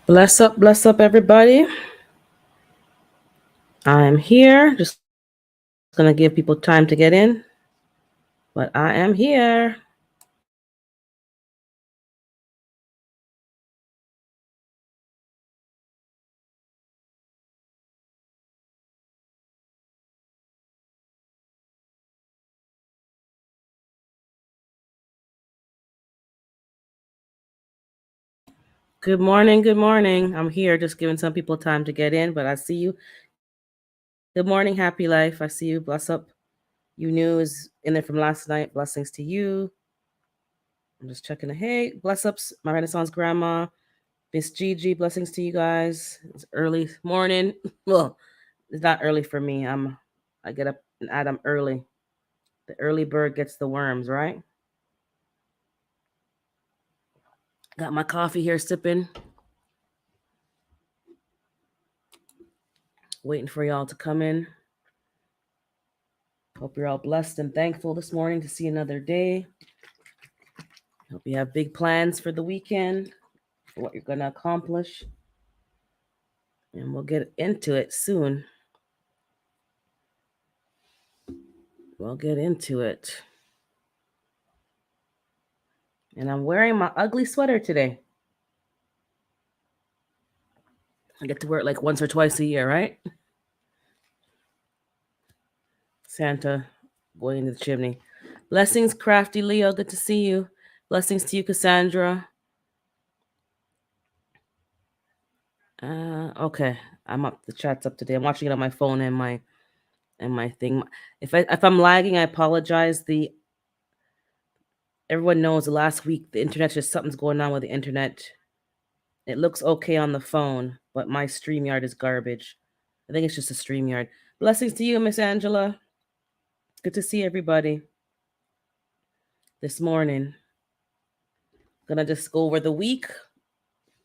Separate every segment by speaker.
Speaker 1: Bless up, everybody. I'm here. Just gonna give people time to get in, but I am here. Good morning. Good morning. I'm here, just giving some people time to get in, but I see you. Good morning, happy life. I see you. Bless up. You knew is in there from last night. Blessings to you. I'm just checking. Hey, bless ups, my Renaissance grandma, Miss Gigi. Blessings to you guys. It's early morning. Well, it's not early for me. I get up and add them early. The early bird gets the worms, right? Got my coffee here sipping, waiting for y'all to come in. Hope you're all blessed and thankful this morning to see another day. Hope you have big plans for the weekend, for what you're going to accomplish. And we'll get into it soon. We'll get into it. And I'm wearing my ugly sweater today. I get to wear it like once or twice a year, right? Santa going into the chimney. Blessings, Crafty Leo. Good to see you. Blessings to you, Cassandra. Okay. I'm up. The chat's up today. I'm watching it on my phone and my thing. If I'm lagging, I apologize. The Everyone knows the last week the internet, just something's going on with the internet. It looks okay on the phone, but my StreamYard is garbage. I think it's just a StreamYard. Blessings to you, Miss Angela. Good to see everybody this morning. Gonna just go over the week,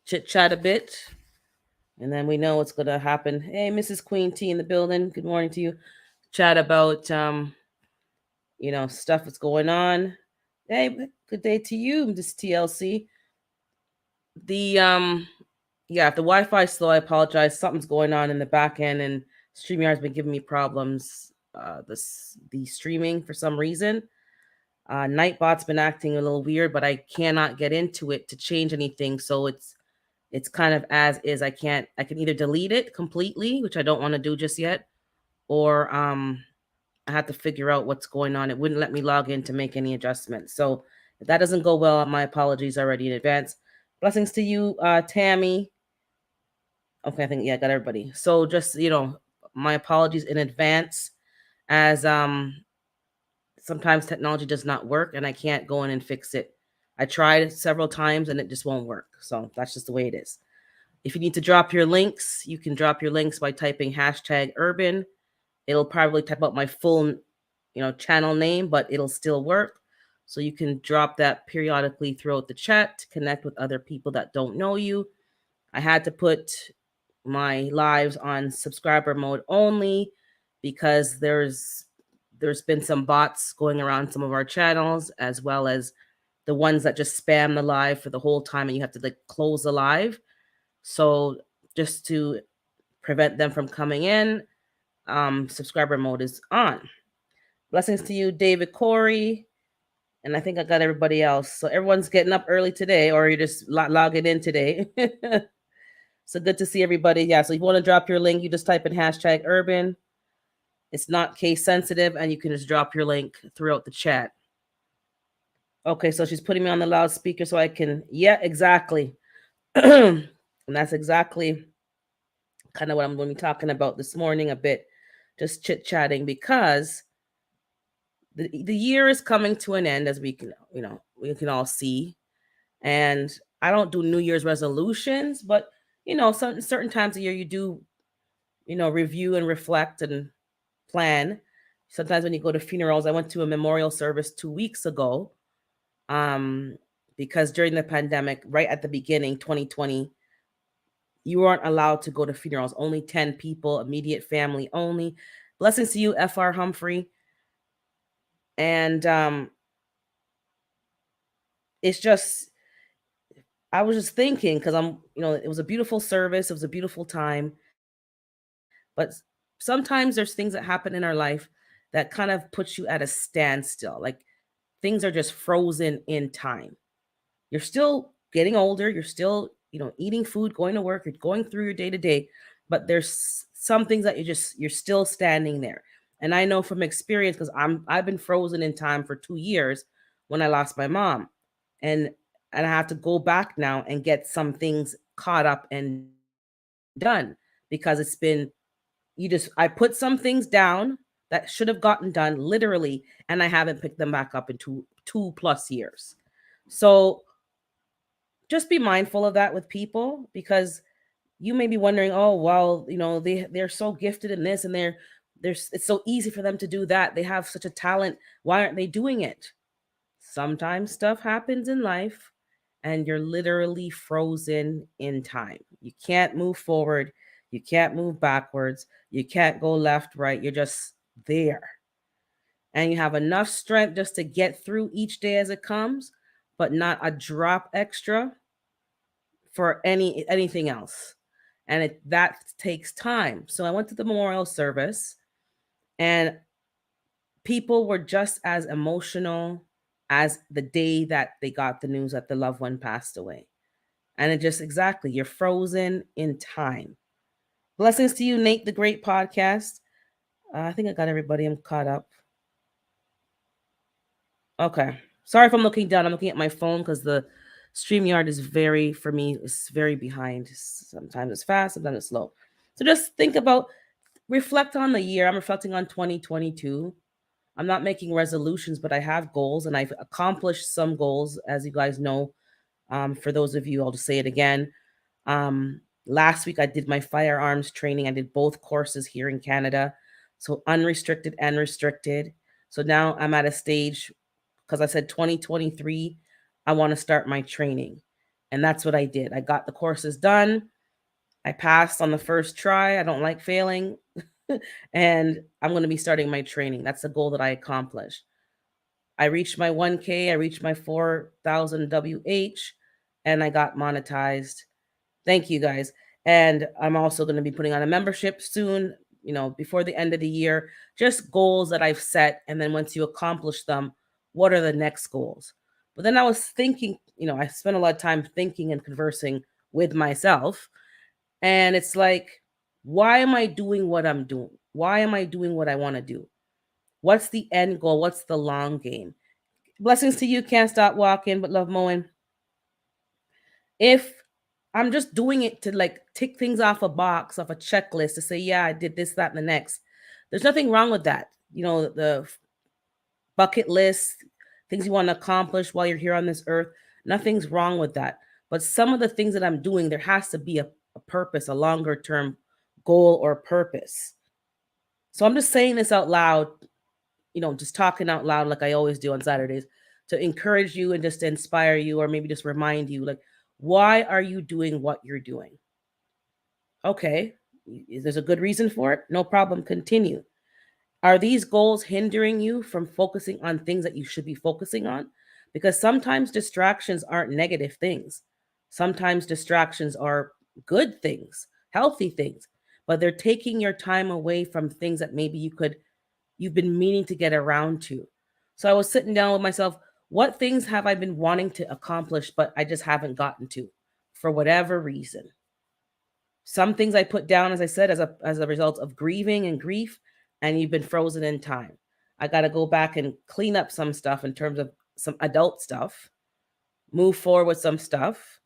Speaker 1: chit chat a bit, and then we know what's gonna happen. Hey, Mrs. Queen T in the building. Good morning to you. Chat about stuff that's going on. Hey, good day to you, Miss TLC. The Yeah, if the Wi-Fi is slow, I apologize. Something's going on in the back end, and StreamYard's been giving me problems. The streaming for some reason. Nightbot's been acting a little weird, but I cannot get into it to change anything. So it's kind of as is. I can either delete it completely, which I don't want to do just yet, or I have to figure out what's going on. It wouldn't let me log in to make any adjustments. So if that doesn't go well, my apologies already in advance. Blessings to you, Tammy. Okay, I think, yeah, I got everybody. So just, my apologies in advance, as sometimes technology does not work and I can't go in and fix it. I tried several times and it just won't work. So that's just the way it is. If you need to drop your links, you can drop your links by typing #urban. It'll probably type out my full, channel name, but it'll still work. So you can drop that periodically throughout the chat to connect with other people that don't know you. I had to put my lives on subscriber mode only because there's been some bots going around some of our channels, as well as the ones that just spam the live for the whole time and you have to like close the live. So just to prevent them from coming in, subscriber mode is on. Blessings to you, David Corey. And I think I got everybody else. So everyone's getting up early today, or you're just logging in today. So good to see everybody. Yeah, so if you want to drop your link, you just type in #urban. It's not case sensitive, and you can just drop your link throughout the chat. Okay, so she's putting me on the loudspeaker so I can, yeah, exactly. And that's exactly kind of what I'm going to be talking about this morning a bit, just chit-chatting, because the year is coming to an end, as we can all see. And I don't do New Year's resolutions, but certain times of year you do, review and reflect and plan. Sometimes when you go to funerals, I went to a memorial service 2 weeks ago, um, because during the pandemic, right at the beginning, 2020, you weren't allowed to go to funerals. Only 10 people, immediate family only. Blessings to you, F.R. Humphrey. And it's just, I was just thinking because it was a beautiful service, it was a beautiful time, but sometimes there's things that happen in our life that kind of puts you at a standstill. Like things are just frozen in time. You're still getting older, you're still, eating food, going to work, you're going through your day to day, but there's some things that you're still standing there. And I know from experience because I've been frozen in time for 2 years when I lost my mom. And I have to go back now and get some things caught up and done because it's been I put some things down that should have gotten done literally, and I haven't picked them back up in two plus years. So just be mindful of that with people because you may be wondering, oh well, they're so gifted in this and it's so easy for them to do that. They have such a talent. Why aren't they doing it? Sometimes stuff happens in life and you're literally frozen in time. You can't move forward. You can't move backwards. You can't go left, right. You're just there. And you have enough strength just to get through each day as it comes, but not a drop extra for anything else. And that takes time. So I went to the memorial service and people were just as emotional as the day that they got the news that the loved one passed away. And it just exactly, you're frozen in time. Blessings to you, Nate, the Great Podcast. I think I got everybody. I'm caught up. Okay. Sorry if I'm looking down. I'm looking at my phone because the StreamYard is for me, it's very behind. Sometimes it's fast, sometimes it's slow. So just reflect on the year. I'm reflecting on 2022. I'm not making resolutions, but I have goals and I've accomplished some goals, as you guys know. For those of you, I'll just say it again. Last week, I did my firearms training. I did both courses here in Canada. So unrestricted and restricted. So now I'm at a stage, because I said 2023, I want to start my training. And that's what I did. I got the courses done. I passed on the first try. I don't like failing. And I'm going to be starting my training. That's the goal that I accomplished. I reached my 1K, I reached my 4,000 WH, and I got monetized. Thank you guys. And I'm also going to be putting on a membership soon, before the end of the year. Just goals that I've set. And then once you accomplish them, what are the next goals? But then I was thinking, I spent a lot of time thinking and conversing with myself. And it's like, why am I doing what I'm doing? Why am I doing what I want to do? What's the end goal? What's the long game? Blessings to you. Can't stop walking, but love mowing. If I'm just doing it to like tick things off a box, off a checklist to say, yeah, I did this, that, and the next, there's nothing wrong with that. The bucket list, things you want to accomplish while you're here on this earth, nothing's wrong with that. But some of the things that I'm doing, there has to be a purpose, a longer term goal or purpose. So I'm just saying this out loud, just talking out loud like I always do on Saturdays to encourage you and just to inspire you or maybe just remind you, like, why are you doing what you're doing? Okay, there's a good reason for it. No problem. Continue. Are these goals hindering you from focusing on things that you should be focusing on? Because sometimes distractions aren't negative things. Sometimes distractions are good things, healthy things, but they're taking your time away from things that maybe you've been meaning to get around to. So I was sitting down with myself, what things have I been wanting to accomplish, but I just haven't gotten to for whatever reason? Some things I put down, as I said, as a result of grieving and grief, and you've been frozen in time. I got to go back and clean up some stuff in terms of some adult stuff, move forward with some stuff,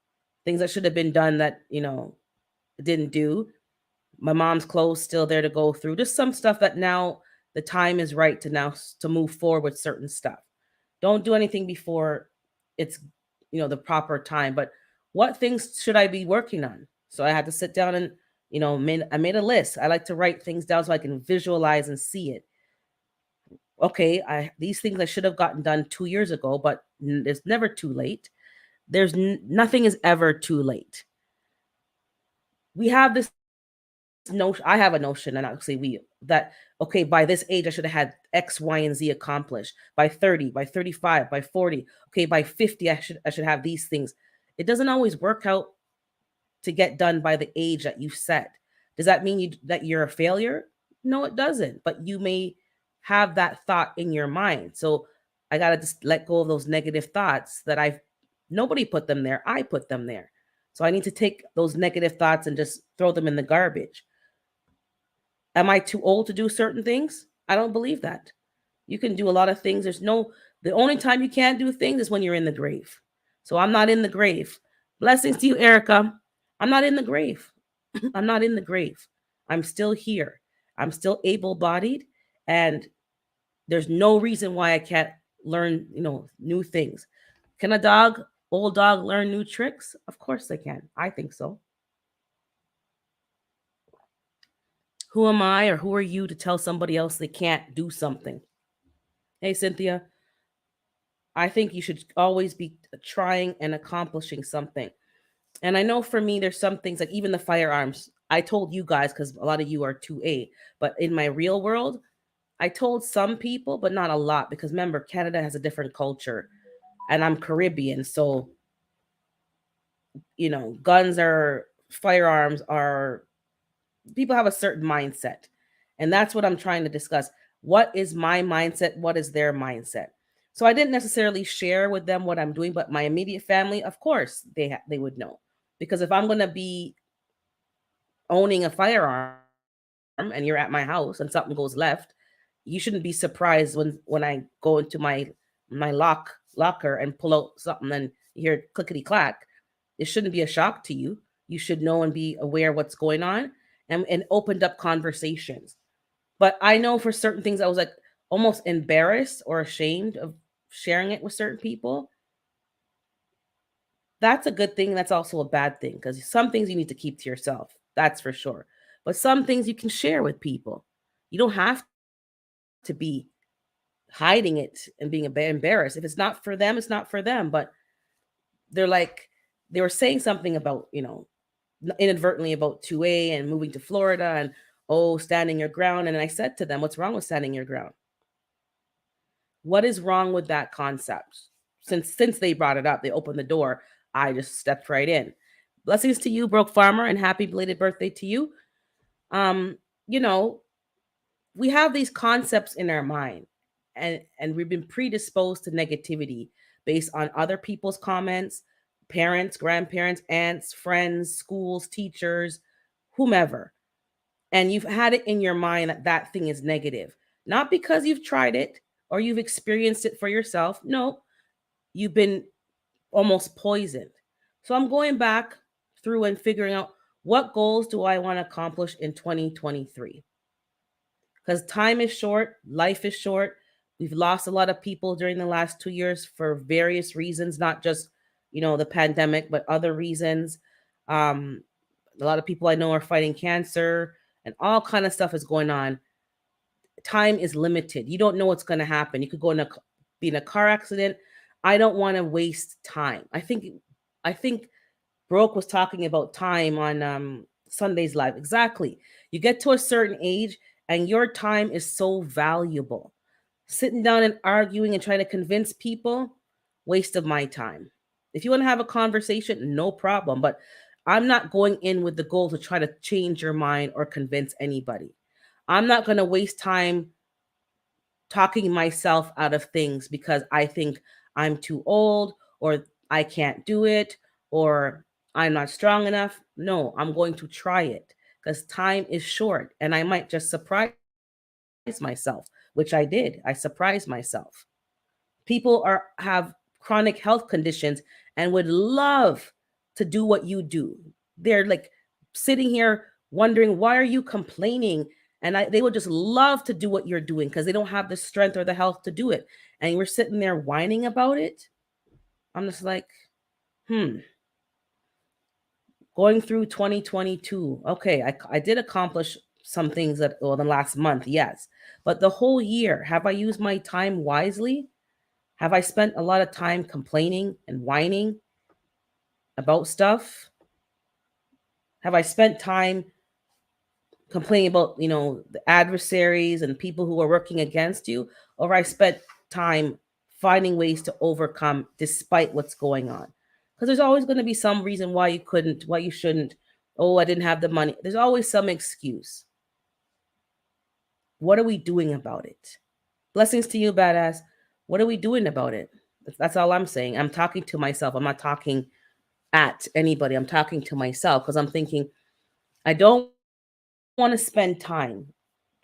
Speaker 1: things that should have been done that, didn't do. My mom's clothes still there to go through. Just some stuff that now the time is right to move forward with certain stuff. Don't do anything before it's, the proper time. But what things should I be working on? So I had to sit down and, I made a list. I like to write things down so I can visualize and see it. Okay, these things I should have gotten done 2 years ago, but it's never too late. Nothing is ever too late. We have this notion. I have a notion, and I'll say that okay, by this age I should have had X, Y, and Z accomplished. By 30, by 35, by 40, okay, by 50 I should have these things. It doesn't always work out to get done by the age that you've set. Does that mean that you're a failure? No, it doesn't. But you may have that thought in your mind. So I got to just let go of those negative thoughts that nobody put them there. I put them there. So I need to take those negative thoughts and just throw them in the garbage. Am I too old to do certain things? I don't believe that. You can do a lot of things. The only time you can't do things is when you're in the grave. So I'm not in the grave. Blessings to you, Erica. I'm not in the grave. I'm not in the grave. I'm still here. I'm still able-bodied, and there's no reason why I can't learn, new things. Can a old dog, learn new tricks? Of course they can. I think so. Who am I or who are you to tell somebody else they can't do something? Hey, Cynthia, I think you should always be trying and accomplishing something. And I know for me, there's some things like even the firearms. I told you guys because a lot of you are 2A, but in my real world, I told some people, but not a lot because remember, Canada has a different culture and I'm Caribbean. So, firearms are, people have a certain mindset. And that's what I'm trying to discuss. What is my mindset? What is their mindset? So I didn't necessarily share with them what I'm doing, but my immediate family, of course, they would know. Because if I'm going to be owning a firearm and you're at my house and something goes left, you shouldn't be surprised when I go into my locker and pull out something and you hear clickety clack. It shouldn't be a shock to you. You should know and be aware what's going on and opened up conversations. But I know for certain things I was like almost embarrassed or ashamed of sharing it with certain people. That's a good thing. That's also a bad thing because some things you need to keep to yourself. That's for sure. But some things you can share with people. You don't have to be hiding it and being embarrassed. If it's not for them, it's not for them. But they were saying something about, inadvertently about 2A and moving to Florida and, standing your ground. And I said to them, what's wrong with standing your ground? What is wrong with that concept? Since they brought it up, they opened the door. I just stepped right in. Blessings to you, Broke Farmer, and happy belated birthday to you. You know, we have these concepts in our mind, and we've been predisposed to negativity based on other people's comments, parents, grandparents, aunts, friends, schools, teachers, whomever. And you've had it in your mind that that thing is negative, not because you've tried it or you've experienced it for yourself. No, you've been almost poisoned. So I'm going back through and figuring out what goals do I want to accomplish in 2023? Because time is short, life is short. We've lost a lot of people during the last 2 years for various reasons, not just, the pandemic, but other reasons. Um, a lot of people I know are fighting cancer and all kind of stuff is going on. Time is limited. You don't know what's going to happen. You could be in a car accident. I don't want to waste time. I think Broke was talking about time on Sunday's live. Exactly. You get to a certain age and your time is so valuable. Sitting down and arguing and trying to convince people, waste of my time. If you want to have a conversation, no problem. But I'm not going in with the goal to try to change your mind or convince anybody. I'm not going to waste time talking myself out of things because I think I'm too old or I can't do it or I'm not strong enough. No, I'm going to try it because time is short and I might just surprise myself, which I did. I surprised myself. People have chronic health conditions and would love to do what you do. They're like sitting here wondering, why are you complaining? And they would just love to do what you're doing because they don't have the strength or the health to do it. And you're sitting there whining about it. I'm just like, Going through 2022, okay, I did accomplish some things the last month, yes. But the whole year, have I used my time wisely? Have I spent a lot of time complaining and whining about stuff? Have I spent time complaining about, the adversaries and people who are working against you? Or I spent time finding ways to overcome despite what's going on? Because there's always going to be some reason why you couldn't, why you shouldn't. Oh, I didn't have the money. There's always some excuse. What are we doing about it? Blessings to you, badass. What are we doing about it? That's all I'm saying. I'm talking to myself. I'm not talking at anybody. I'm talking to myself because I'm thinking, I don't want to spend time.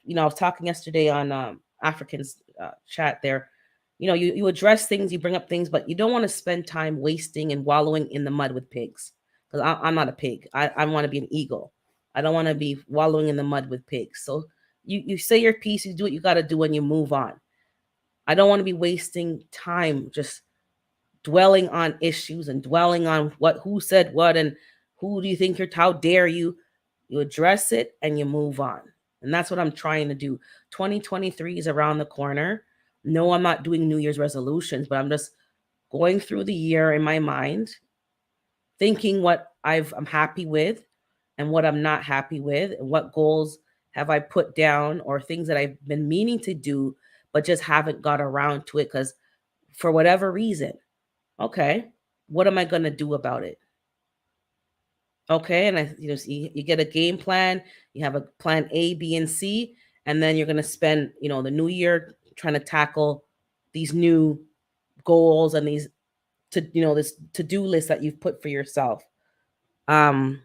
Speaker 1: I was talking yesterday on Africans chat there. You address things, you bring up things, but you don't want to spend time wasting and wallowing in the mud with pigs. Because I'm not a pig. I want to be an eagle. I don't want to be wallowing in the mud with pigs. So you say your piece, you do what you got to do, and you move on. I don't want to be wasting time just dwelling on issues and dwelling on who said what and who do you think you're, how dare you. You address it and you move on. And that's what I'm trying to do. 2023 is around the corner. No, I'm not doing New Year's resolutions, but I'm just going through the year in my mind, thinking what I'm happy with and what I'm not happy with, and what goals have I put down or things that I've been meaning to do, but just haven't got around to it because for whatever reason. Okay, what am I going to do about it? Okay, and you get a game plan, you have a plan A, B, and C, and then you're going to spend, the new year trying to tackle these new goals and these this to-do list that you've put for yourself. And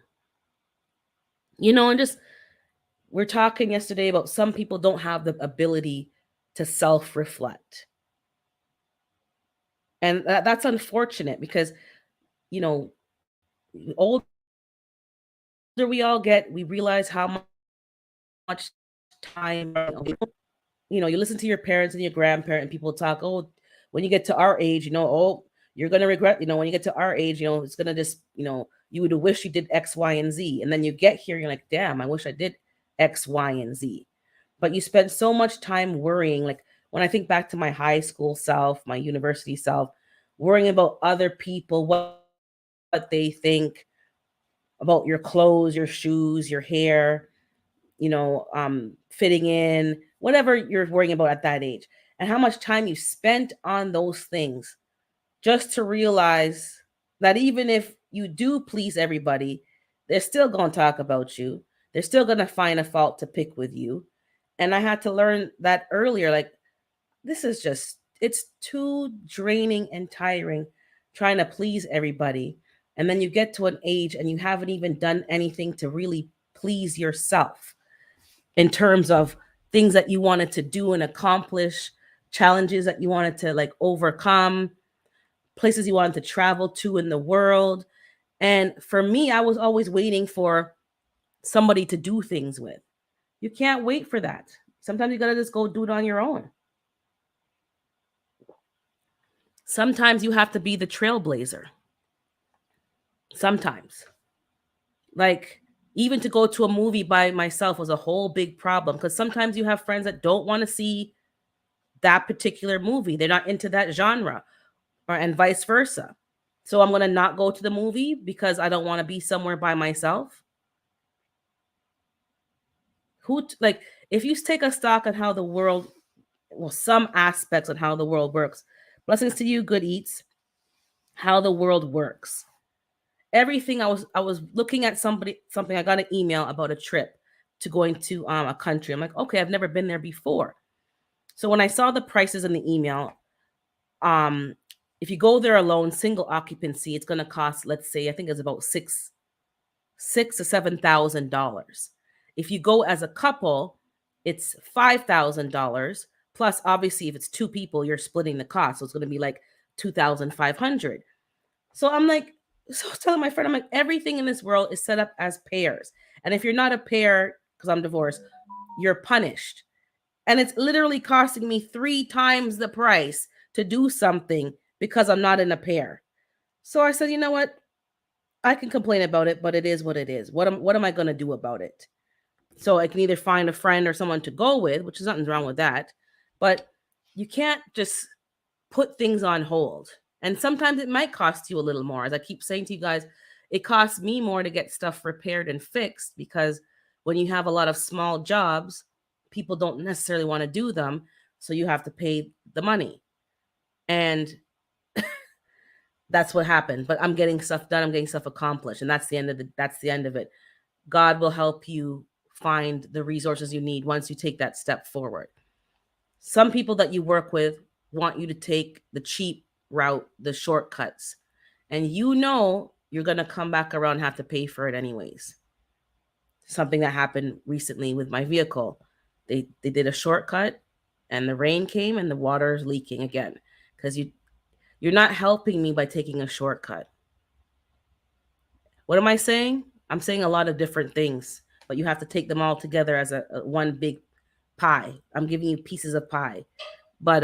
Speaker 1: just we're talking yesterday about some people don't have the ability to self-reflect. And that's unfortunate because, older we all get, we realize how much time, you listen to your parents and your grandparents, and people talk, oh, when you get to our age, oh, you're going to regret, when you get to our age, it's going to just, you would wish you did X, Y, and Z. And then you get here, you're like, damn, I wish I did X, Y, and Z. But you spend so much time worrying. Like when I think back to my high school self, my university self, worrying about other people, what they think about your clothes, your shoes, your hair, fitting in, whatever you're worrying about at that age, and how much time you spent on those things just to realize that even if you do please everybody, they're still going to talk about you. They're still going to find a fault to pick with you. And I had to learn that earlier. Like, this is just, it's too draining and tiring trying to please everybody. And then you get to an age and you haven't even done anything to really please yourself in terms of things that you wanted to do and accomplish, challenges that you wanted to like overcome, places you wanted to travel to in the world. And for me, I was always waiting for somebody to do things with. You can't wait for that. Sometimes you got to just go do it on your own. Sometimes you have to be the trailblazer. Sometimes. Like, even to go to a movie by myself was a whole big problem because sometimes you have friends that don't want to see that particular movie. They're not into that genre, and vice versa. So I'm going to not go to the movie because I don't want to be somewhere by myself. Like, if you take a stock on how the world, well, some aspects of how the world works, blessings to you, Good Eats, how the world works. Everything I was looking at something, I got an email about a trip to going to a country. I'm like, okay, I've never been there before. So when I saw the prices in the email, if you go there alone, single occupancy, it's going to cost, let's say, I think it's about $6,000 to $7,000. If you go as a couple, it's $5,000. Plus, obviously, if it's two people, you're splitting the cost, so it's going to be like $2,500. So I'm like, so I was telling my friend, I'm like, everything in this world is set up as pairs, and if you're not a pair, because I'm divorced, you're punished. And it's literally costing me 3 times the price to do something because I'm not in a pair. So I said, you know what? I can complain about it, but it is what it is. What am I going to do about it? So I can either find a friend or someone to go with, which is nothing wrong with that. But you can't just put things on hold. And sometimes it might cost you a little more. As I keep saying to you guys, it costs me more to get stuff repaired and fixed because when you have a lot of small jobs, people don't necessarily want to do them. So you have to pay the money. And That's what happened. But I'm getting stuff done. I'm getting stuff accomplished, and that's the end of it. God will help you find the resources you need once you take that step forward. Some people that you work with want you to take the cheap route, the shortcuts, and you're going to come back around and have to pay for it anyways. Something that happened recently with my vehicle. They did a shortcut and the rain came and the water is leaking again because you're not helping me by taking a shortcut. What am I saying? I'm saying a lot of different things, but you have to take them all together as a one big pie. I'm giving you pieces of pie. But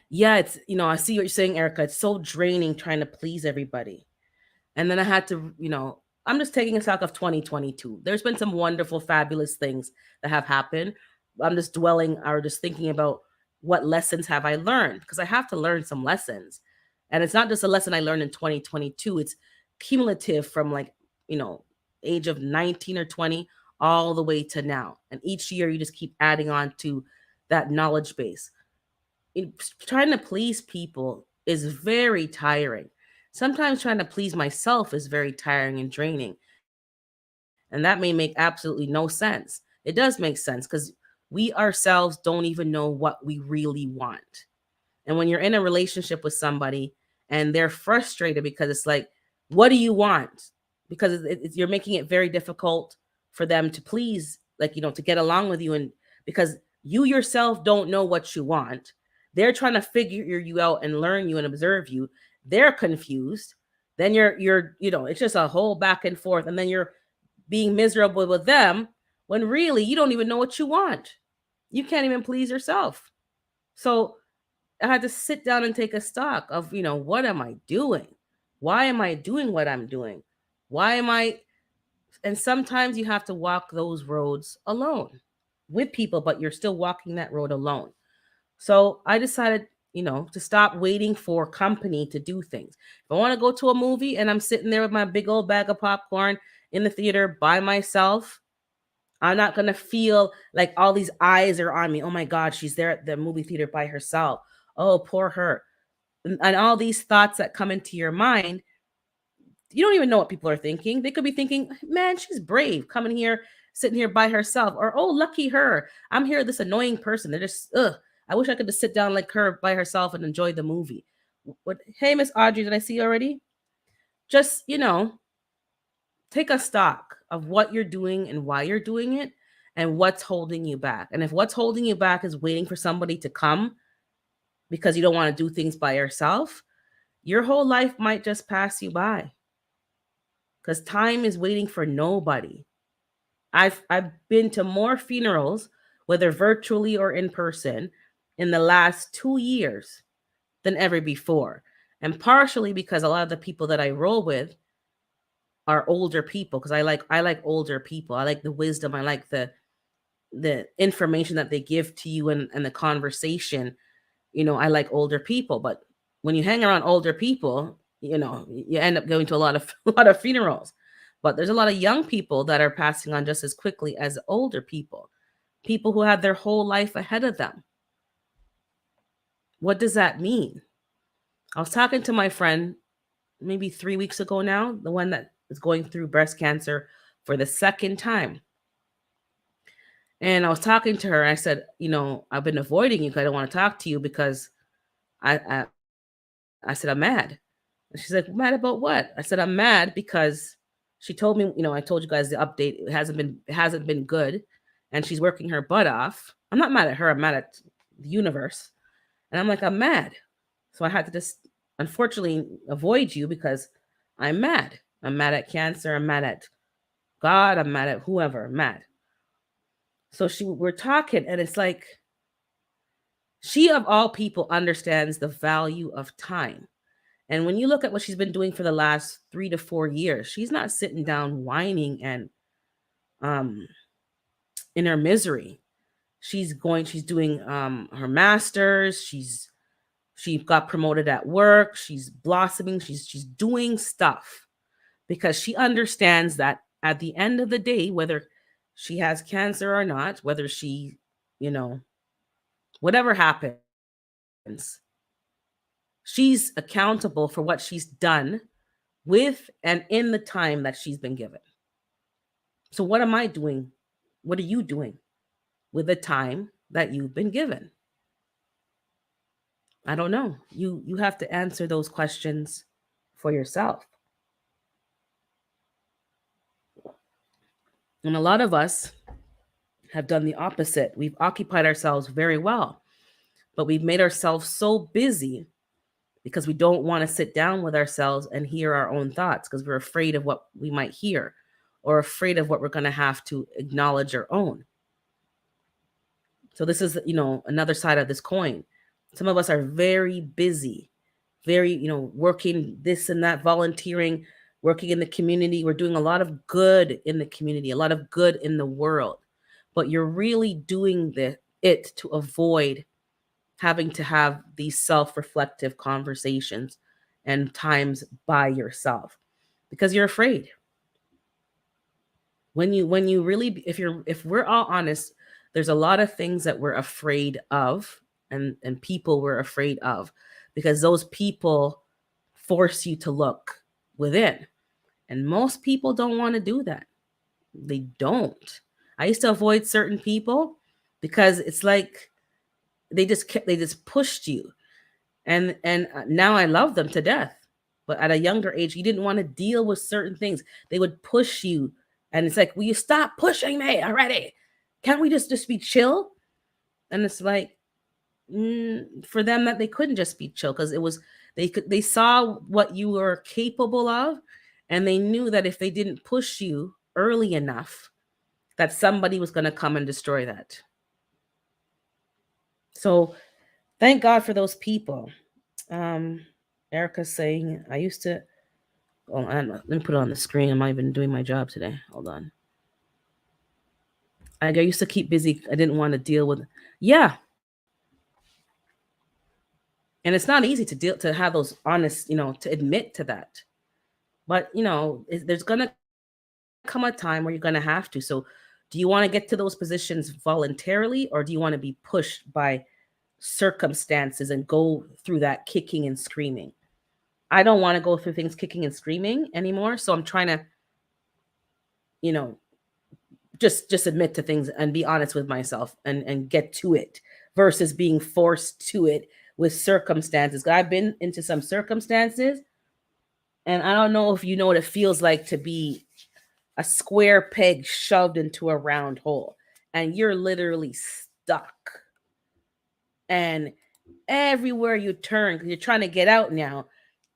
Speaker 1: yeah, it's I see what you're saying, Erica. It's so draining trying to please everybody. And then I had to, I'm just taking a stock of 2022. There's been some wonderful, fabulous things that have happened. I'm just dwelling or just thinking about what lessons have I learned, because I have to learn some lessons. And it's not just a lesson I learned in 2022. It's cumulative from age of 19 or 20 all the way to now. And each year you just keep adding on to that knowledge base. Trying to please people is very tiring. Sometimes trying to please myself is very tiring and draining. And that may make absolutely no sense. It does make sense because we ourselves don't even know what we really want. And when you're in a relationship with somebody and they're frustrated because it's like, what do you want? Because you're making it very difficult for them to please, to get along with you. And because you yourself don't know what you want, they're trying to figure you out and learn you and observe you. They're confused. Then you're it's just a whole back and forth. And then you're being miserable with them when really you don't even know what you want. You can't even please yourself. So I had to sit down and take a stock of, what am I doing? Why am I doing what I'm doing? Why am I? And sometimes you have to walk those roads alone with people, but you're still walking that road alone. So I decided, to stop waiting for company to do things. If I want to go to a movie and I'm sitting there with my big old bag of popcorn in the theater by myself, I'm not going to feel like all these eyes are on me. Oh my God, she's there at the movie theater by herself. Oh, poor her. And all these thoughts that come into your mind, you don't even know what people are thinking. They could be thinking, man, she's brave coming here, sitting here by herself. Or, oh, lucky her. I'm here, this annoying person. They're just, I wish I could just sit down like her by herself and enjoy the movie. What? Hey, Miss Audrey, did I see you already? Just, take a stock of what you're doing and why you're doing it and what's holding you back. And if what's holding you back is waiting for somebody to come because you don't want to do things by yourself, your whole life might just pass you by because time is waiting for nobody. I've been to more funerals, whether virtually or in person, in the last 2 years than ever before. And partially because a lot of the people that I roll with are older people, because I like older people. I like the wisdom. I like the information that they give to you and the conversation. I like older people. But when you hang around older people, you end up going to a lot of funerals. But there's a lot of young people that are passing on just as quickly as older people who have their whole life ahead of them. What does that mean? I was talking to my friend maybe 3 weeks ago now, the one that is going through breast cancer for the second time. And I was talking to her. And I said, I've been avoiding you because I don't want to talk to you because I said, I'm mad. And she's like, mad about what? I said, I'm mad because she told me, I told you guys the update. It hasn't been good. And she's working her butt off. I'm not mad at her. I'm mad at the universe. And I'm like, I'm mad. So I had to just, unfortunately, avoid you because I'm mad. I'm mad at cancer. I'm mad at God. I'm mad at whoever. I'm mad. So we're talking, and it's like, she of all people understands the value of time. And when you look at what she's been doing for the last 3 to 4 years, she's not sitting down whining and in her misery. She's doing her master's. She got promoted at work. She's blossoming. She's doing stuff because she understands that at the end of the day, whether she has cancer or not, whether she, whatever happens, She's accountable for what she's done with and in the time that she's been given. So, what am I doing? What are you doing with the time that you've been given? I don't know. You have to answer those questions for yourself. And a lot of us have done the opposite. We've occupied ourselves very well, but we've made ourselves so busy because we don't want to sit down with ourselves and hear our own thoughts because we're afraid of what we might hear or afraid of what we're going to have to acknowledge or own. So this is, another side of this coin. Some of us are very busy, very, working this and that, volunteering, working in the community. We're doing a lot of good in the community, a lot of good in the world, but you're really doing it to avoid having to have these self-reflective conversations and times by yourself because you're afraid. When you really, if we're all honest, there's a lot of things that we're afraid of, and people we're afraid of because those people force you to look within. And most people don't want to do that. They don't. I used to avoid certain people because it's like they just pushed you. And now I love them to death. But at a younger age, you didn't want to deal with certain things. They would push you. And it's like, will you stop pushing me already? Can't we just be chill? And it's like, for them that they couldn't just be chill because it was they saw what you were capable of, and they knew that if they didn't push you early enough, that somebody was going to come and destroy that. So thank God for those people. Erica's saying, I used to, oh, I don't know. Let me put it on the screen. I'm not even doing my job today. Hold on. I used to keep busy. I didn't want to deal with, yeah. And it's not easy to have those honest, to admit to that. But, there's going to come a time where you're going to have to. So do you want to get to those positions voluntarily, or do you want to be pushed by circumstances and go through that kicking and screaming? I don't want to go through things kicking and screaming anymore. So I'm trying to, just admit to things and be honest with myself and get to it versus being forced to it with circumstances. I've been into some circumstances, and I don't know if you know what it feels like to be a square peg shoved into a round hole, and you're literally stuck. And everywhere you turn, because you're trying to get out now,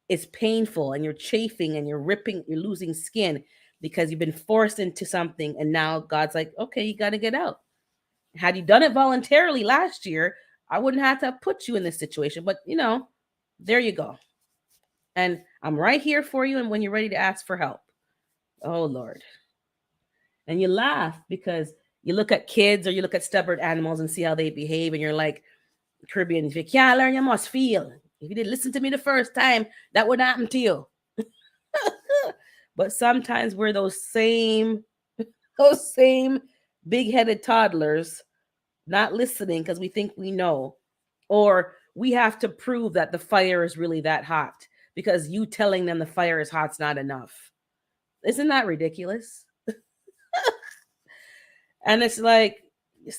Speaker 1: it's painful, and you're chafing and you're losing skin because you've been forced into something. And now God's like, okay, you got to get out. Had you done it voluntarily last year, I wouldn't have to put you in this situation. But, there you go. And I'm right here for you. And when you're ready to ask for help, oh, Lord. And you laugh because you look at kids or you look at stubborn animals and see how they behave. And you're like, Caribbean, if you can't learn, you must feel. If you didn't listen to me the first time, that would happen to you. But sometimes we're those same big-headed toddlers not listening because we think we know, or we have to prove that the fire is really that hot because you telling them the fire is hot's not enough. Isn't that ridiculous? And it's like,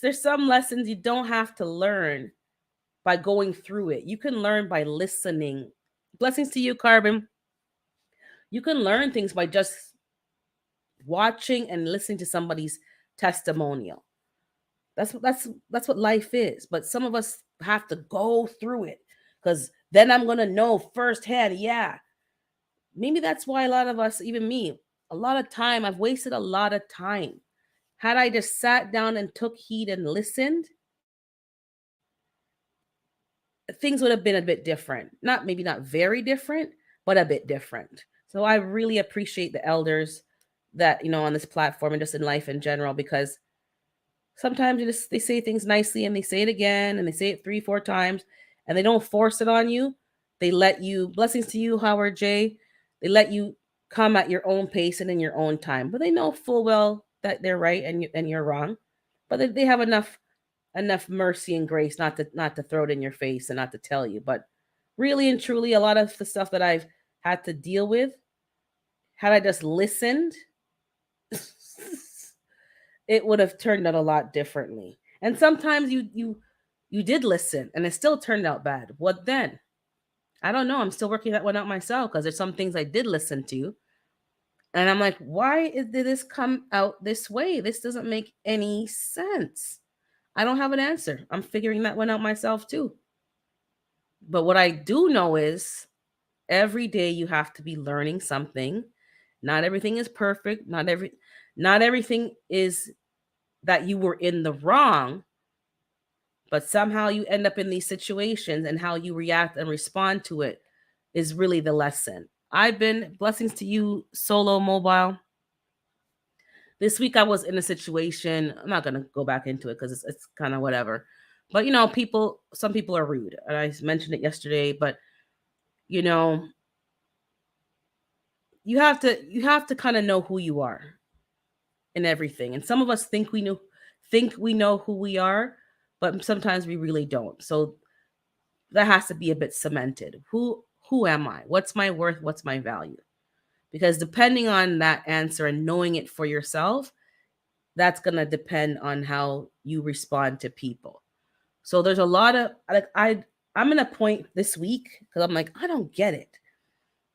Speaker 1: there's some lessons you don't have to learn by going through it. You can learn by listening. Blessings to you, Carbon. You can learn things by just watching and listening to somebody's testimonial. That's what life is. But some of us have to go through it because then I'm going to know firsthand. Yeah. Maybe that's why a lot of us, even me, a lot of time, I've wasted a lot of time. Had I just sat down and took heed and listened, things would have been a bit different. Maybe not very different, but a bit different. So I really appreciate the elders that, on this platform and just in life in general, because sometimes they say things nicely and they say it again and they say it 3-4 times and they don't force it on you. They let you, blessings to you, Howard J. They let you come at your own pace and in your own time, but they know full well that they're right and you're wrong. But they have enough mercy and grace not to throw it in your face and not to tell you. But Really and truly, a lot of the stuff that I've had to deal with, had I just listened, it would have turned out a lot differently. And sometimes you did listen and it still turned out bad. What then? I don't know. I'm still working that one out myself because there's some things I did listen to. And I'm like, did this come out this way? This doesn't make any sense. I don't have an answer. I'm figuring that one out myself too. But what I do know is every day you have to be learning something. Not everything is perfect. Not everything is that you were in the wrong, but somehow you end up in these situations and how you react and respond to it is really the lesson. I've been blessings to you, Solo Mobile. This week I was in a situation. I'm not gonna go back into it because it's kind of whatever. But some people are rude, and I mentioned it yesterday. But you know, you have to kind of know who you are in everything. And some of us think we know who we are, but sometimes we really don't. So that has to be a bit cemented. Who am I? What's my worth? What's my value? Because depending on that answer and knowing it for yourself, that's going to depend on how you respond to people. So there's a lot of I'm in a point this week because I'm like, I don't get it.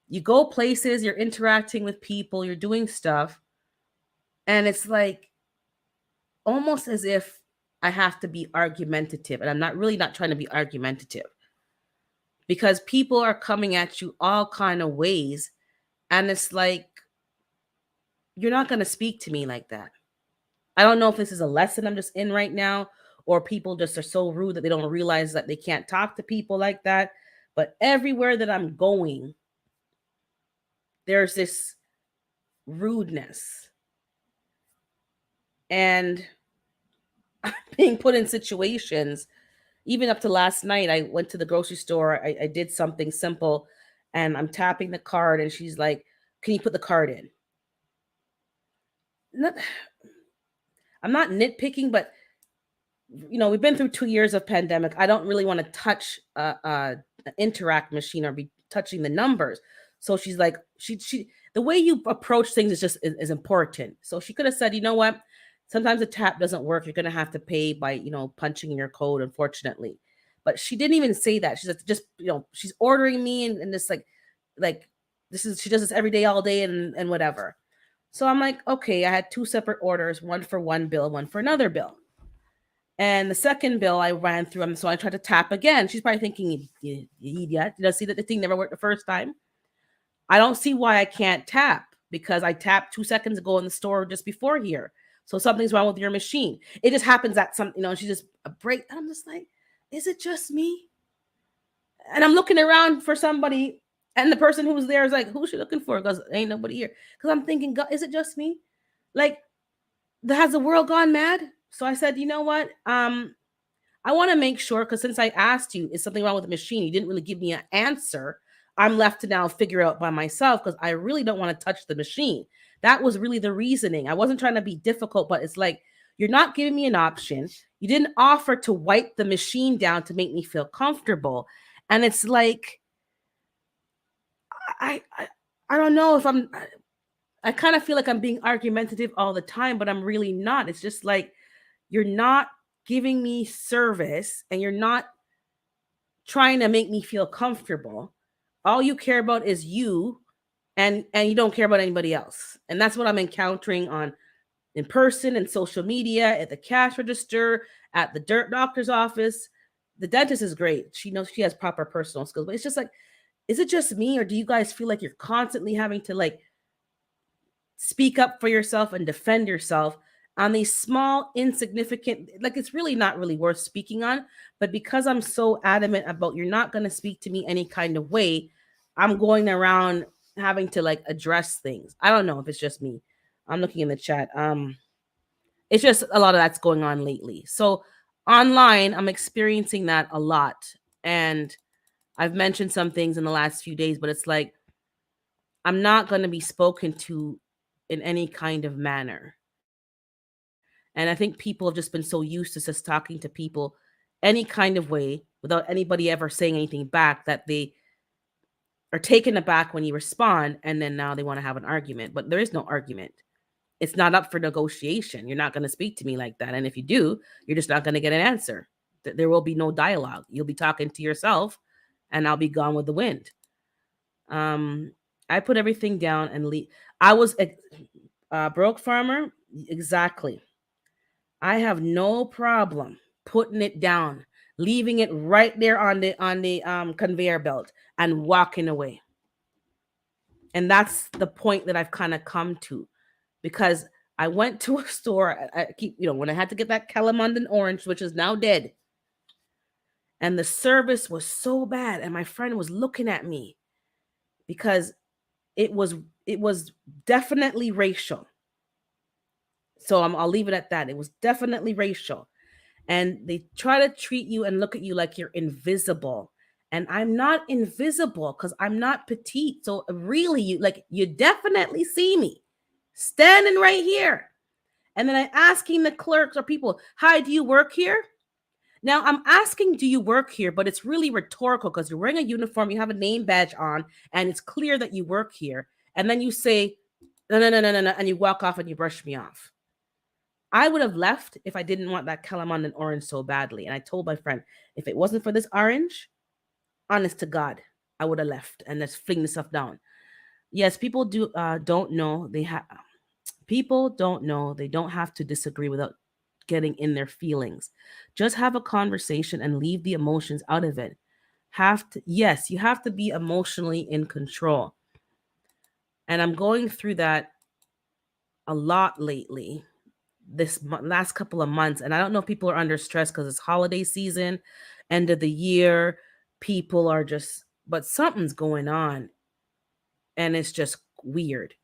Speaker 1: You go places, you're interacting with people, you're doing stuff, and it's like almost as if I have to be argumentative, and I'm not trying to be argumentative because people are coming at you all kind of ways, and it's like you're not going to speak to me like that. I don't know if this is a lesson I'm just in right now, or people just are so rude that they don't realize that they can't talk to people like that. But everywhere that I'm going, there's this rudeness. And I'm being put in situations, even up to last night, I went to the grocery store. I did something simple and I'm tapping the card, and she's like, "Can you put the card in?" Not, I'm not nitpicking, but we've been through 2 years of pandemic. I don't really want to touch an interact machine or be touching the numbers. So she's like, she the way you approach things is important. So she could have said, you know what, sometimes the tap doesn't work. You're gonna have to pay by punching in your code, unfortunately. But she didn't even say that. She's like, just she's ordering me, and this like this is she does this every day, all day, and whatever. So I'm like, okay, I had two separate orders, one for one bill, one for another bill. And the second bill I ran through them, so I tried to tap again. She's probably thinking, you idiot. You know, see that the thing never worked the first time? I don't see why I can't tap because I tapped 2 seconds ago in the store just before here. So something's wrong with your machine. It just happens that she just a break. And I'm just like, is it just me? And I'm looking around for somebody, and the person who's there is like, who's she looking for? Because ain't nobody here. Because I'm thinking, God, is it just me? Like, has the world gone mad? So I said, you know what? I want to make sure, because since I asked you, is something wrong with the machine? You didn't really give me an answer. I'm left to now figure out by myself because I really don't want to touch the machine. That was really the reasoning. I wasn't trying to be difficult, but it's like, you're not giving me an option. You didn't offer to wipe the machine down to make me feel comfortable. And it's like, I don't know if I kind of feel like I'm being argumentative all the time, but I'm really not. It's just like, you're not giving me service and you're not trying to make me feel comfortable. All you care about is you, and you don't care about anybody else. And that's what I'm encountering on in person and social media, at the cash register, at the doctor's office. The dentist is great. She knows she has proper personal skills, but it's just like, is it just me, or do you guys feel like you're constantly having to like speak up for yourself and defend yourself on these small, insignificant, like it's really not really worth speaking on. But because I'm so adamant about you're not going to speak to me any kind of way, I'm going around having to like address things. I don't know if it's just me. I'm looking in the chat. It's just a lot of that's going on lately. So online, I'm experiencing that a lot. And I've mentioned some things in the last few days, but it's like, I'm not going to be spoken to in any kind of manner. And I think people have just been so used to just talking to people any kind of way without anybody ever saying anything back, that they are taken aback when you respond, and then now they want to have an argument. But there is no argument. It's not up for negotiation. You're not going to speak to me like that. And if you do, you're just not going to get an answer. There will be no dialogue. You'll be talking to yourself, and I'll be gone with the wind. I put everything down and leave. I was broke farmer. Exactly. I have no problem putting it down, leaving it right there on the conveyor belt and walking away. And that's the point that I've kind of come to, because I went to a store. I keep, when I had to get that Calamondon orange, which is now dead, and the service was so bad, and my friend was looking at me because it was definitely racial. So I'll leave it at that. It was definitely racial. And they try to treat you and look at you like you're invisible. And I'm not invisible because I'm not petite. So really, you definitely see me standing right here. And then I'm asking the clerks or people, "Hi, do you work here?" Now I'm asking, "Do you work here?" But it's really rhetorical because you're wearing a uniform, you have a name badge on, and it's clear that you work here. And then you say, "No, no, no, no, no, no," and you walk off and you brush me off. I would have left if I didn't want that Calamondon orange so badly. And I told my friend, if it wasn't for this orange, honest to God, I would have left and let's fling this stuff down. Yes, people don't know people don't know they don't have to disagree without getting in their feelings. Just have a conversation and leave the emotions out of it. Yes, you have to be emotionally in control. And I'm going through that a lot lately, this last couple of months. And I don't know if people are under stress because it's holiday season, end of the year. People are just, but something's going on, and it's just weird.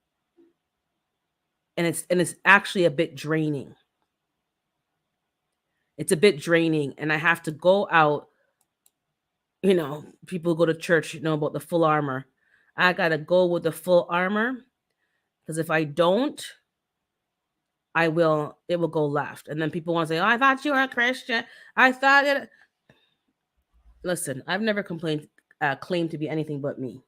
Speaker 1: And it's actually a bit draining. It's a bit draining, and I have to go out. People go to church, about the full armor. I gotta go with the full armor, because if I don't, it will go left. And then people want to say, "Oh, I thought you were a Christian. I thought it." Listen, I've never claimed to be anything but me.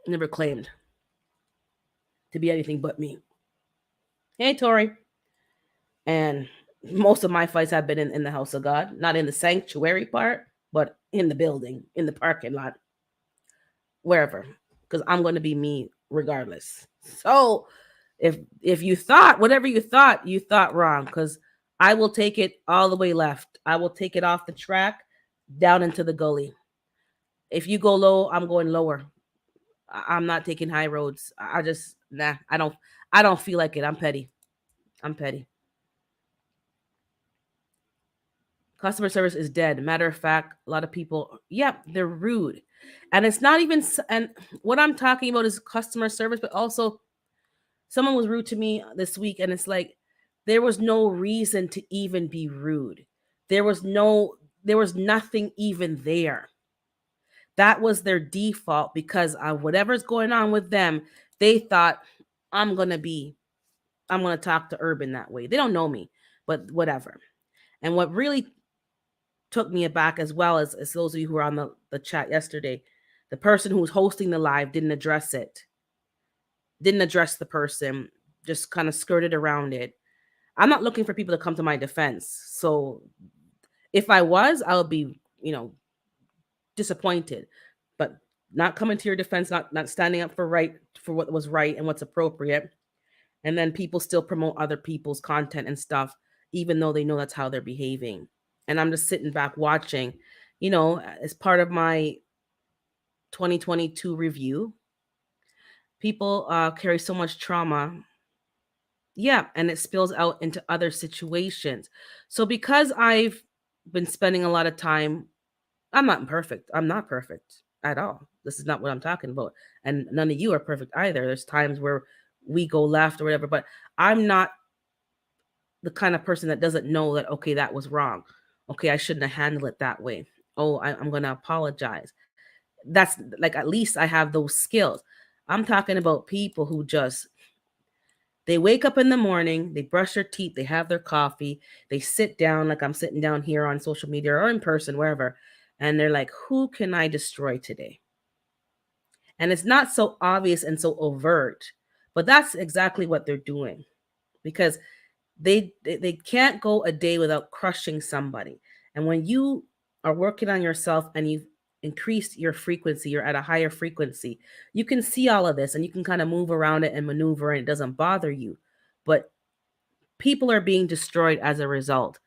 Speaker 1: Never claimed to be anything but me. Hey, Tori. And most of my fights have been in the house of God, not in the sanctuary part, but in the building, in the parking lot, wherever, because I'm going to be me regardless. So if you thought whatever you thought wrong, because I will take it all the way left. I will take it off the track down into the gully. If you go low, I'm going lower. I'm not taking high roads. I just I don't feel like it. I'm petty. Customer service is dead. Matter of fact, a lot of people, they're rude. And it's not even, and what I'm talking about is customer service, but also someone was rude to me this week, and it's like, there was no reason to even be rude. There was nothing even there. That was their default because of whatever's going on with them. They thought, I'm going to talk to Urban that way. They don't know me, but whatever. And what really took me aback, as well as those of you who were on the chat yesterday, the person who was hosting the live didn't address the person, just kind of skirted around it. I'm not looking for people to come to my defense. So if I was, I would be, disappointed, but not coming to your defense, not standing up for what was right and what's appropriate. And then people still promote other people's content and stuff, even though they know that's how they're behaving. And I'm just sitting back watching, as part of my 2022 review. People carry so much trauma. Yeah, and it spills out into other situations. So because I've been spending a lot of time, I'm not perfect. I'm not perfect at all. This is not what I'm talking about. And none of you are perfect either. There's times where we go left or whatever, but I'm not the kind of person that doesn't know that, okay, that was wrong. Okay, I shouldn't have handled it that way. Oh, I'm going to apologize. That's like, at least I have those skills. I'm talking about people who just, They wake up in the morning, they brush their teeth, they have their coffee, they sit down like I'm sitting down here on social media or in person, wherever, and they're like, who can I destroy today? And it's not so obvious and so overt, but that's exactly what they're doing, because they can't go a day without crushing somebody. And when you are working on yourself and you've increased your frequency, you're at a higher frequency, you can see all of this and you can kind of move around it and maneuver and it doesn't bother you. But people are being destroyed as a result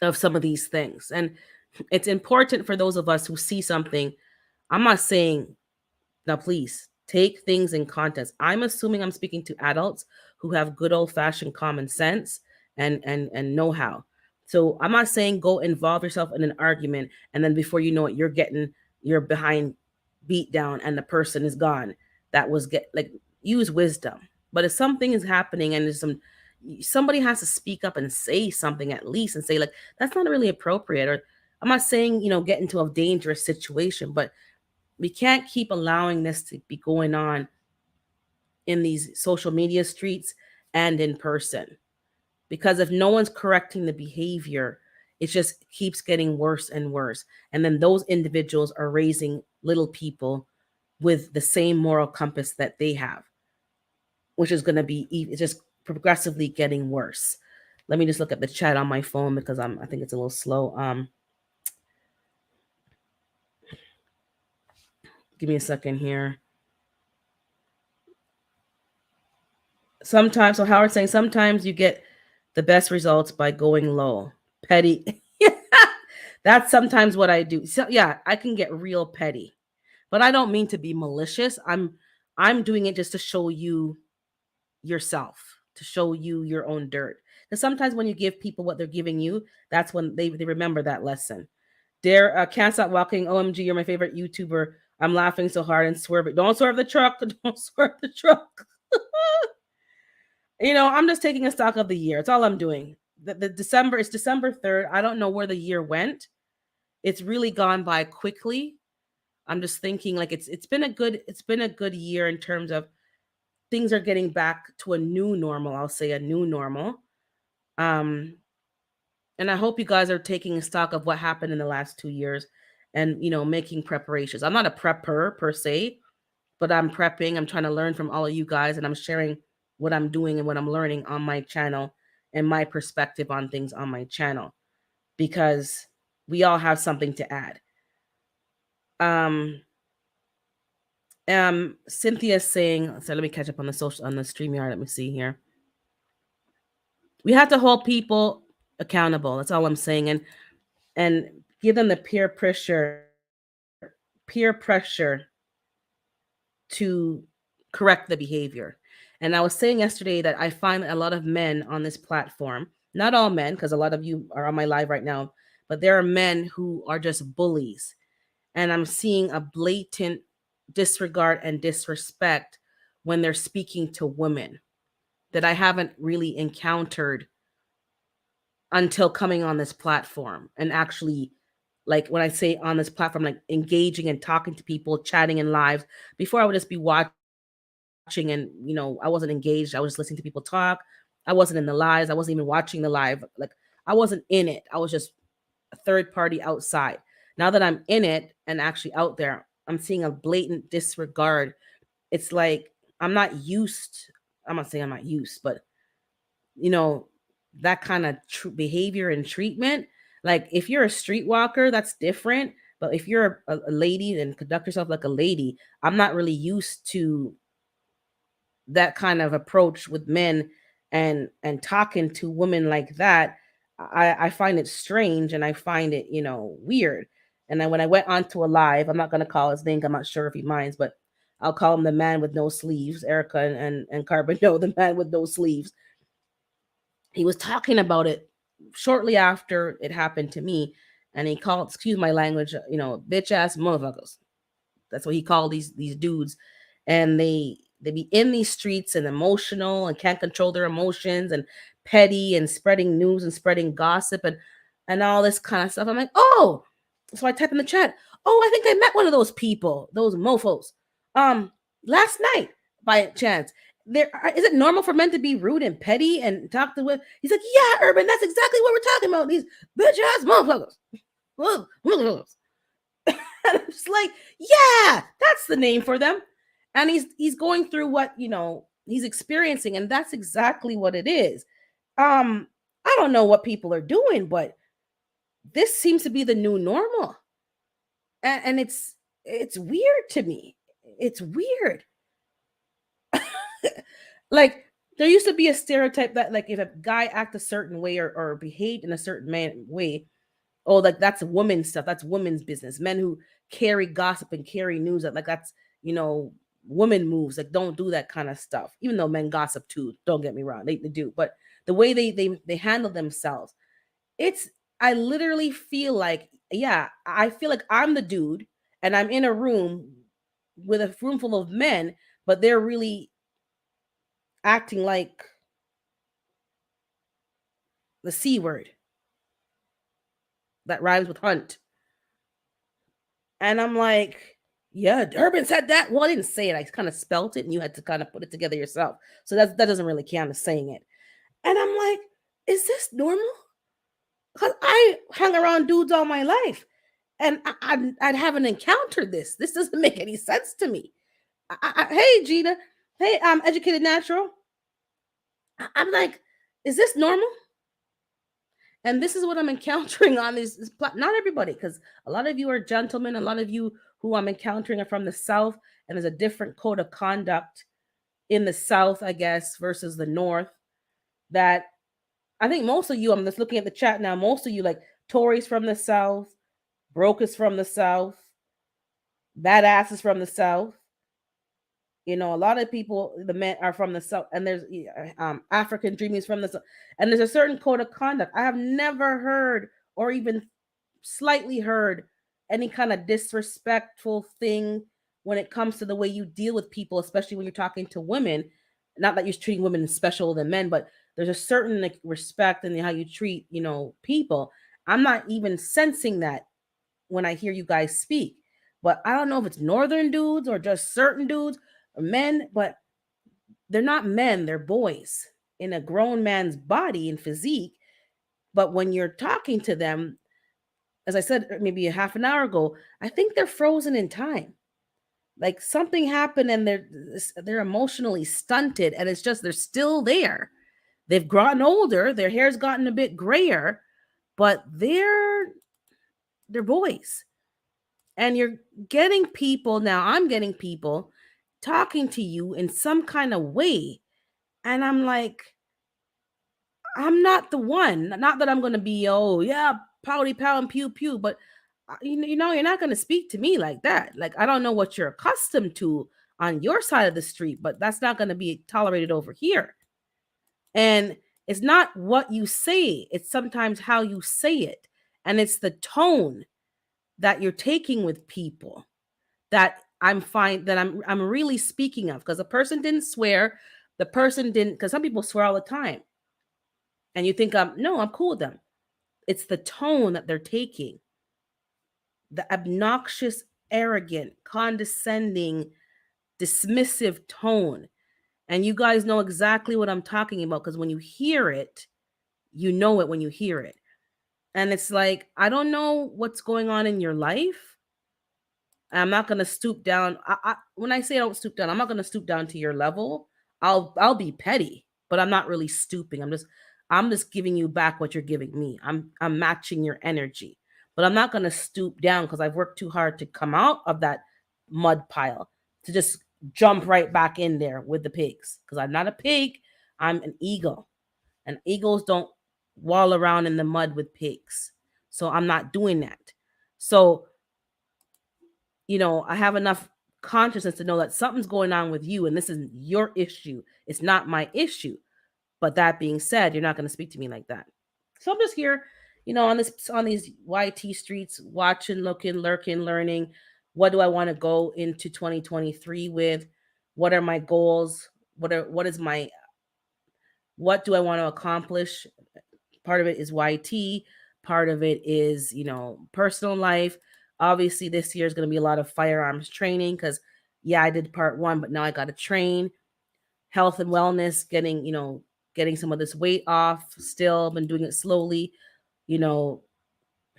Speaker 1: of some of these things. And it's important for those of us who see something. I'm not saying, now please take things in context. I'm assuming I'm speaking to adults who have good old-fashioned common sense and know-how. So I'm not saying go involve yourself in an argument and then before you know it, you're behind beat down and the person is gone. That was use wisdom. But if something is happening and somebody has to speak up and say something at least and say, like, that's not really appropriate. Or I'm not saying, get into a dangerous situation, but we can't keep allowing this to be going on in these social media streets and in person. Because if no one's correcting the behavior, it just keeps getting worse and worse. And then those individuals are raising little people with the same moral compass that they have, which is going to be just progressively getting worse. Let me just look at the chat on my phone because I think it's a little slow. Give me a second here. Sometimes, so Howard's saying sometimes you get the best results by going low. Petty. That's sometimes what I do. So yeah, I can get real petty. But I don't mean to be malicious. I'm doing it just to show you yourself, to show you your own dirt. Because sometimes when you give people what they're giving you, that's when they remember that lesson. Dare can't stop walking. OMG, you're my favorite YouTuber. I'm laughing so hard and swerve. Don't swerve the truck. Don't swerve the truck. I'm just taking a stock of the year. It's all I'm doing. It's December 3rd. I don't know where the year went. It's really gone by quickly. I'm just thinking like it's been a good year in terms of things are getting back to a new normal. I'll say a new normal. And I hope you guys are taking stock of what happened in the last 2 years and making preparations. I'm not a prepper per se, but I'm prepping. I'm trying to learn from all of you guys and I'm sharing what I'm doing and what I'm learning on my channel and my perspective on things on my channel, because we all have something to add. Cynthia's saying, so let me catch up on the StreamYard. Let me see here. We have to hold people accountable. That's all I'm saying. And give them the peer pressure to correct the behavior. And I was saying yesterday that I find a lot of men on this platform, not all men, because a lot of you are on my live right now, but there are men who are just bullies. And I'm seeing a blatant disregard and disrespect when they're speaking to women that I haven't really encountered until coming on this platform and actually, like when I say on this platform, like engaging and talking to people, chatting in lives. Before I would just be watching and I wasn't engaged. I was just listening to people talk. I wasn't in the lives. I wasn't even watching the live. Like I wasn't in it. I was just a third party outside. Now that I'm in it and actually out there, I'm seeing a blatant disregard. It's like I'm not saying I'm not used, but that kind of behavior and treatment. Like if you're a streetwalker, that's different. But if you're a lady and conduct yourself like a lady, I'm not really used to that kind of approach with men and talking to women like that. I find it strange and I find it, weird. And then when I went onto a live, I'm not going to call his name. I'm not sure if he minds, but I'll call him the man with no sleeves. Erica and Carbon know the man with no sleeves. He was talking about it shortly after it happened to me. And he called, excuse my language, bitch ass motherfuckers. That's what he called these dudes. And they be in these streets and emotional and can't control their emotions and petty and spreading news and spreading gossip and all this kind of stuff. I'm like, oh, so I type in the chat, oh, I think I met one of those people, those mofos, last night by chance. Is it normal for men to be rude and petty and talk to women? He's like, yeah, Urban, that's exactly what we're talking about. These bitch ass motherfuckers. And I'm just like, yeah, that's the name for them. And he's going through what he's experiencing, and that's exactly what it is. I don't know what people are doing, but this seems to be the new normal, and it's weird to me. It's weird. Like, there used to be a stereotype that, like, if a guy act a certain way or behaved in a certain way, oh, like, that's women's stuff, that's women's business. Men who carry gossip and carry news, like that's women moves, like, don't do that kind of stuff. Even though men gossip too, don't get me wrong, they do, but the way they handle themselves, it's I literally feel like, yeah, I feel like I'm the dude and I'm in a room with a room full of men, but they're really acting like the C word that rhymes with hunt. And I'm like, yeah, Durbin said that. Well, I didn't say it. I kind of spelt it and you had to kind of put it together yourself. So that doesn't really count as saying it. And I'm like, is this normal? Because I hung around dudes all my life and I haven't encountered this. This doesn't make any sense to me. Hey, Gina. Hey, I'm Educated Natural. I'm like, is this normal? And this is what I'm encountering on this not everybody, because a lot of you are gentlemen, a lot of you who I'm encountering are from the South, and there's a different code of conduct in the South, I guess, versus the North. That I think most of you, I'm just looking at the chat now, most of you, like, Tories from the South, Broke is from the South, Badass is from the South. A lot of people, the men, are from the South, and there's African Dreaming is from the South, and there's a certain code of conduct. I have never heard or even slightly heard any kind of disrespectful thing when it comes to the way you deal with people, especially when you're talking to women. Not that you're treating women special than men, but there's a certain, like, respect in how you treat, people. I'm not even sensing that when I hear you guys speak. But I don't know if it's northern dudes or just certain dudes or men, but they're not men, they're boys in a grown man's body and physique. But when you're talking to them, as I said maybe a half an hour ago, I think they're frozen in time. Like, something happened and they're emotionally stunted, and it's just they're still there. They've gotten older, their hair's gotten a bit grayer, but they're boys. And you're getting people now, I'm getting people talking to you in some kind of way. And I'm like, I'm not the one. Not that I'm going to be, oh, yeah, pouty pow and pew pew, but you're not going to speak to me like that. Like, I don't know what you're accustomed to on your side of the street, but that's not going to be tolerated over here. And it's not what you say, it's sometimes how you say it. And it's the tone that you're taking with people that I'm really speaking of, because the person didn't swear, the person didn't, because some people swear all the time. And you think, no, I'm cool with them. It's the tone that they're taking. The obnoxious, arrogant, condescending, dismissive tone. And you guys know exactly what I'm talking about, because when you hear it, you know it when you hear it. And it's like, I don't know what's going on in your life. I'm not going to stoop down. When I say I don't stoop down, I'm not going to stoop down to your level. I'll be petty, but I'm not really stooping. I'm just giving you back what you're giving me. I'm matching your energy, but I'm not going to stoop down, because I've worked too hard to come out of that mud pile to just jump right back in there with the pigs, because I'm not a pig. I'm an eagle, and eagles don't wall around in the mud with pigs. So I'm not doing that. So, I have enough consciousness to know that something's going on with you, and this is your issue. It's not my issue. But that being said, you're not going to speak to me like that. So I'm just here, on these YT streets, watching, looking, lurking, learning. What do I want to go into 2023 with? What are my goals? What do I want to accomplish? Part of it is YT. Part of it is, personal life. Obviously, this year is going to be a lot of firearms training, because, yeah, I did part 1, but now I got to train. health and wellness, getting some of this weight off. Still been doing it slowly, you know,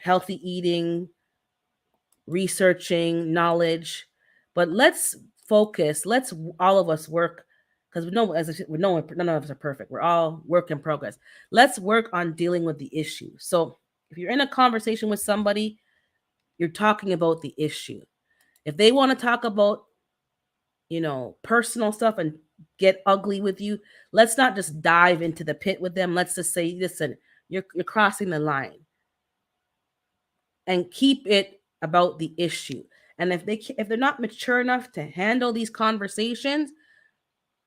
Speaker 1: healthy eating, researching, knowledge. But let's focus. Let's all of us work, because as I said, none of us are perfect. We're all work in progress. Let's work on dealing with the issue. So if you're in a conversation with somebody, you're talking about the issue. If they want to talk about, personal stuff and get ugly with you, let's not just dive into the pit with them. Let's just say, listen, you're crossing the line, and keep it about the issue. And if they're not mature enough to handle these conversations,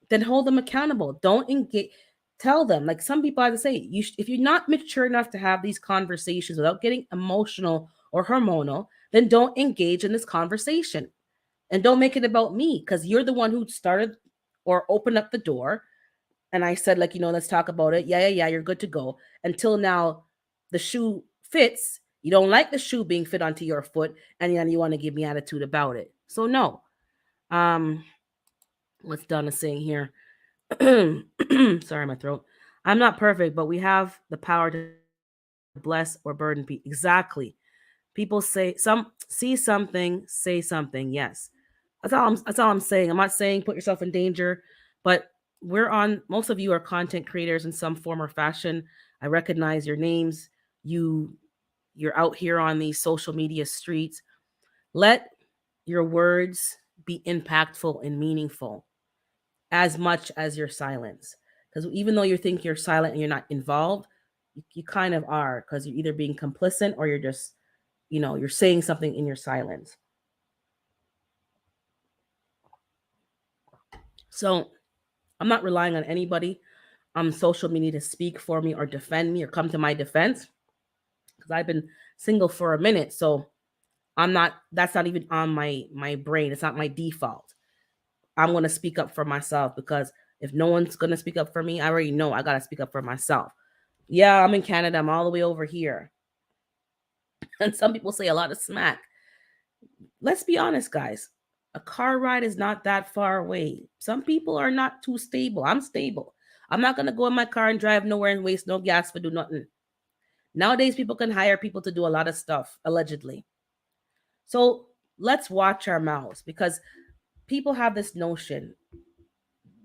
Speaker 1: then hold them accountable. Don't engage. Tell them, like some people have to say, if you're not mature enough to have these conversations without getting emotional or hormonal, then don't engage in this conversation. And don't make it about me, because you're the one who started or opened up the door. And I said, like, let's talk about it. Yeah, you're good to go. Until now, the shoe fits. You don't like the shoe being fit onto your foot, and then you want to give me attitude about it. So no. What's Donna saying here? Sorry, my throat. I'm not perfect, but we have the power to bless or burden people. Exactly. People see something, say something. Yes. That's all I'm saying. I'm not saying put yourself in danger, but most of you are content creators in some form or fashion. I recognize your names. You're out here on these social media streets. Let your words be impactful and meaningful as much as your silence. Because even though you think you're silent and you're not involved, you kind of are, because you're either being complicit or you're just, you're saying something in your silence. So I'm not relying on anybody on social media to speak for me or defend me or come to my defense, because I've been single for a minute. So that's not even on my brain. It's not my default. I'm going to speak up for myself, because if no one's going to speak up for me, I already know I got to speak up for myself. Yeah, I'm in Canada. I'm all the way over here. And some people say a lot of smack. Let's be honest, guys. A car ride is not that far away. Some people are not too stable. I'm stable. I'm not going to go in my car and drive nowhere and waste no gas for do nothing. Nowadays, people can hire people to do a lot of stuff, allegedly. So let's watch our mouths, because people have this notion,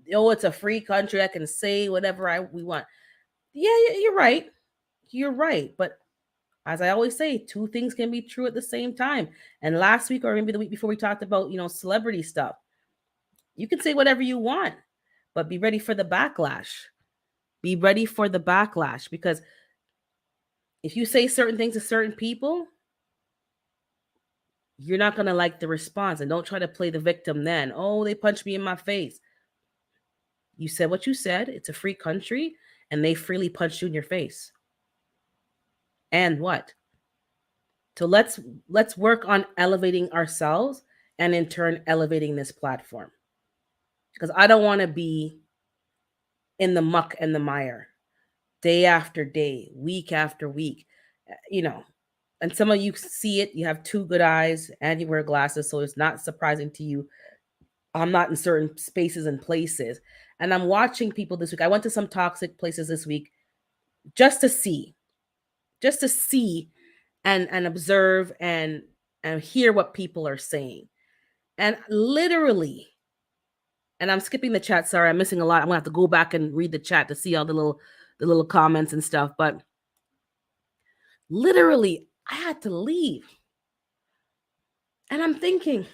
Speaker 1: it's a free country. I can say whatever we want. Yeah, you're right. You're right. But as I always say, two things can be true at the same time. And last week, or maybe the week before, we talked about, celebrity stuff. You can say whatever you want, but be ready for the backlash. Be ready for the backlash, because if you say certain things to certain people, you're not going to like the response. And don't try to play the victim then. Oh, they punched me in my face. You said what you said. It's a free country, and they freely punched you in your face. And what? So let's work on elevating ourselves, and in turn elevating this platform. Because I don't want to be in the muck and the mire day after day, week after week. And some of you see it, you have two good eyes and you wear glasses, so it's not surprising to you. I'm not in certain spaces and places. And I'm watching people this week. I went to some toxic places this week just to see and observe and hear what people are saying. And literally, and I'm skipping the chat. Sorry, I'm missing a lot. I'm gonna have to go back and read the chat to see all the little comments and stuff. But literally, I had to leave. And I'm thinking,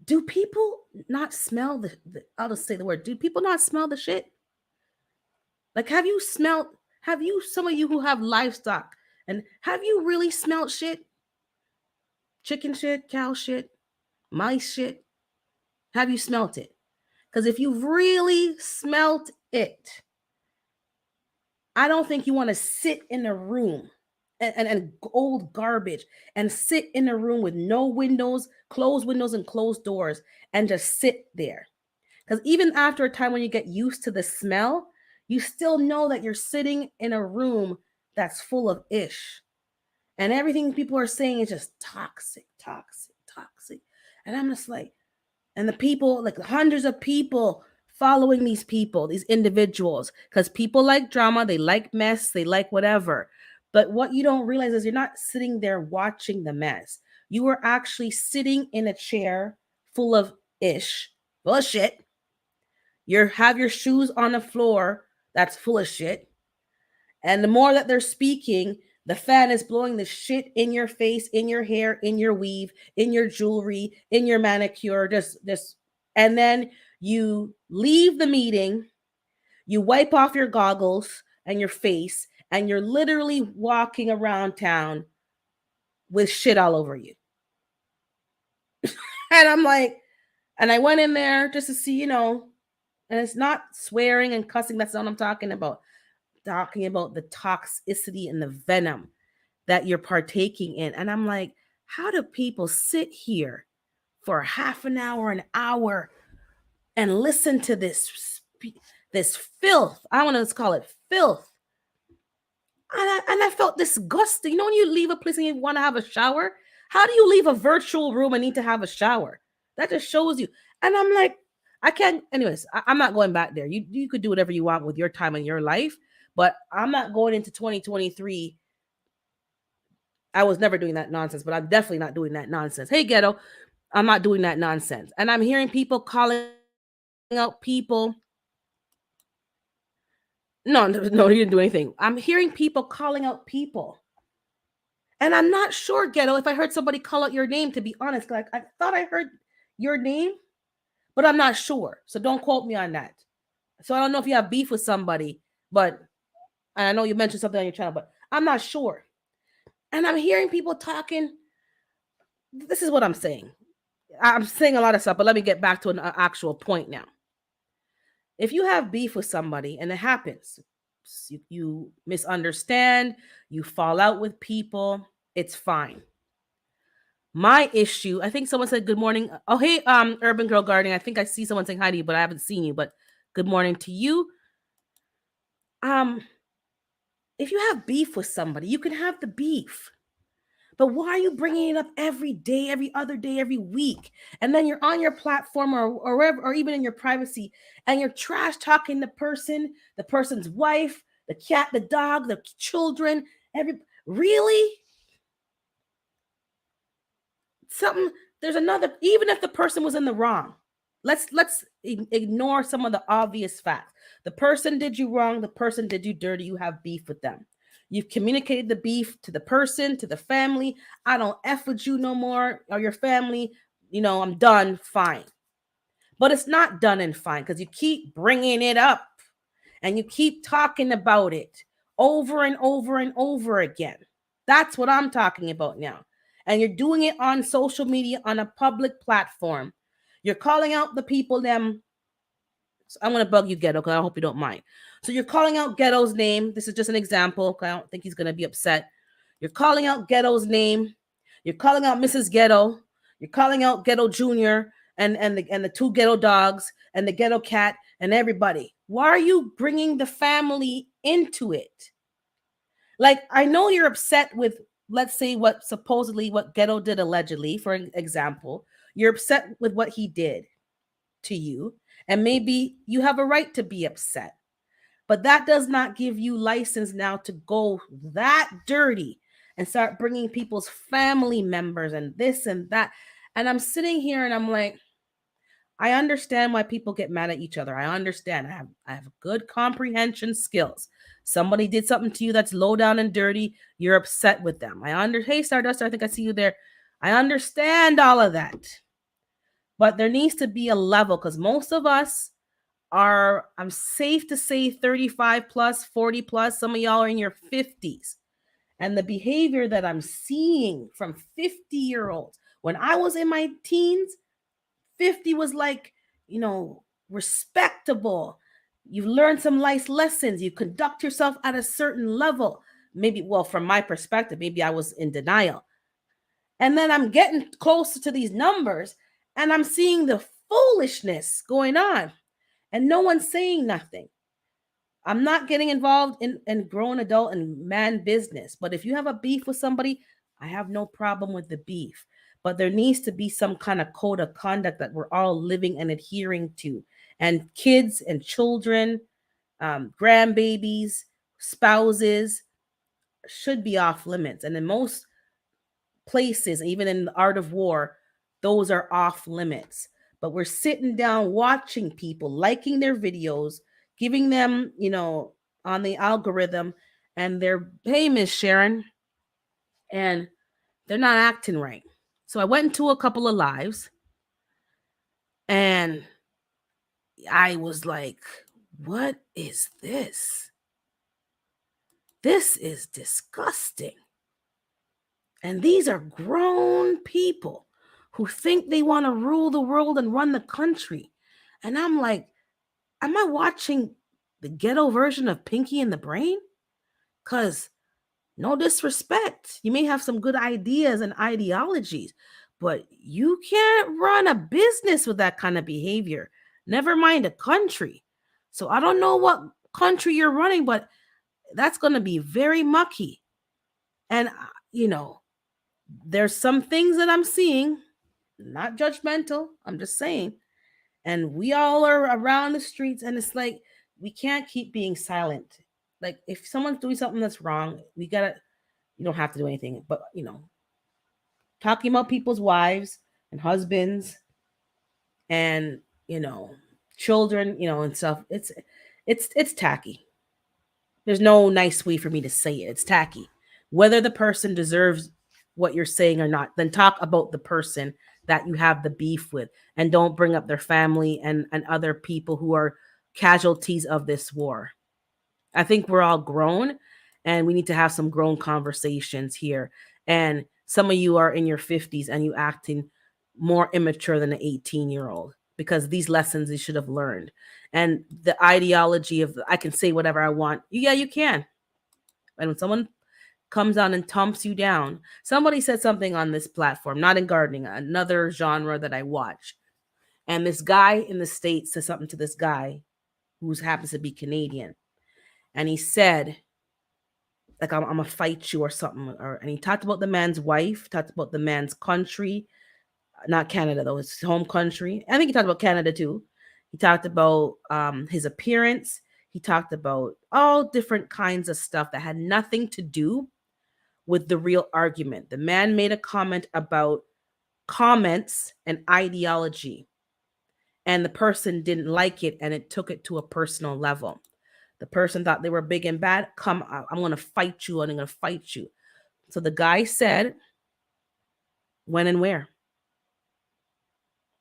Speaker 1: do people not smell I'll just say the word, do people not smell the shit? Like, have you, some of you who have livestock, and have you really smelled shit? Chicken shit, cow shit, mice shit? Have you smelt it? Because if you've really smelt it, I don't think you want to sit in a room and old garbage and sit in a room with no windows, closed windows and closed doors, and just sit there. Because even after a time when you get used to the smell, you still know that you're sitting in a room that's full of ish. And everything people are saying is just toxic, toxic, toxic. And I'm just like, And the people, like hundreds of people following these people, these individuals, because people like drama, they like mess, they like whatever. But what you don't realize is you're not sitting there watching the mess. You are actually sitting in a chair full of full of shit. You have your shoes on the floor that's full of shit. And the more that they're speaking, the fan is blowing the shit in your face, in your hair, in your weave, in your jewelry, in your manicure, and then you leave the meeting, you wipe off your goggles and your face, and you're literally walking around town with shit all over you. And I'm like, and I went in there just to see, and it's not swearing and cussing. That's not what I'm talking about. Talking about the toxicity and the venom that you're partaking in. And I'm like, how do people sit here for half an hour, an hour, and listen to this filth? I want to call it filth. And I felt disgusting. You know, when you leave a place and you want to have a shower, how do you leave a virtual room and need to have a shower? That just shows you. And I'm like, I can't. Anyways, I'm not going back there. You could do whatever you want with your time and your life, but I'm not going into 2023. I was never doing that nonsense, but I'm definitely not doing that nonsense. Hey, ghetto, I'm not doing that nonsense. And I'm hearing people calling out people. No, you didn't do anything. I'm hearing people calling out people. And I'm not sure, ghetto, if I heard somebody call out your name, to be honest. Like, I thought I heard your name, but I'm not sure. So don't quote me on that. So I don't know if you have beef with somebody, but and I know you mentioned something on your channel, but I'm not sure. And I'm hearing people talking. This is what I'm saying. I'm saying a lot of stuff, but let me get back to an actual point now. If you have beef with somebody and it happens, you misunderstand, you fall out with people, it's fine. My issue, I think someone said good morning. Oh, hey, Urban Girl Gardening. I think I see someone saying hi to you, but I haven't seen you. But good morning to you. If you have beef with somebody, you can have the beef. But why are you bringing it up every day, every other day, every week? And then you're on your platform or wherever, or even in your privacy, and you're trash talking the person's wife, the cat, the dog, the children, really? There's another, even if the person was in the wrong, let's ignore some of the obvious facts. The person did you wrong, the person did you dirty, you have beef with them. You've communicated the beef to the person, to the family. I don't F with you no more, or your family. I'm done, fine. But it's not done and fine because you keep bringing it up and you keep talking about it over and over and over again. That's what I'm talking about now. And you're doing it on social media, on a public platform. You're calling out the people, them. I'm going to bug you, Ghetto, because I hope you don't mind. So you're calling out Ghetto's name. This is just an example. I don't think he's going to be upset. You're calling out Ghetto's name. You're calling out Mrs. Ghetto. You're calling out Ghetto Jr. and the two ghetto dogs and the ghetto cat and everybody. Why are you bringing the family into it? Like, I know you're upset with, let's say, what Ghetto did allegedly, for example. You're upset with what he did to you. And maybe you have a right to be upset. But that does not give you license now to go that dirty and start bringing people's family members and this and that. And I'm sitting here and I'm like, I understand why people get mad at each other. I understand. I have good comprehension skills. Somebody did something to you that's low down and dirty. You're upset with them. Hey, Stardust, I think I see you there. I understand all of that. But there needs to be a level because most of us are, I'm safe to say, 35 plus, 40 plus. Some of y'all are in your 50s. And the behavior that I'm seeing from 50-year-olds, when I was in my teens, 50 was like, respectable. You've learned some life lessons. You conduct yourself at a certain level. Maybe, well, from my perspective, maybe I was in denial. And then I'm getting closer to these numbers and I'm seeing the foolishness going on and no one's saying nothing. I'm not getting involved in grown adult and man business. But if you have a beef with somebody, I have no problem with the beef. but there needs to be some kind of code of conduct that we're all living and adhering to. And kids and children, grandbabies, spouses should be off limits. And in most places, even in the art of war, those are off limits. But we're sitting down watching people, liking their videos, giving them, on the algorithm, and they're, hey, Miss Sharon, and they're not acting right. So I went into a couple of lives and I was like, what is this? This is disgusting. And these are grown people who think they want to rule the world and run the country. And I'm like, am I watching the ghetto version of Pinky and the Brain? Because no disrespect, you may have some good ideas and ideologies, but you can't run a business with that kind of behavior. Never mind a country. So I don't know what country you're running, but that's going to be very mucky. And, there's some things that I'm seeing, not judgmental, I'm just saying. And we all are around the streets, and it's like, we can't keep being silent. Like, if someone's doing something that's wrong, you don't have to do anything, but, talking about people's wives and husbands and, children, and stuff, it's tacky. There's no nice way for me to say it. It's tacky. Whether the person deserves what you're saying or not, then talk about the person that you have the beef with, and don't bring up their family and other people who are casualties of this war. I think we're all grown and we need to have some grown conversations here. And some of you are in your 50s and you acting more immature than an 18-year-old, because these lessons you should have learned. And the ideology of, I can say whatever I want. Yeah, you can. And when someone comes on and tumps you down, somebody said something on this platform, not in gardening, another genre that I watch. And this guy in the States said something to this guy who happens to be Canadian. And he said, like, I'm gonna fight you or something. And he talked about the man's wife, talked about the man's country, not Canada though, his home country. I think he talked about Canada too. He talked about his appearance. He talked about all different kinds of stuff that had nothing to do with the real argument. The man made a comment about comments and ideology, and the person didn't like it, and it took it to a personal level. The person thought they were big and bad. Come, I'm going to fight you, and I'm going to fight you. So the guy said, when and where?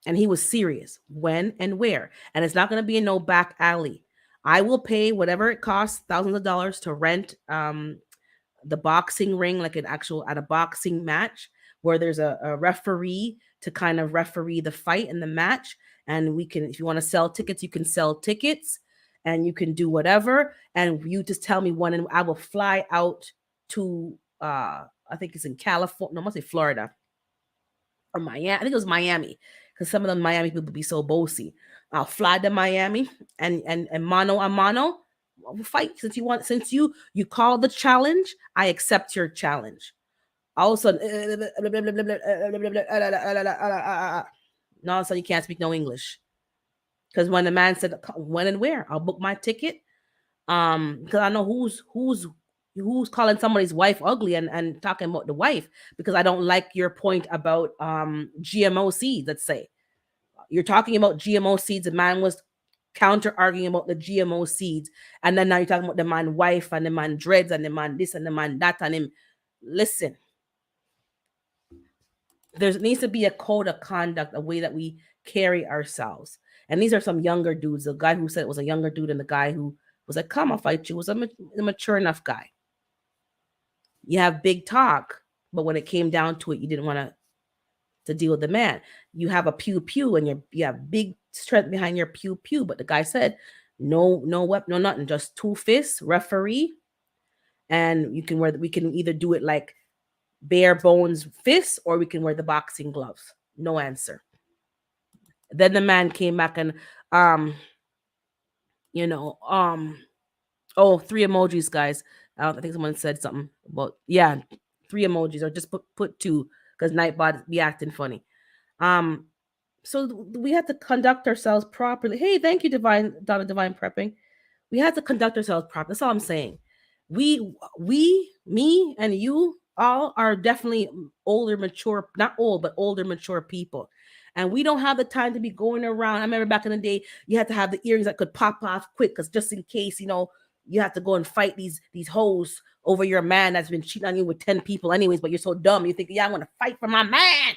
Speaker 1: And he was serious. When and where? And it's not going to be in no back alley. I will pay whatever it costs, thousands of dollars, to rent the boxing ring, like an actual at a boxing match, where there's a referee to kind of referee the fight and the match. And we can, if you want to sell tickets, you can sell tickets, and you can do whatever. And you just tell me when, and I will fly out to I think it's in California. No, I must say Florida or Miami. I think it was Miami, because some of the Miami people be so bossy. I'll fly to Miami and mano a mano, we'll fight. Since you call the challenge, I accept your challenge. All of a sudden, no, all of a sudden you can't speak no English. Because when the man said when and where, I'll book my ticket. Because I know who's calling somebody's wife ugly and talking about the wife, because I don't like your point about GMO seeds. Let's say you're talking about GMO seeds. The man was counter arguing about the GMO seeds, and then now you're talking about the man wife and the man dreads and the man this and the man that and him. Listen, there needs to be a code of conduct, a way that we carry ourselves. And these are some younger dudes. The guy who said it was a younger dude, and the guy who was like, "Come, I'll fight you," was a mature enough guy. You have big talk, but when it came down to it, you didn't want to deal with the man. You have a pew pew, and you have big strength behind your pew pew. But the guy said, no weapon, no nothing, just two fists, referee, and we can either do it like bare bones fists, or we can wear the boxing gloves. No answer. Then the man came back and oh, three emojis, guys. I think someone said something about, yeah, three emojis, or just put two. because Nightbot be acting funny. So we have to conduct ourselves properly. Hey, thank you, Divine Donna Divine Prepping. We have to conduct ourselves properly. That's all I'm saying. Me and you all are definitely older, mature, not old, but older, mature people. And we don't have the time to be going around. I remember back in the day, you had to have the earrings that could pop off quick, because just in case, you have to go and fight these hoes over your man that's been cheating on you with 10 people anyways, but you're so dumb. You think, yeah, I want to fight for my man.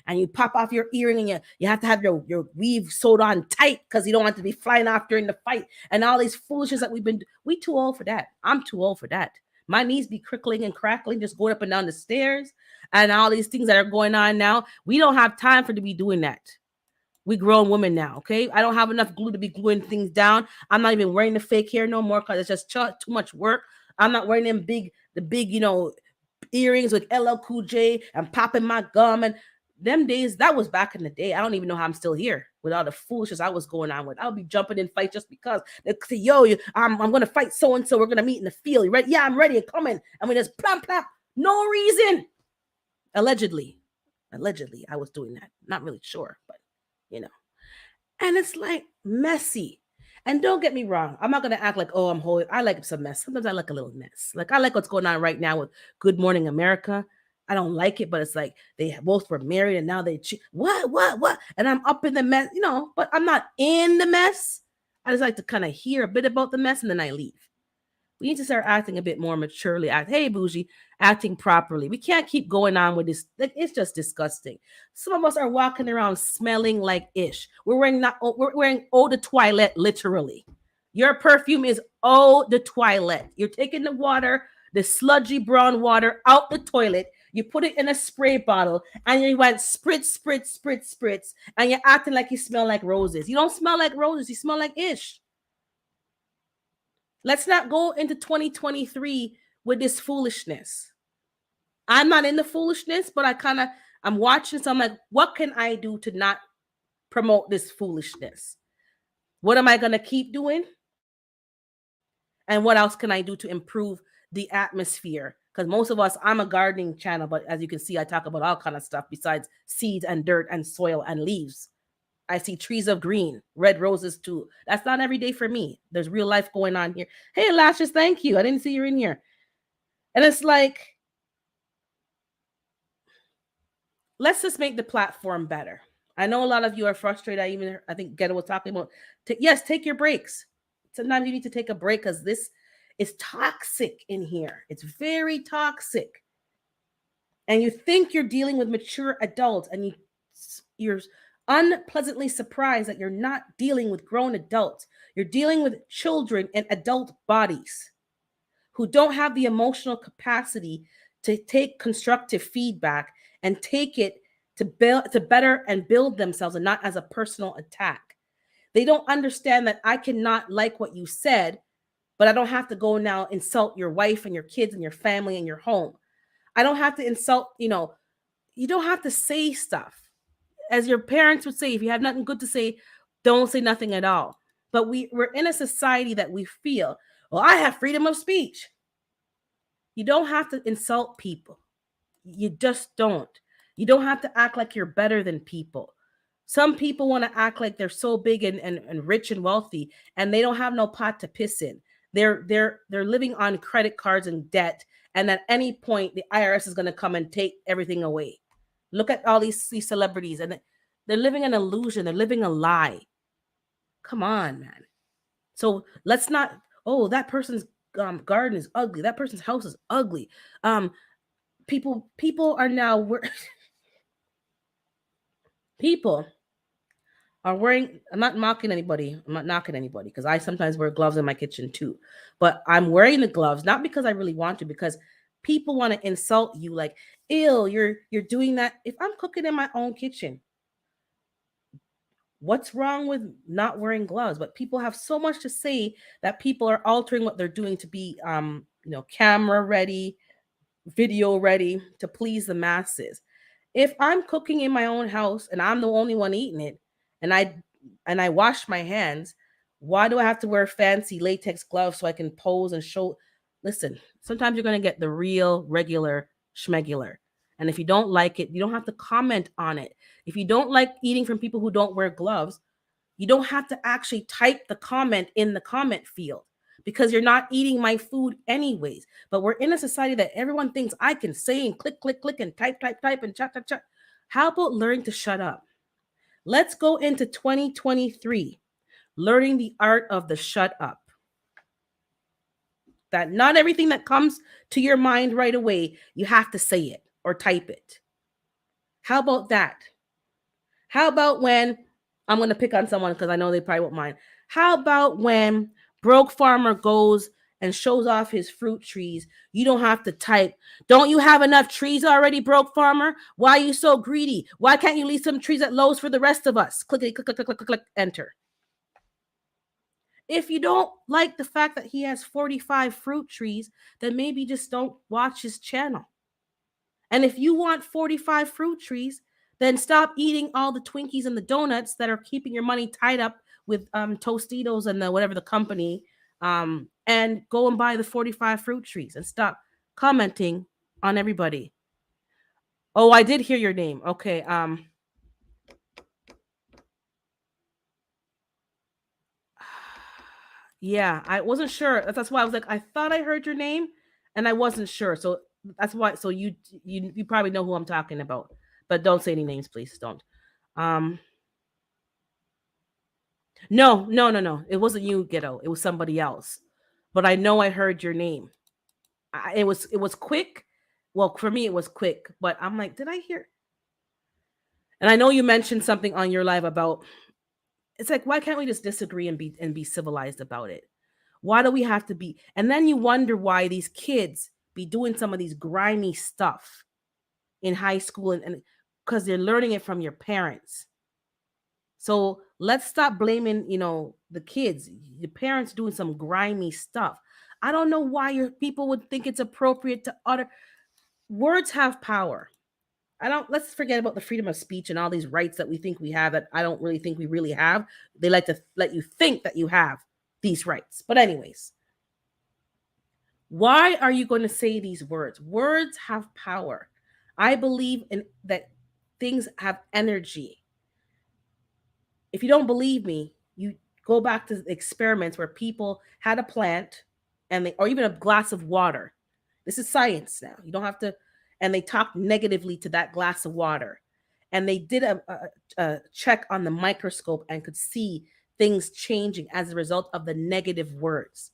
Speaker 1: And you pop off your earring, and you have to have your weave sewed on tight because you don't want to be flying off during the fight. And all these foolishness that we too old for that. I'm too old for that. My knees be crickling and crackling just going up and down the stairs, and all these things that are going on now. We don't have time for to be doing that. We grown women now, okay? I don't have enough glue to be gluing things down. I'm not even wearing the fake hair no more because it's just too much work. I'm not wearing the big, earrings with LL Cool J and popping my gum. And them days, that was back in the day. I don't even know how I'm still here with all the foolishness I was going on with. I'll be jumping in fight just because they say, yo, I'm going to fight so-and-so. We're going to meet in the field. You ready? Yeah, I'm ready. I'm coming. And we just plop, plop. No reason. Allegedly, I was doing that. Not really sure, but and it's like messy. And don't get me wrong, I'm not gonna act like, oh, I'm holy. I like some mess. Sometimes I like a little mess. Like I like what's going on right now with Good Morning America. I don't like it, but it's like they both were married and now they cheat. What? And I'm up in the mess, but I'm not in the mess. I just like to kind of hear a bit about the mess and then I leave. We need to start acting a bit more maturely. Hey, bougie, acting properly. We can't keep going on with this. Like, it's just disgusting. Some of us are walking around smelling like ish. We're wearing eau de toilette, literally. Your perfume is eau de toilette. You're taking the water, the sludgy brown water out the toilet. You put it in a spray bottle and you went spritz, spritz, spritz, spritz. And you're acting like you smell like roses. You don't smell like roses. You smell like ish. Let's not go into 2023 with this foolishness. I'm not in the foolishness, but I'm watching. So I'm like, what can I do to not promote this foolishness? What am I going to keep doing? And what else can I do to improve the atmosphere? Because most of us, I'm a gardening channel, but as you can see, I talk about all kind of stuff besides seeds and dirt and soil and leaves. I see trees of green, red roses too. That's not every day for me. There's real life going on here. Hey, Lashes, thank you. I didn't see you in here. And it's like, let's just make the platform better. I know a lot of you are frustrated. I think Ghetto was talking about, yes, take your breaks. Sometimes you need to take a break because this is toxic in here. It's very toxic. And you think you're dealing with mature adults and you're unpleasantly surprised that you're not dealing with grown adults. You're dealing with children in adult bodies who don't have the emotional capacity to take constructive feedback and take it to better and build themselves, and not as a personal attack. They don't understand that I cannot like what you said, but I don't have to go now insult your wife and your kids and your family and your home. I don't have to insult, you don't have to say stuff. As your parents would say, if you have nothing good to say, don't say nothing at all. But we're in a society that we feel, well, I have freedom of speech. You don't have to insult people. You just don't. You don't have to act like you're better than people. Some people want to act like they're so big and rich and wealthy, and they don't have no pot to piss in. They're living on credit cards and debt, and at any point, the IRS is going to come and take everything away. Look at all these celebrities, and they're living an illusion. They're living a lie. Come on, man. So let's not, oh, that person's garden is ugly. That person's house is ugly. People are now, people are wearing, I'm not mocking anybody. I'm not knocking anybody because I sometimes wear gloves in my kitchen too. But I'm wearing the gloves, not because I really want to, because people want to insult you like, ew, you're doing that. If I'm cooking in my own kitchen, what's wrong with not wearing gloves? But people have so much to say that people are altering what they're doing to be, camera ready, video ready to please the masses. If I'm cooking in my own house and I'm the only one eating it, and I wash my hands, why do I have to wear fancy latex gloves so I can pose and show? Listen, sometimes you're going to get the real, regular schmegular. And if you don't like it, you don't have to comment on it. If you don't like eating from people who don't wear gloves, you don't have to actually type the comment in the comment field because you're not eating my food anyways. But we're in a society that everyone thinks I can say and click, click, click, and type, type, type, and chat, chat, chat. How about learning to shut up? Let's go into 2023, learning the art of the shut up. That not everything that comes to your mind right away, you have to say it or type it. How about that? How about when, I'm going to pick on someone because I know they probably won't mind. How about when Broke Farmer goes and shows off his fruit trees? You don't have to type, don't you have enough trees already, Broke Farmer? Why are you so greedy? Why can't you leave some trees at Lowe's for the rest of us? Click, click, click, click, click, click, enter. If you don't like the fact that he has 45 fruit trees, then maybe just don't watch his channel. And if you want 45 fruit trees, then stop eating all the Twinkies and the donuts that are keeping your money tied up with Tostitos and the whatever the company, and go and buy the 45 fruit trees and stop commenting on everybody. Oh, I did hear your name. Okay. Yeah, I wasn't sure. That's why I was like, I thought I heard your name, and I wasn't sure. So that's why. So you probably know who I'm talking about, but don't say any names, please. Don't. Um, no, no, no, no. It wasn't you, Ghetto. It was somebody else. But I know I heard your name. It was quick. Well, for me, it was quick. But I'm like, did I hear? And I know you mentioned something on your live about. It's like, why can't we just disagree and be civilized about it? Why do we have to be? And then you wonder why these kids be doing some of these grimy stuff in high school, and because they're learning it from your parents. So let's stop blaming, the kids. The parents doing some grimy stuff. I don't know why your people would think it's appropriate to utter words have power. I don't let's forget about the freedom of speech and all these rights that we think we have that I don't really think we really have. They like to let you think that you have these rights. But anyways, why are you going to say these words? Words have power. I believe in that things have energy. If you don't believe me, you go back to experiments where people had a plant or even a glass of water. This is science now. You don't have to, and they talked negatively to that glass of water. And they did a check on the microscope and could see things changing as a result of the negative words.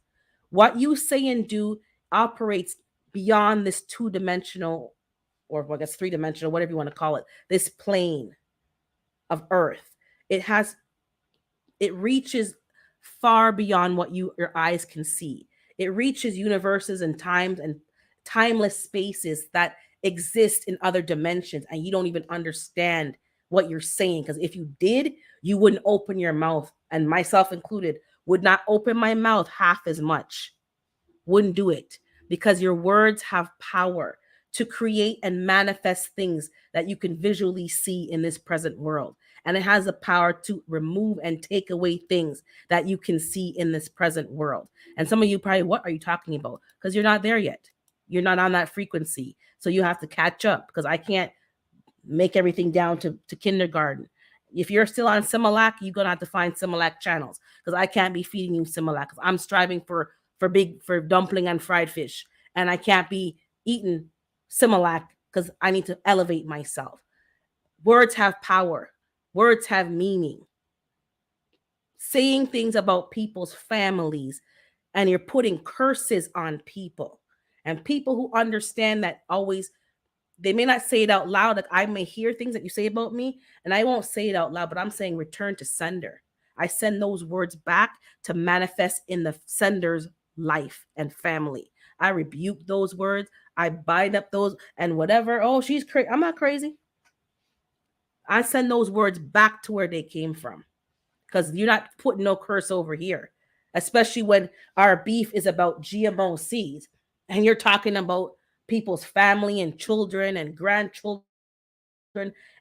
Speaker 1: What you say and do operates beyond this two-dimensional, or I guess three-dimensional, whatever you want to call it, this plane of earth. It reaches far beyond what your eyes can see. It reaches universes and times and timeless spaces that exist in other dimensions, and you don't even understand what you're saying, because if you did, you wouldn't open your mouth, and myself included would not open my mouth half as much. Wouldn't do it, because your words have power to create and manifest things that you can visually see in this present world. And it has the power to remove and take away things that you can see in this present world. And some of you probably, what are you talking about? Because you're not there yet. You're not on that frequency. So you have to catch up, because I can't make everything down to kindergarten. If you're still on Similac, you're going to have to find Similac channels, because I can't be feeding you Similac. I'm striving for dumpling and fried fish, and I can't be eating Similac because I need to elevate myself. Words have power. Words have meaning. Saying things about people's families, and you're putting curses on people. And people who understand that always, they may not say it out loud. Like, I may hear things that you say about me, and I won't say it out loud, but I'm saying return to sender. I send those words back to manifest in the sender's life and family. I rebuke those words. I bind up those and whatever. Oh, she's crazy. I'm not crazy. I send those words back to where they came from, because you're not putting no curse over here, especially when our beef is about GMO seeds and you're talking about people's family and children and grandchildren.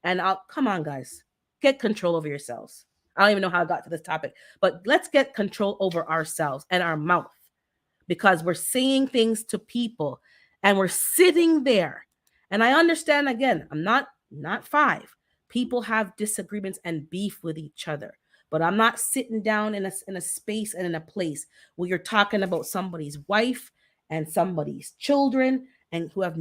Speaker 1: And come on, guys, get control over yourselves. I don't even know how I got to this topic, but let's get control over ourselves and our mouth, because we're saying things to people and we're sitting there And I understand, again, I'm not five. People have disagreements and beef with each other. But I'm not sitting down in a space and in a place where you're talking about somebody's wife and somebody's children and who have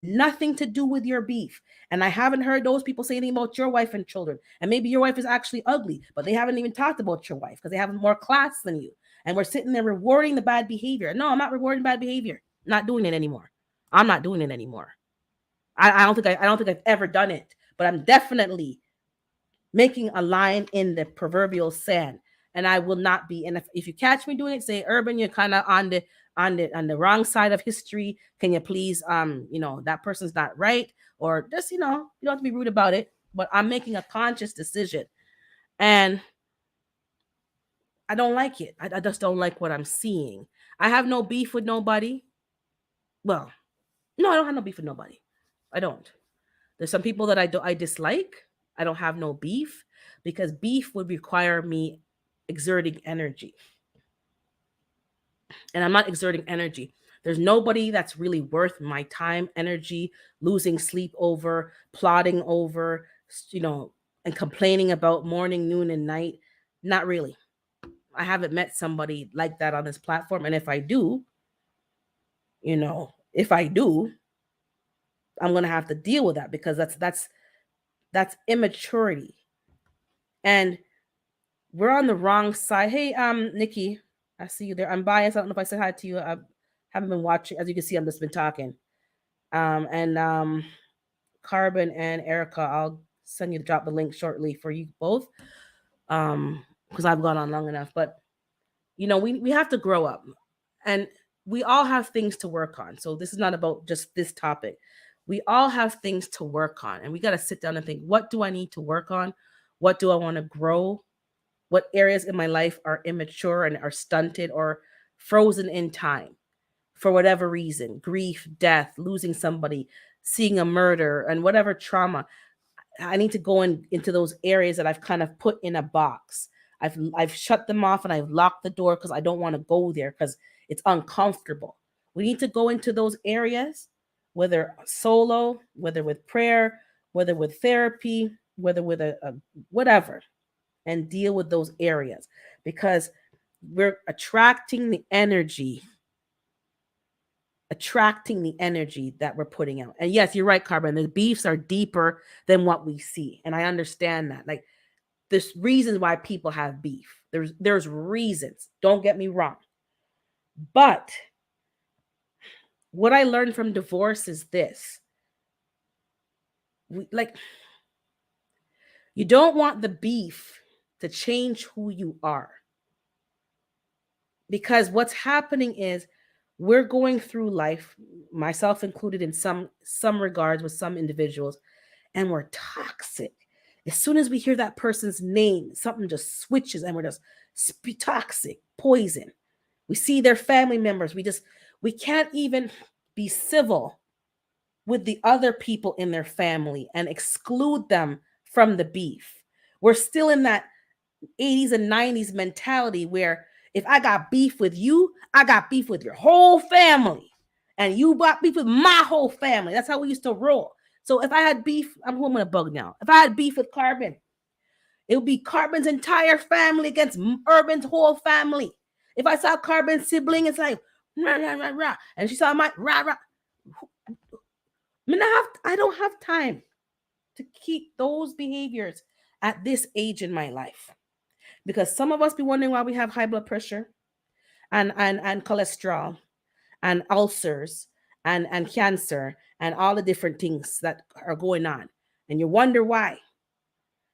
Speaker 1: nothing to do with your beef. And I haven't heard those people say anything about your wife and children. And maybe your wife is actually ugly, but they haven't even talked about your wife because they have more class than you. And we're sitting there rewarding the bad behavior. No, I'm not rewarding bad behavior. I'm not doing it anymore. I'm not doing it anymore. I don't think I've ever done it, but I'm definitely making a line in the proverbial sand. And I will not be. And if you catch me doing it, say, Urban, you're kind of on the wrong side of history. Can you please, that person's not right, or just, you don't have to be rude about it. But I'm making a conscious decision, and I don't like it. I just don't like what I'm seeing. I have no beef with nobody. Well, no, I don't have no beef with nobody. I don't. There's some people that I dislike. I don't have no beef because beef would require me exerting energy. And I'm not exerting energy. There's nobody that's really worth my time, energy, losing sleep over, plotting over, you know, and complaining about morning, noon, and night. Not really. I haven't met somebody like that on this platform. And if I do, I'm gonna have to deal with that because that's immaturity. And we're on the wrong side. Hey, Nikki, I see you there. I'm biased. I don't know if I said hi to you. I haven't been watching. As you can see, I've just been talking. And Carbon and Erica, I'll send you drop the link shortly for you both. Because I've gone on long enough. But we have to grow up, and we all have things to work on. So this is not about just this topic. We all have things to work on, and we got to sit down and think, what do I need to work on? What do I want to grow? What areas in my life are immature and are stunted or frozen in time for whatever reason? Grief, death, losing somebody, seeing a murder, and whatever trauma. I need to go into those areas that I've kind of put in a box. I've shut them off and I've locked the door because I don't want to go there because it's uncomfortable. We need to go into those areas, whether solo, whether with prayer, whether with therapy, whether with a whatever, and deal with those areas because we're attracting the energy that we're putting out. And yes, you're right, Carbon. The beefs are deeper than what we see. And I understand that. Like, there's reasons why people have beef. There's reasons. Don't get me wrong. But what I learned from divorce is this. You don't want the beef to change who you are. Because what's happening is we're going through life, myself included in some regards with some individuals, and we're toxic. As soon as we hear that person's name, something just switches and we're just toxic, poison. We see their family members. We can't even be civil with the other people in their family and exclude them from the beef. We're still in that 80s and 90s mentality where if I got beef with you, I got beef with your whole family. And you got beef with my whole family. That's how we used to roll. So if I had beef, I'm home in a bug now. If I had beef with Carbon, it would be Carbon's entire family against Urban's whole family. If I saw Carbon's sibling, it's like, rah, rah, rah, rah. And she saw my rah, rah. I don't have time to keep those behaviors at this age in my life. Because some of us be wondering why we have high blood pressure and cholesterol and ulcers and cancer and all the different things that are going on. And you wonder why.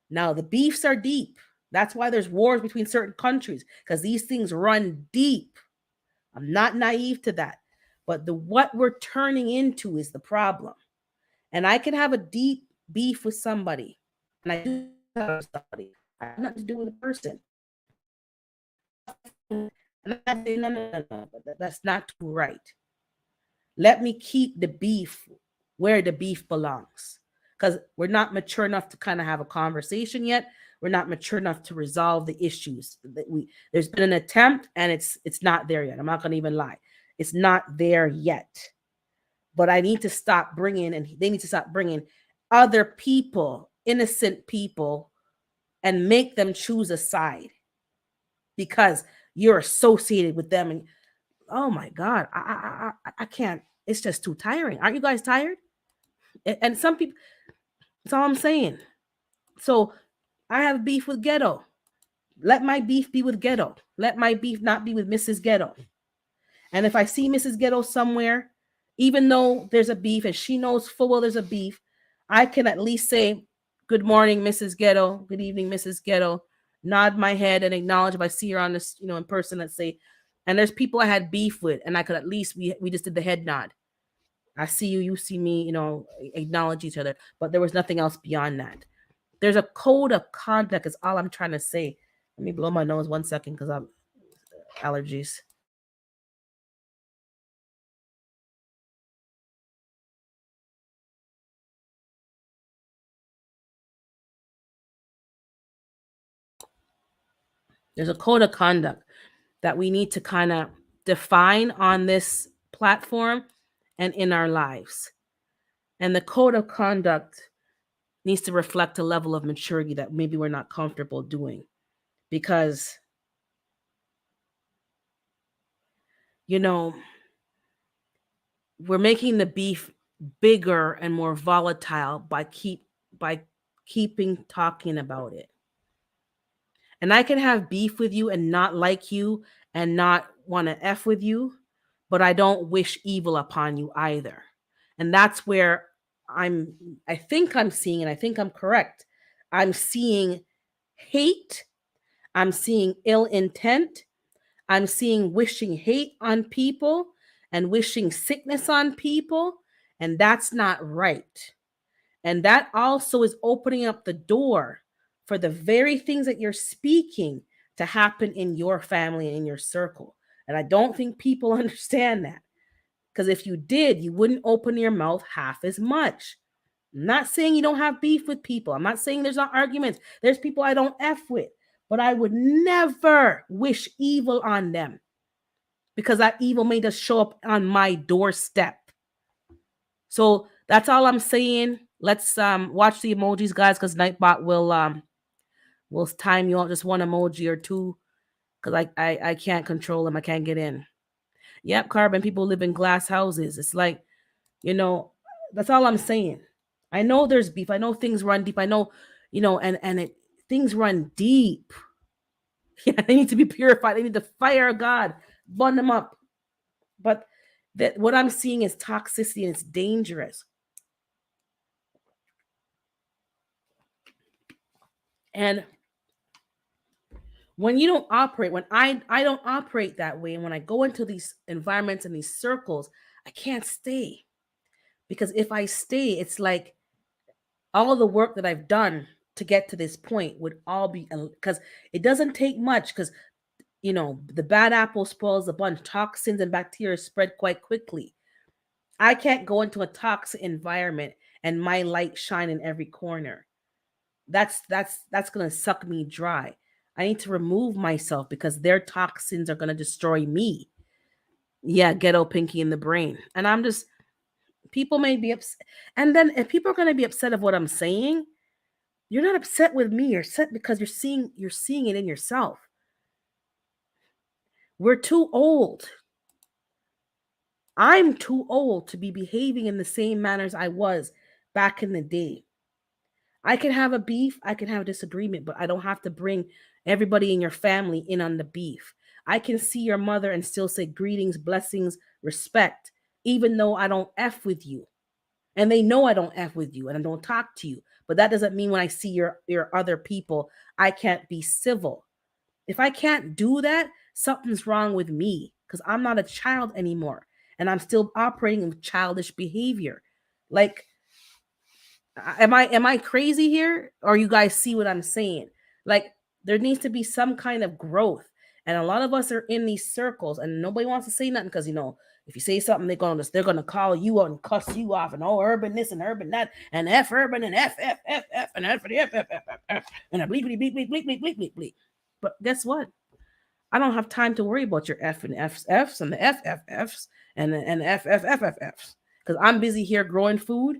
Speaker 1: Now, the beefs are deep. That's why there's wars between certain countries, because these things run deep. I'm not naive to that. But what we're turning into is the problem. And I can have a deep beef with somebody. And I do have somebody. I have nothing to do with the person. And I say, no, that's not right. Let me keep the beef where the beef belongs. Because we're not mature enough to kind of have a conversation yet. We're not mature enough to resolve the issues. There's been an attempt and it's not there yet. I'm not going to even lie. It's not there yet. But I need to stop bringing, and they need to stop bringing other people, innocent people, and make them choose a side because you're associated with them. And oh my God, I can't. It's just too tiring. Aren't you guys tired? And some people, that's all I'm saying. So I have beef with Ghetto. Let my beef be with Ghetto. Let my beef not be with Mrs. Ghetto. And if I see Mrs. Ghetto somewhere, even though there's a beef and she knows full well there's a beef, I can at least say, "Good morning, Mrs. Ghetto. Good evening, Mrs. Ghetto." Nod my head and acknowledge if I see her on this, in person. Let's say, and there's people I had beef with, and I could at least we just did the head nod. I see you, you see me, acknowledge each other. But there was nothing else beyond that. There's a code of conduct, is all I'm trying to say. Let me blow my nose 1 second because I'm allergies. There's a code of conduct that we need to kind of define on this platform and in our lives. And the code of conduct needs to reflect a level of maturity that maybe we're not comfortable doing. Because, we're making the beef bigger and more volatile by keeping talking about it. And I can have beef with you and not like you and not want to F with you, but I don't wish evil upon you either. And that's where I think I'm seeing, and I think I'm correct. I'm seeing hate. I'm seeing ill intent. I'm seeing wishing hate on people and wishing sickness on people. And that's not right. And that also is opening up the door for the very things that you're speaking to happen in your family and in your circle. And I don't think people understand that. Because if you did, you wouldn't open your mouth half as much. I'm not saying you don't have beef with people. I'm not saying there's not arguments. There's people I don't F with. But I would never wish evil on them because that evil may just show up on my doorstep. So that's all I'm saying. Let's watch the emojis, guys, because Nightbot will time you out just one emoji or two because I can't control them. I can't get in. Yep, Carbon, people live in glass houses. It's like, that's all I'm saying. I know there's beef. I know things run deep. I know, things run deep. Yeah, they need to be purified. They need the fire of God. Burn them up. But that what I'm seeing is toxicity and it's dangerous. And when you don't operate, when I don't operate that way, and when I go into these environments and these circles, I can't stay. Because if I stay, it's like all of the work that I've done to get to this point would all be, because it doesn't take much, because the bad apple spoils the bunch. Toxins and bacteria spread quite quickly. I can't go into a toxic environment and my light shine in every corner. That's gonna suck me dry. I need to remove myself because their toxins are gonna destroy me. Yeah, ghetto pinky in the brain. And I'm just, people may be upset. And then if people are gonna be upset of what I'm saying, you're not upset with me. You're upset because you're seeing it in yourself. We're too old. I'm too old to be behaving in the same manners I was back in the day. I can have a beef, I can have a disagreement, but I don't have to bring everybody in your family in on the beef. I can see your mother and still say greetings, blessings, respect, even though I don't F with you. And they know I don't F with you and I don't talk to you. But that doesn't mean when I see your other people, I can't be civil. If I can't do that, something's wrong with me because I'm not a child anymore and I'm still operating with childish behavior. Like, am I crazy here? Or you guys see what I'm saying? Like, there needs to be some kind of growth. And a lot of us are in these circles and nobody wants to say nothing because if you say something, they're gonna call you out and cuss you off and urban this and urban that and F urban and F and F and a bleep bleep bleep bleep bleep bleep bleep bleep. But guess what? I don't have time to worry about your F and F's and the FFFs and the FFFFs. because I'm busy here growing food,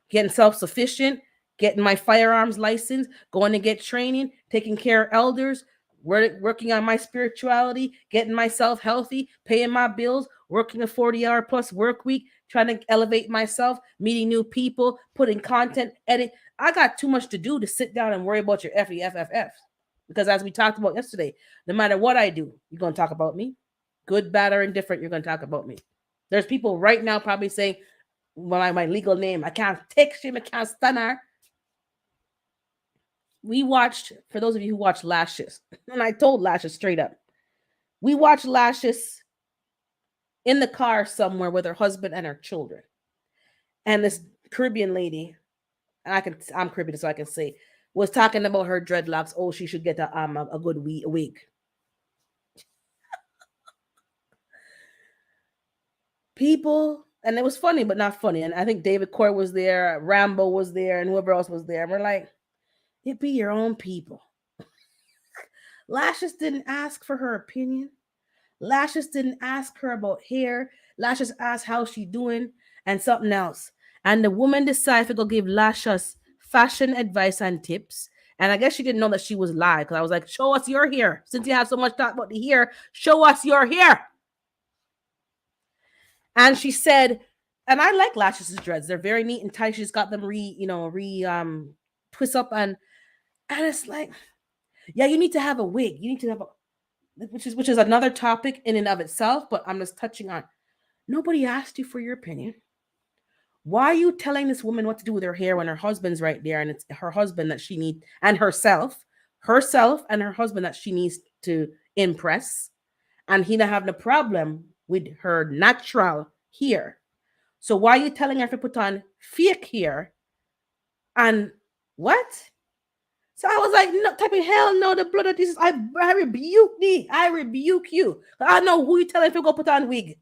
Speaker 1: getting self-sufficient, getting my firearms license, going to get training, taking care of elders, working on my spirituality, getting myself healthy, paying my bills, working a 40-hour plus work week, trying to elevate myself, meeting new people, putting content, edit. I got too much to do to sit down and worry about your FEFFF. Because as we talked about yesterday, no matter what I do, you're going to talk about me. Good, bad, or indifferent, you're going to talk about me. There's people right now probably saying, my legal name, I can't take him, I can't stand her. We watched, for those of you who watched Lashes, and I told Lashes straight up, we watched Lashes in the car somewhere with her husband and her children. And this Caribbean lady, and I'm Caribbean, so I can say, was talking about her dreadlocks. Oh, she should get a good wig. People, and it was funny, but not funny. And I think David Court was there, Rambo was there, and whoever else was there. And we're like, it be your own people. Lashes didn't ask for her opinion. Lashes didn't ask her about hair. Lashes asked how she doing and something else. And the woman decided to go give Lashes fashion advice and tips. And I guess she didn't know that she was live because I was like, show us your hair. Since you have so much talk about the hair, show us your hair. And she said, and I like Lashes' dreads. They're very neat and tight. She's got them twist up and it's like, yeah, you need to have a wig. You need to have a, which is another topic in and of itself, but I'm just touching on. Nobody asked you for your opinion. Why are you telling this woman what to do with her hair when her husband's right there and it's her husband that she needs and herself and her husband that she needs to impress, and he not having a problem with her natural hair. So why are you telling her to put on fake hair? And what? So I was like, no, type of hell no, the blood of Jesus, I rebuke thee. I rebuke you. I know who you telling to go put on wig.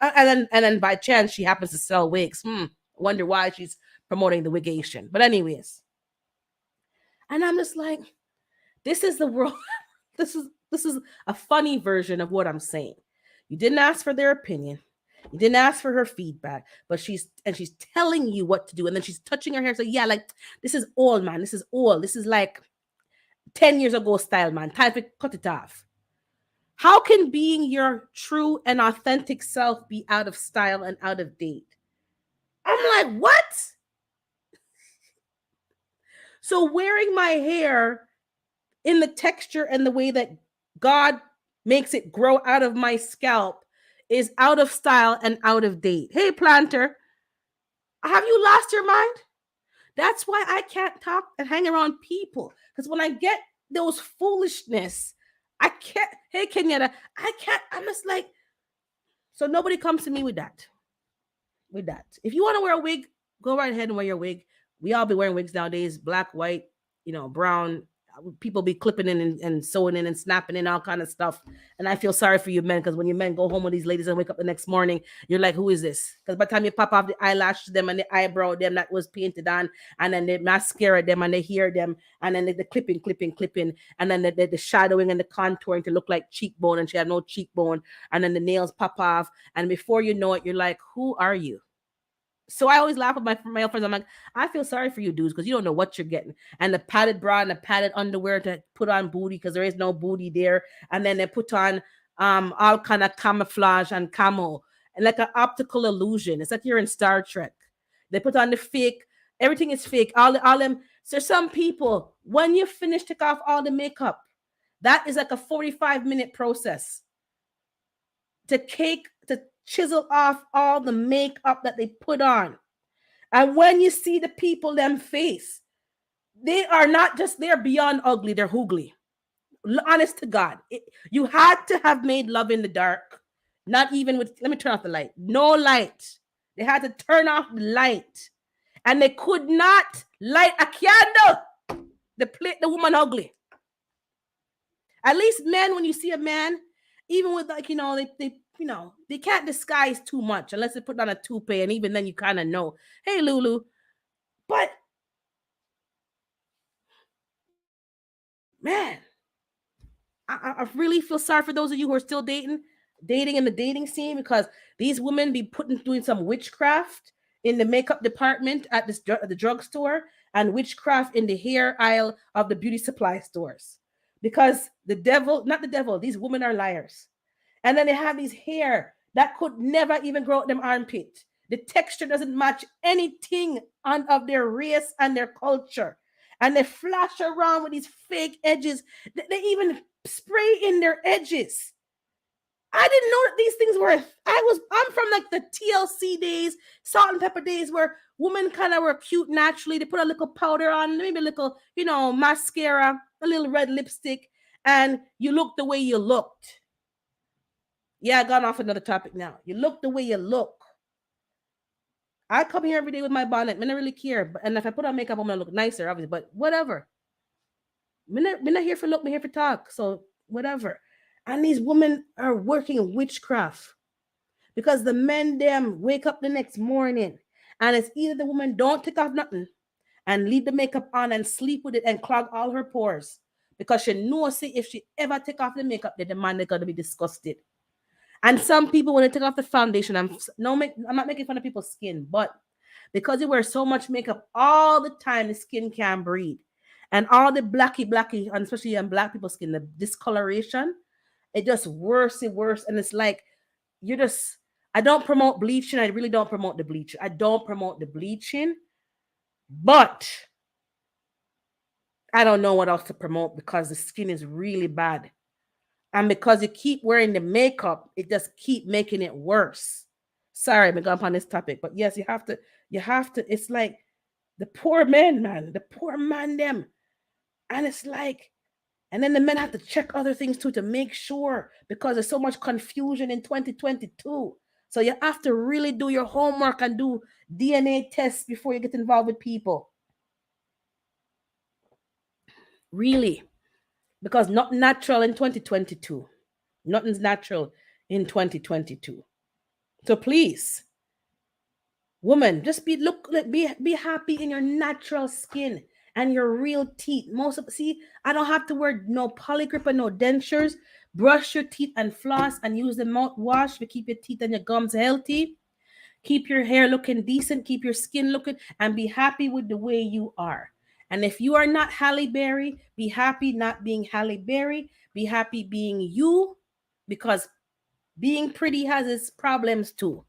Speaker 1: And then by chance she happens to sell wigs. Wonder why she's promoting the wigation. But anyways. And I'm just like, this is the world. This is a funny version of what I'm saying. You didn't ask for their opinion. You didn't ask for her feedback, but she's telling you what to do. And then she's touching her hair. So yeah, like, this is old, man. This is old. This is like 10 years ago style, man. Time to cut it off. How can being your true and authentic self be out of style and out of date? I'm like, what? So wearing my hair in the texture and the way that God makes it grow out of my scalp is out of style and out of date. Hey, planter, have you lost your mind? That's why I can't talk and hang around people. Because when I get those foolishness, I can't. Hey, Kenyatta, I can't. I'm just like, so nobody comes to me with that. With that. If you want to wear a wig, go right ahead and wear your wig. We all be wearing wigs nowadays, black, white, brown. People be clipping in and sewing in and snapping in all kind of stuff. And I feel sorry for you men, because when you men go home with these ladies and wake up the next morning, you're like, who is this? Because by the time you pop off the eyelashes them and the eyebrow them that was painted on, and then the mascara them and the hair them, and then the clipping, and then the shadowing and the contouring to look like cheekbone, and she had no cheekbone, and then the nails pop off, and before you know it, you're like, who are you? So I always laugh with my male friends. I'm like, I feel sorry for you dudes because you don't know what you're getting. And the padded bra and the padded underwear to put on booty because there is no booty there. And then they put on all kind of camouflage and camo and like an optical illusion. It's like you're in Star Trek. They put on the fake. Everything is fake. All them. So some people, when you finish take off all the makeup, that is like a 45-minute process to chisel off all the makeup that they put on. And when you see the people them face, they are not just, they're beyond ugly, they're hoogly. Honest to God. You had to have made love in the dark. Not even with, let me turn off the light. No light. They had to turn off the light. And they could not light a candle. The woman ugly. At least men, when you see a man, even with like, they can't disguise too much unless they put on a toupee, and even then you kind of know, hey, Lulu. But man, I really feel sorry for those of you who are still dating. dating in the dating scene, because these women be doing some witchcraft in the makeup department at the drugstore, and witchcraft in the hair aisle of the beauty supply stores. Because the devil, not the devil, these women are liars. And then they have these hair that could never even grow out them armpit. The texture doesn't match anything of their race and their culture. And they flash around with these fake edges. They even spray in their edges. I didn't know that these things were. I'm from like the TLC days, salt and pepper days, where women kind of were cute naturally. They put a little powder on, maybe a little, mascara, a little red lipstick, and you look the way you looked. Yeah, I got off another topic now. You look the way you look. I come here every day with my bonnet. I don't really care. And if I put on makeup, I'm gonna look nicer, obviously. But whatever. I'm not here for look. I'm here for talk. So whatever. And these women are working witchcraft because the men them wake up the next morning, and it's either the woman don't take off nothing and leave the makeup on and sleep with it and clog all her pores, because she knows, see, if she ever take off the makeup, then the man is gonna be disgusted. And some people, when they take off the foundation, I'm not making fun of people's skin, but because you wear so much makeup all the time, the skin can't breathe. And all the blacky, and especially on black people's skin, the discoloration, it just worse and worse. And it's like, I don't promote bleaching. I really don't promote the bleaching. I don't promote the bleaching, but I don't know what else to promote, because the skin is really bad. And because you keep wearing the makeup, it just keep making it worse. Sorry, I'm going on this topic, but yes, you have to, it's like the poor men, man, them. And it's like, and then the men have to check other things too, to make sure, because there's so much confusion in 2022. So you have to really do your homework and do DNA tests before you get involved with people. Really. Because not natural in 2022. Nothing's natural in 2022. So please, woman, just be happy in your natural skin and your real teeth. I don't have to wear no polygrip and no dentures. Brush your teeth and floss and use the mouthwash to keep your teeth and your gums healthy. Keep your hair looking decent, keep your skin looking, and be happy with the way you are. And if you are not Halle Berry, be happy not being Halle Berry. Be happy being you, because being pretty has its problems too.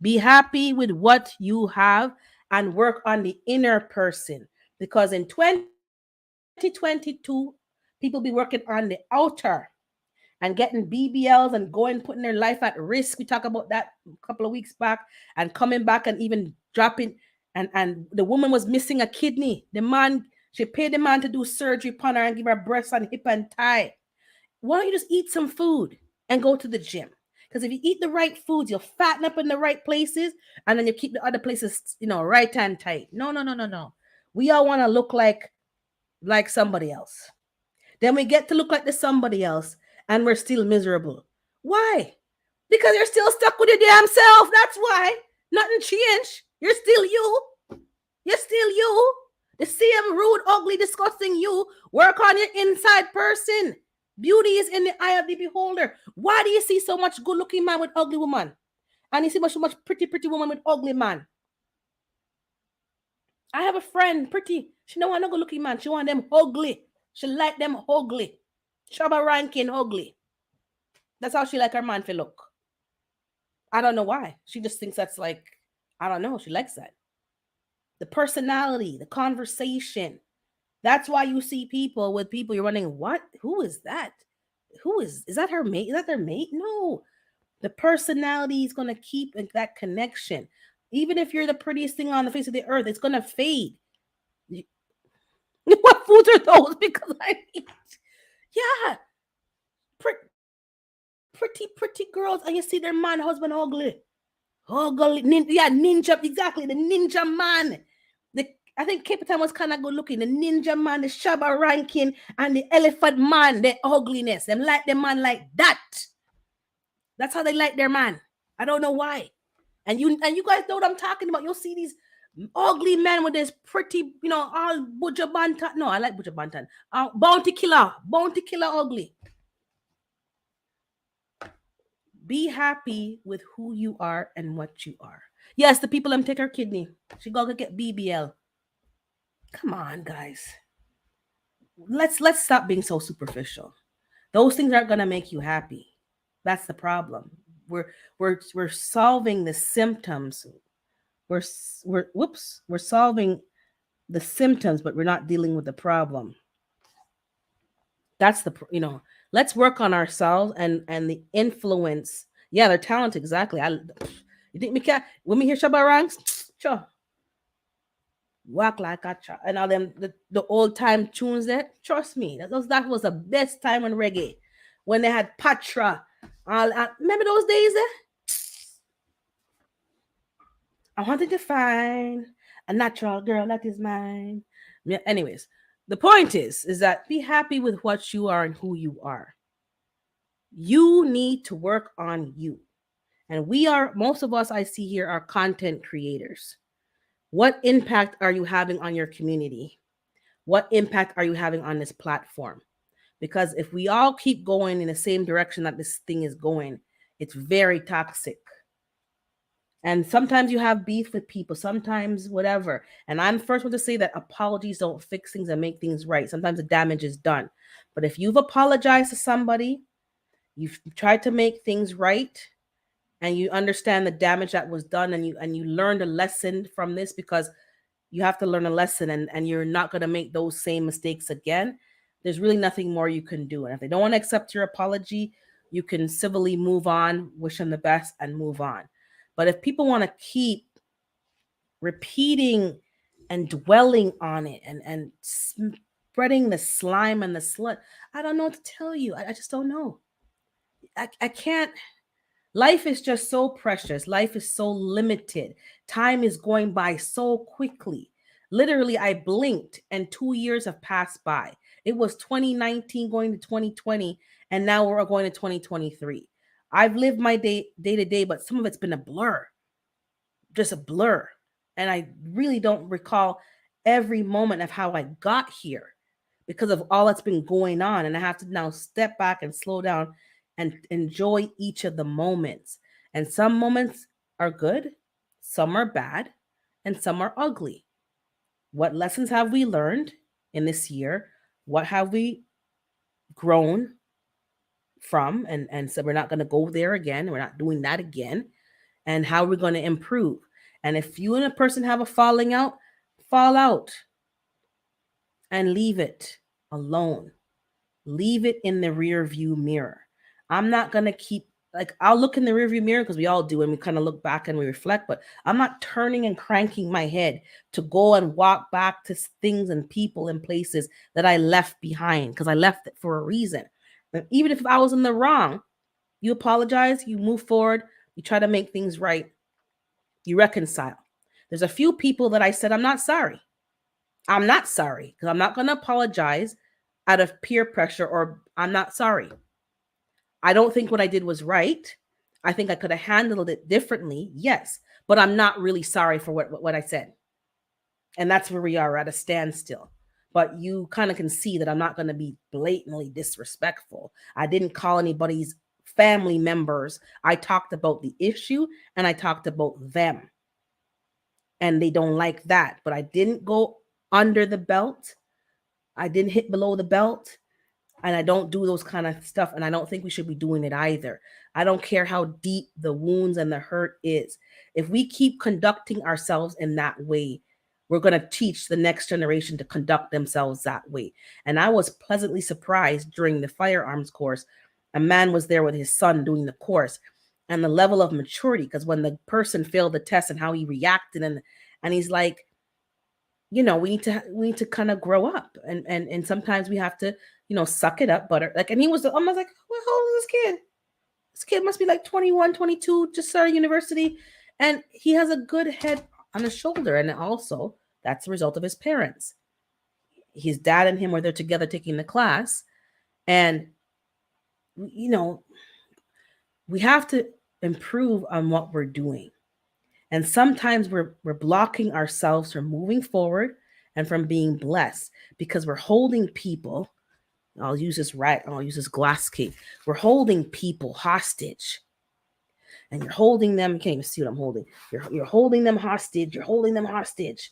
Speaker 1: Be happy with what you have and work on the inner person, because in 2022, people be working on the outer and getting BBLs and putting their life at risk. We talked about that a couple of weeks back, and coming back and even dropping. And the woman was missing a kidney. She paid the man to do surgery upon her and give her breast and hip and thigh. Why don't you just eat some food and go to the gym? Because if you eat the right foods, you'll fatten up in the right places, and then you keep the other places, right and tight. No. We all want to look like somebody else. Then we get to look like the somebody else, and we're still miserable. Why? Because you're still stuck with your damn self. That's why. Nothing changed. You're still you. You're still you. The same rude, ugly, disgusting you. Work on your inside person. Beauty is in the eye of the beholder. Why do you see so much good-looking man with ugly woman? And you see so much pretty woman with ugly man? I have a friend, pretty. She don't want no good-looking man. She want them ugly. She like them ugly. Shabba Rankin ugly. That's how she like her man to look. I don't know why. She just thinks that's like, I don't know. She likes that. The personality, the conversation. That's why you see people you're wondering, what? Who is that? Is that her mate? Is that their mate? No. The personality is going to keep that connection. Even if you're the prettiest thing on the face of the earth, it's going to fade. What foods are those? Because I eat. Yeah. Pretty girls, and you see their man, husband ugly. Ninja, exactly. The ninja man. I think Capitan was kind of good looking. The ninja man, the Shabba Rankin, and the elephant man, the ugliness. Them like the man like that. That's how they like their man. I don't know why. And you guys know what I'm talking about. You'll see these ugly men with this pretty, all Buja Bantan. No, I like Buja Bantan. Bounty killer ugly. Be happy with who you are and what you are. Yes, the people take her kidney. She go get BBL. Come on, guys. Let's stop being so superficial. Those things aren't gonna make you happy. That's the problem. We're solving the symptoms. We're solving the symptoms, but we're not dealing with the problem. That's let's work on ourselves and the influence. Yeah, they're talented. Exactly. You think me can when me hear Shabba ranks? Sure. Walk like a child. And all them the old time tunes there. Trust me, that was the best time in reggae when they had Patra. Remember those days? I wanted to find a natural girl that is mine. Yeah, anyways, the point is that be happy with what you are and who you are. You need to work on you. And most of us I see here are content creators. What impact are you having on your community? What impact are you having on this platform? Because if we all keep going in the same direction that this thing is going, it's very toxic. And sometimes you have beef with people, sometimes whatever. And I'm the first one to say that apologies don't fix things and make things right. Sometimes the damage is done. But if you've apologized to somebody, you've tried to make things right, and you understand the damage that was done, and you learned a lesson from this, because you have to learn a lesson, and you're not going to make those same mistakes again, there's really nothing more you can do. And if they don't want to accept your apology, you can civilly move on, wish them the best, and move on. But if people want to keep repeating and dwelling on it and spreading the slime and the slut, I don't know what to tell you. I just don't know. I can't. Life is just so precious. Life is so limited. Time is going by so quickly. Literally, I blinked and 2 years have passed by. It was 2019 going to 2020, and now we're going to 2023. I've lived my day to day, but some of it's been a blur, just a blur. And I really don't recall every moment of how I got here because of all that's been going on. And I have to now step back and slow down and enjoy each of the moments. And some moments are good, some are bad, and some are ugly. What lessons have we learned in this year? What have we grown from? And so we're not going to go there again. We're not doing that again. And how we're going to improve. And if you and a person have a falling out, fall out and leave it alone. Leave it in the rear view mirror. I'm not going to keep, like, I'll look in the rear view mirror because we all do, and we kind of look back and we reflect, but I'm not turning and cranking my head to go and walk back to things and people and places that I left behind, because I left it for a reason. And even if I was in the wrong, you apologize, you move forward, you try to make things right, you reconcile. There's a few people that I said, I'm not sorry. I'm not sorry, because I'm not going to apologize out of peer pressure, or I'm not sorry. I don't think what I did was right. I think I could have handled it differently, yes, but I'm not really sorry for what I said. And that's where we are, at a standstill. But you kind of can see that I'm not going to be blatantly disrespectful. I didn't call anybody's family members. I talked about the issue and I talked about them. And they don't like that. But I didn't go under the belt. I didn't hit below the belt. And I don't do those kind of stuff. And I don't think we should be doing it either. I don't care how deep the wounds and the hurt is. If we keep conducting ourselves in that way, we're going to teach the next generation to conduct themselves that way. And I was pleasantly surprised during the firearms course. A man was there with his son doing the course, and the level of maturity, because when the person failed the test and how he reacted, and he's like, we need to kind of grow up, and sometimes we have to, suck it up, butter. Like, and I was like, well, how old is this kid? This kid must be like 21, 22, just started university, and he has a good head on his shoulder. And also, that's the result of his parents. His dad and him were there together taking the class, and we have to improve on what we're doing. And sometimes we're blocking ourselves from moving forward and from being blessed, because we're holding people. I'll use this glass cake. We're holding people hostage and you're holding them. You can't even see what I'm holding. You're holding them hostage. You're holding them hostage.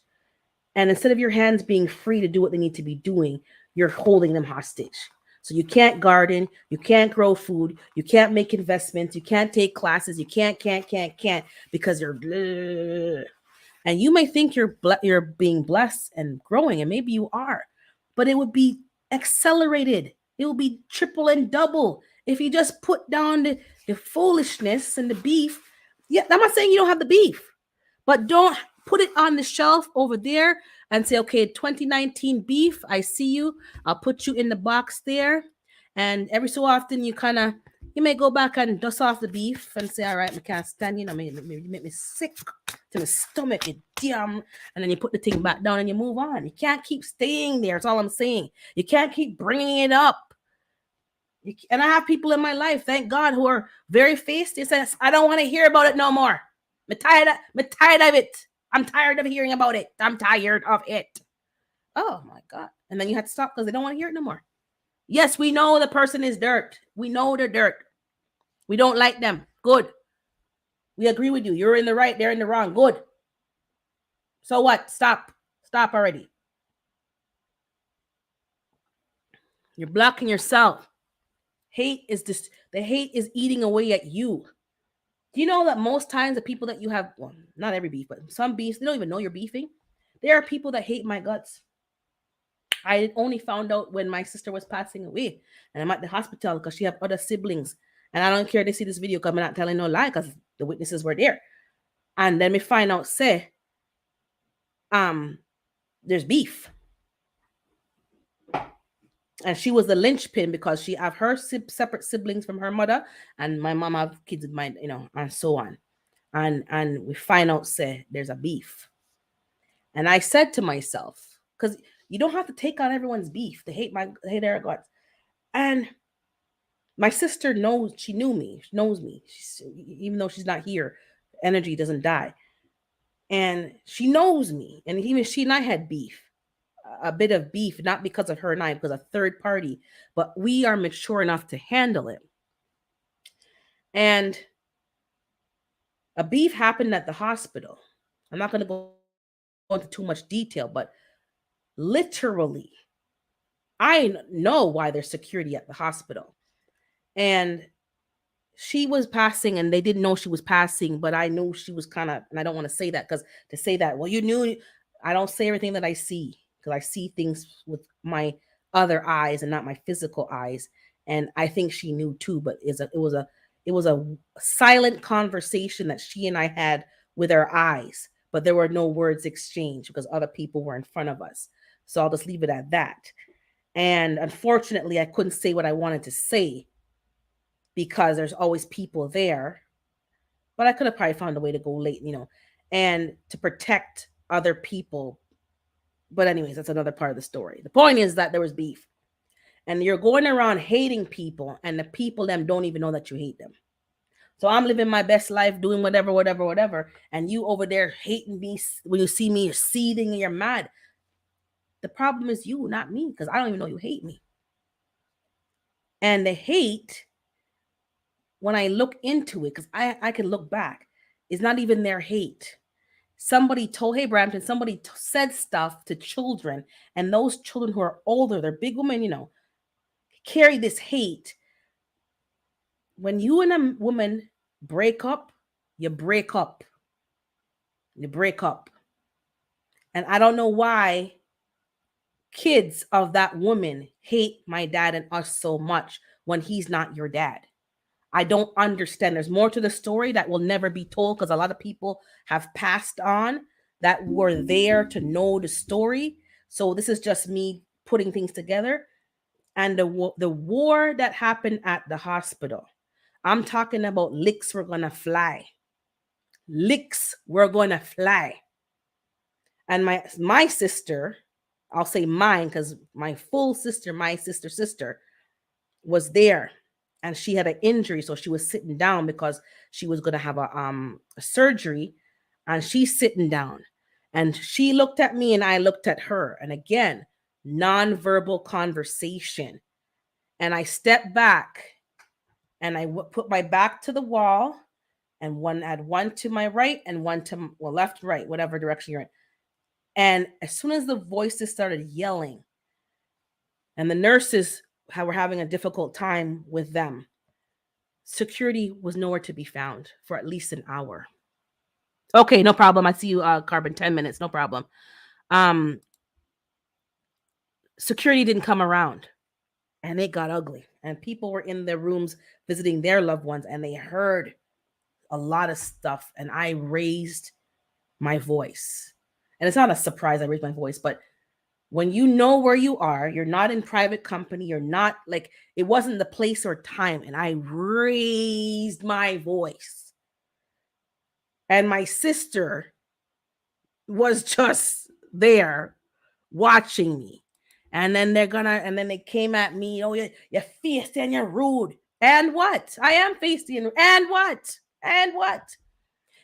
Speaker 1: And instead of your hands being free to do what they need to be doing, you're holding them hostage. So you can't garden, you can't grow food, you can't make investments, you can't take classes, you can't, because you're blah. And you may think you're being blessed and growing, and maybe you are, but it would be accelerated. It will be triple and double if you just put down the foolishness and the beef. Yeah, I'm not saying you don't have the beef, but don't put it on the shelf over there and say, okay, 2019 beef, I see you. I'll put you in the box there. And every so often you may go back and dust off the beef and say, all right, I can't stand, you make me sick to my stomach, you damn. And then you put the thing back down and you move on. You can't keep staying there. That's all I'm saying. You can't keep bringing it up. And I have people in my life, thank God, who are very faced. They say, I don't want to hear about it no more. I'm tired of it. I'm tired of hearing about it. I'm tired of it. Oh my God. And then you have to stop because they don't want to hear it no more. Yes, we know the person is dirt. We know they're dirt. We don't like them. Good. We agree with you. You're in the right. They're in the wrong. Good. So what? Stop. Stop already. You're blocking yourself. Hate is just, the hate is eating away at you. Do you know that most times the people that you have, well, not every beef, but some beefs, they don't even know you're beefing. There are people that hate my guts. I only found out when my sister was passing away, and I'm at the hospital because she have other siblings. And I don't care they see this video because I'm not telling no lie because the witnesses were there. And then we find out, say, there's beef. And she was the linchpin because she have her separate siblings from her mother, and my mom have kids of mine, and so on. And we find out, say, there's a beef. And I said to myself, because you don't have to take on everyone's beef. They hate their guts. And my sister knows, she knew me, she knows me. Even though she's not here, energy doesn't die. And she knows me. And even she and I had beef. A bit of beef, not because of her and I, because a third party, but we are mature enough to handle it. And a beef happened at the hospital. I'm not going to go into too much detail, but literally, I know why there's security at the hospital. And she was passing and they didn't know she was passing, but I knew she was kind of, and I don't want to say that because to say that, well, you knew, I don't say everything that I see because I see things with my other eyes and not my physical eyes. And I think she knew too, but it was a silent conversation that she and I had with our eyes, but there were no words exchanged because other people were in front of us. So I'll just leave it at that. And unfortunately, I couldn't say what I wanted to say because there's always people there. But I could have probably found a way to go late, and to protect other people. But anyways, that's another part of the story. The point is that there was beef. And you're going around hating people, and the people them don't even know that you hate them. So I'm living my best life, doing whatever, and you over there hating me. When you see me, you're seething and you're mad. The problem is you, not me, because I don't even know you hate me. And the hate, when I look into it, because I can look back, is not even their hate. Somebody told, hey, Brampton, somebody said stuff to children, and those children who are older, they're big women, carry this hate. When you and a woman break up, you break up. You break up. And I don't know why kids of that woman hate my dad and us so much when he's not your dad. I don't understand. There's more to the story that will never be told because a lot of people have passed on that were there to know the story. So this is just me putting things together. And the war that happened at the hospital, I'm talking about licks were going to fly. Licks were going to fly. And my sister, I'll say mine because my full sister, my sister was there. And she had an injury, so she was sitting down because she was going to have a surgery, and she's sitting down. And she looked at me, and I looked at her. And again, nonverbal conversation. And I stepped back, and I put my back to the wall, and one to my right and one to left, right, whatever direction you're in. And as soon as the voices started yelling, and the nurses were having a difficult time with them, security was nowhere to be found for at least an hour. Okay, no problem. I see you, Carbon. 10 minutes, no problem. Security didn't come around, and it got ugly. And people were in their rooms visiting their loved ones, and they heard a lot of stuff. And I raised my voice. And it's not a surprise I raised my voice, but when you know where you are, you're not in private company, you're not like, it wasn't the place or time. And I raised my voice. And my sister was just there watching me. And then they came at me, oh, you're feisty and you're rude. And what? I am feisty and what? And what?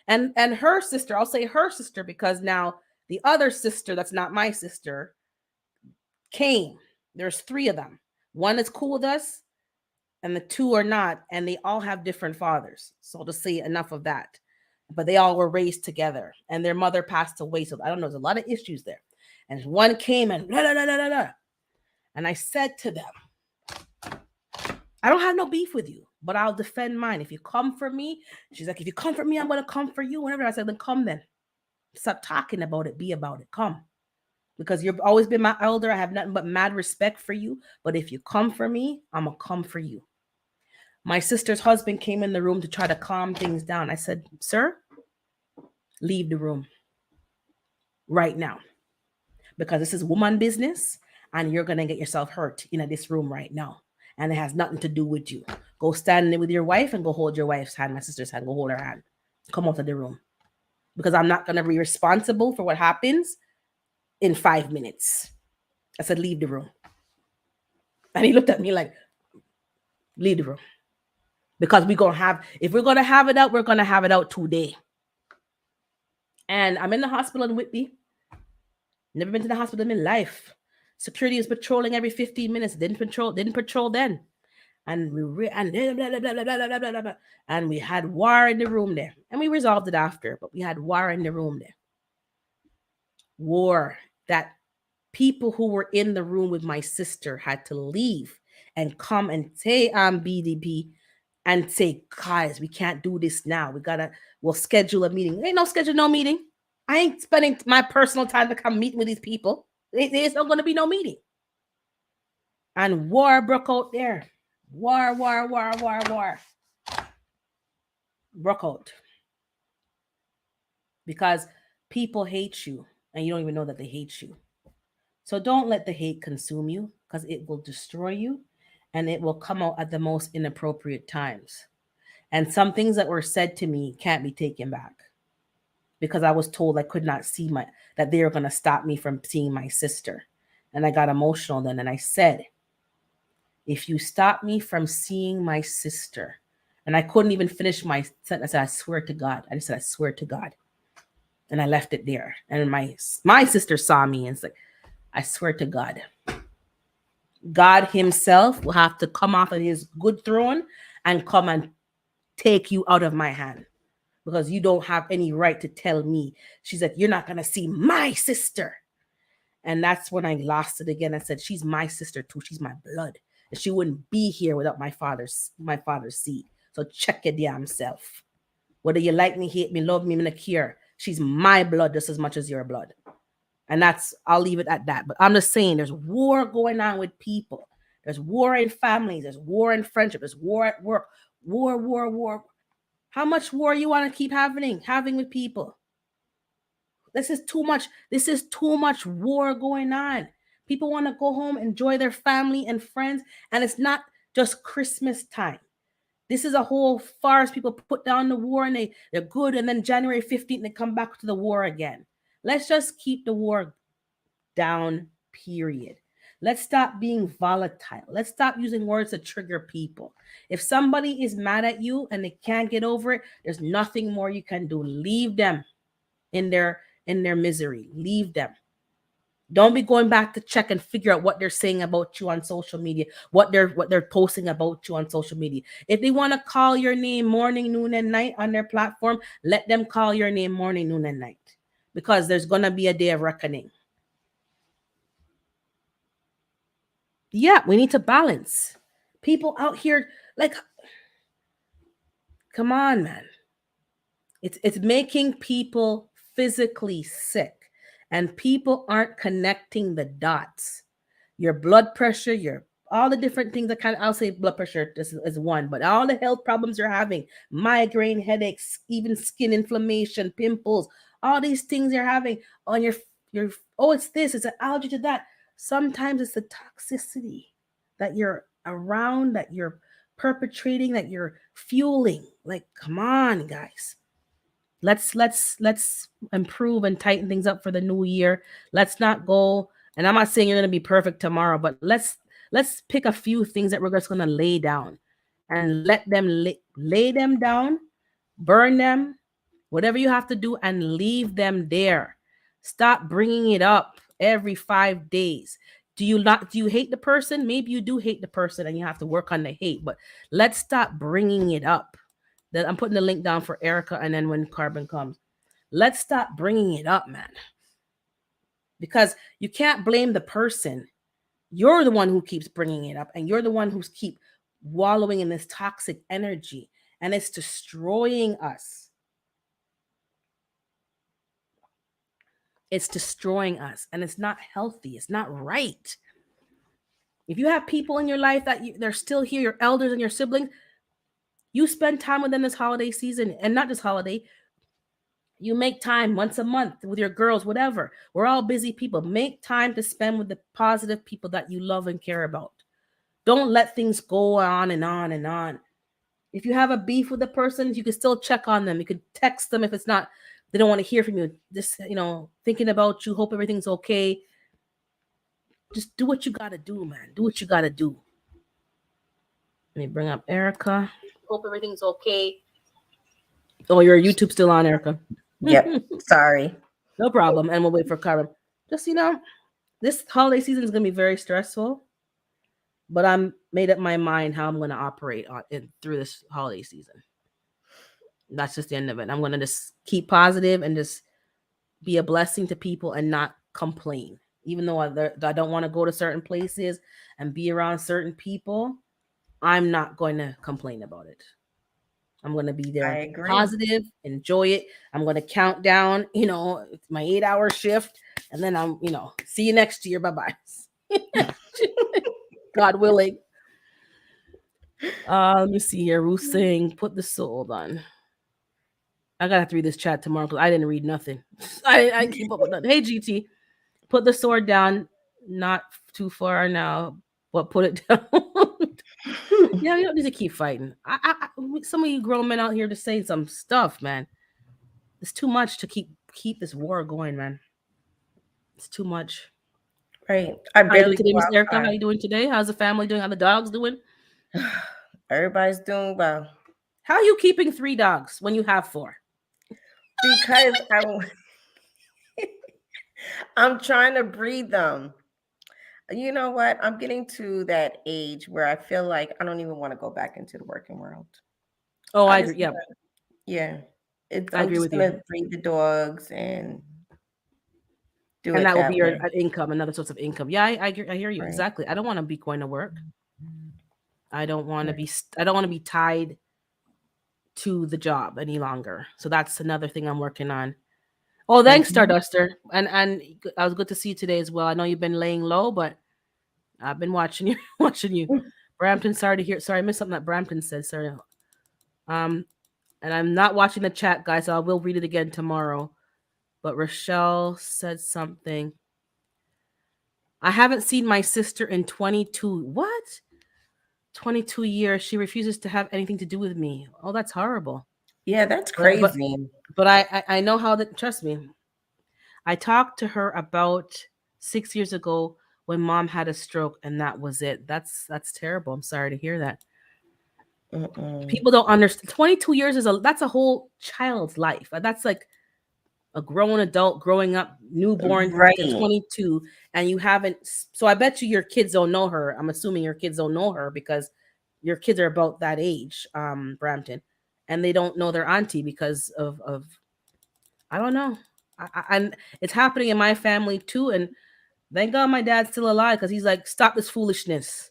Speaker 1: And her sister, I'll say her sister, because now the other sister that's not my sister came. There's 3 of them. One is cool with us, and the 2 are not, and they all have different fathers. So to say enough of that. But they all were raised together, and their mother passed away. So I don't know, there's a lot of issues there. And one came and blah, blah, blah, blah, blah. And I said to them, I don't have no beef with you, but I'll defend mine. If you come for me, she's like, if you come for me, I'm going to come for you. Whenever I said, then come then. Stop talking about it. Be about it. Come. Because you've always been my elder. I have nothing but mad respect for you. But if you come for me, I'm going to come for you. My sister's husband came in the room to try to calm things down. I said, sir, leave the room right now. Because this is woman business, and you're going to get yourself hurt in this room right now. And it has nothing to do with you. Go stand there with your wife and go hold your wife's hand, my sister's hand. Go hold her hand. Come out of the room. Because I'm not going to be responsible for what happens in 5 minutes. I said, leave the room. And he looked at me like, leave the room. Because if we're going to have it out, we're going to have it out today. And I'm in the hospital in Whitby. Never been to the hospital in my life. Security is patrolling every 15 minutes. Didn't patrol then. And we had war in the room there. And we resolved it after, but we had war in the room there. War that people who were in the room with my sister had to leave and come and say BDP and say, guys, we can't do this now. We'll schedule a meeting. Ain't no schedule, no meeting. I ain't spending my personal time to come meet with these people. There's not going to be no meeting. And war broke out there. War. Broke out. Because people hate you and you don't even know that they hate you. So don't let the hate consume you, because it will destroy you and it will come out at the most inappropriate times. And some things that were said to me can't be taken back, because I was told I could not see that they were going to stop me from seeing my sister. And I got emotional then. And I said, if you stop me from seeing my sister, and I couldn't even finish my sentence. I swear to God. I just said, I swear to God. And I left it there. And my sister saw me and said, I swear to God. God himself will have to come off of his good throne and come and take you out of my hand, because you don't have any right to tell me. She said, you're not going to see my sister. And that's when I lost it again. I said, she's my sister too. She's my blood. And she wouldn't be here without my father's seed. So check your damn self. Whether you like me, hate me, love me, I'm not care. She's my blood just as much as your blood. And I'll leave it at that. But I'm just saying, there's war going on with people. There's war in families. There's war in friendship. There's war at work. War. How much war you want to keep having with people? This is too much. This is too much war going on. People want to go home, enjoy their family and friends. And it's not just Christmas time. This is a whole farce. People put down the war and they're good. And then January 15th, they come back to the war again. Let's just keep the war down, period. Let's stop being volatile. Let's stop using words to trigger people. If somebody is mad at you and they can't get over it, there's nothing more you can do. Leave them in their misery. Leave them. Don't be going back to check and figure out what they're saying about you on social media, what they're posting about you on social media. If they want to call your name morning, noon, and night on their platform, let them call your name morning, noon, and night. Because there's gonna be a day of reckoning. Yeah, we need to balance. People out here, like, come on, man. It's making people physically sick. And people aren't connecting the dots. Your blood pressure, your all the different things that kind of, I'll say blood pressure is one, but all the health problems you're having, migraine, headaches, even skin inflammation, pimples, all these things you're having on your oh, it's this, it's an allergy to that. Sometimes it's the toxicity that you're around, that you're perpetrating, that you're fueling. Like, come on, guys. Let's improve and tighten things up for the new year. Let's not go, and I'm not saying you're going to be perfect tomorrow, but let's pick a few things that we're just going to lay down and let them lay them down, burn them, whatever you have to do, and leave them there. Stop bringing it up every 5 days. Do you hate the person? Maybe you do hate the person and you have to work on the hate, but let's stop bringing it up. That I'm putting the link down for Erica, and then when Carbon comes, let's stop bringing it up, man. Because you can't blame the person. You're the one who keeps bringing it up, and you're the one who's keep wallowing in this toxic energy, and it's destroying us. It's destroying us, and it's not healthy. It's not right. If you have people in your life that they're still here, your elders and your siblings, you spend time with them this holiday season, and not just holiday. You make time once a month with your girls, whatever. We're all busy people. Make time to spend with the positive people that you love and care about. Don't let things go on and on and on. If you have a beef with a person, you can still check on them. You could text them if it's not, they don't want to hear from you. Just, thinking about you, hope everything's okay. Just do what you got to do, man. Do what you got to do. Let me bring up Erica. Hope everything's okay. Oh, your YouTube still on, Erica?
Speaker 2: Yep. Sorry.
Speaker 1: No problem. And we'll wait for Carbon. Just, this holiday season is going to be very stressful, but I'm made up my mind how I'm going to operate through this holiday season. That's just the end of it. I'm going to just keep positive and just be a blessing to people and not complain. Even though I don't want to go to certain places and be around certain people, I'm not going to complain about it. I'm going to be there positive, enjoy it. I'm going to count down, my 8-hour shift. And then I'm, see you next year. Bye-bye. God willing. Let me see here. Ruth saying, put the soul on. I got to read this chat tomorrow because I didn't read nothing. I keep up with nothing. Hey, GT, put the sword down. Not too far now, but put it down. Yeah, you don't need to keep fighting. Some of you grown men out here just saying some stuff, man. It's too much to keep this war going, man. It's too much.
Speaker 2: Right. I barely
Speaker 1: today, Miss Erica. How you doing today? How's the family doing? How the dogs doing?
Speaker 2: Everybody's doing well.
Speaker 1: How are you keeping 3 dogs when you have 4?
Speaker 2: Because I'm trying to breed them. You know what? I'm getting to that age where I feel like I don't even want to go back into the working world.
Speaker 1: Oh, I agree. Yeah.
Speaker 2: Yeah.
Speaker 1: I agree with you.
Speaker 2: I'm just going to breed the dogs and do
Speaker 1: and
Speaker 2: it
Speaker 1: that will be your
Speaker 2: way.
Speaker 1: income, another source of income. Yeah, I hear you. Right. Exactly. I don't want to be going to work. I don't want to be tied to the job any longer. So that's another thing I'm working on. Oh, thanks, Starduster. And I was good to see you today as well. I know you've been laying low, but I've been watching you. Brampton, sorry to hear. Sorry, I missed something that Brampton said. Sorry. And I'm not watching the chat, guys, so I will read it again tomorrow. But Rochelle said something. I haven't seen my sister in 22. 22 years. She refuses to have anything to do with me. Oh, that's horrible.
Speaker 2: Yeah, that's crazy.
Speaker 1: But I know how that. Trust me. I talked to her about 6 years ago when mom had a stroke, and that was it. That's terrible. I'm sorry to hear that. People don't understand. 22 years that's a whole child's life. That's like a grown adult growing up, newborn to
Speaker 2: Right.
Speaker 1: 22, and you haven't. So I bet you your kids don't know her. I'm assuming your kids don't know her because your kids are about that age, Brampton, and they don't know their auntie because of I don't know. And it's happening in my family too. And thank God my dad's still alive because he's like, stop this foolishness.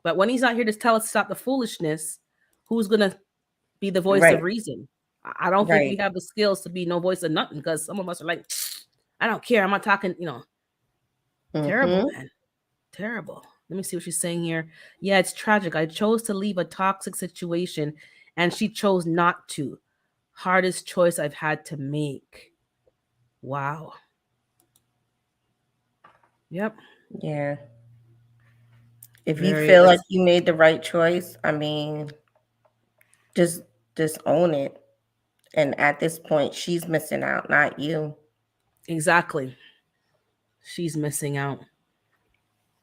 Speaker 1: But when he's not here to tell us to stop the foolishness, who's gonna be the voice of
Speaker 2: Right.
Speaker 1: reason? I don't think we
Speaker 2: Right.
Speaker 1: have the skills to be no voice of nothing because some of us are like, I don't care. I'm not talking, terrible,
Speaker 2: Mm-hmm.
Speaker 1: man. Terrible. Let me see what she's saying here. Yeah, it's tragic. I chose to leave a toxic situation and she chose not to. Hardest choice I've had to make. Wow. Yep.
Speaker 2: Yeah. If you
Speaker 1: Very
Speaker 2: feel like
Speaker 1: that's
Speaker 2: you made the right choice, I mean, just just own it. And at this point, she's missing out, not you.
Speaker 1: exactly. She's missing out.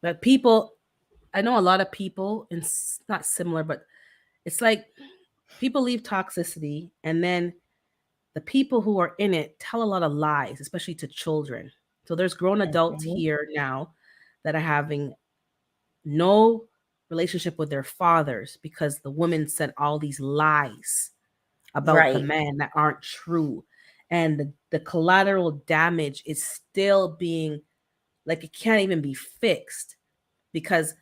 Speaker 1: But people, I know a lot of people, and not similar, but it's like people leave toxicity and then the people who are in it tell a lot of lies, especially to children. So there's grown adults
Speaker 2: Mhm.
Speaker 1: here now that are having no relationship with their fathers because the women said all these lies about the
Speaker 2: Right.
Speaker 1: man that aren't true. And the collateral damage is still being like it can't even be fixed because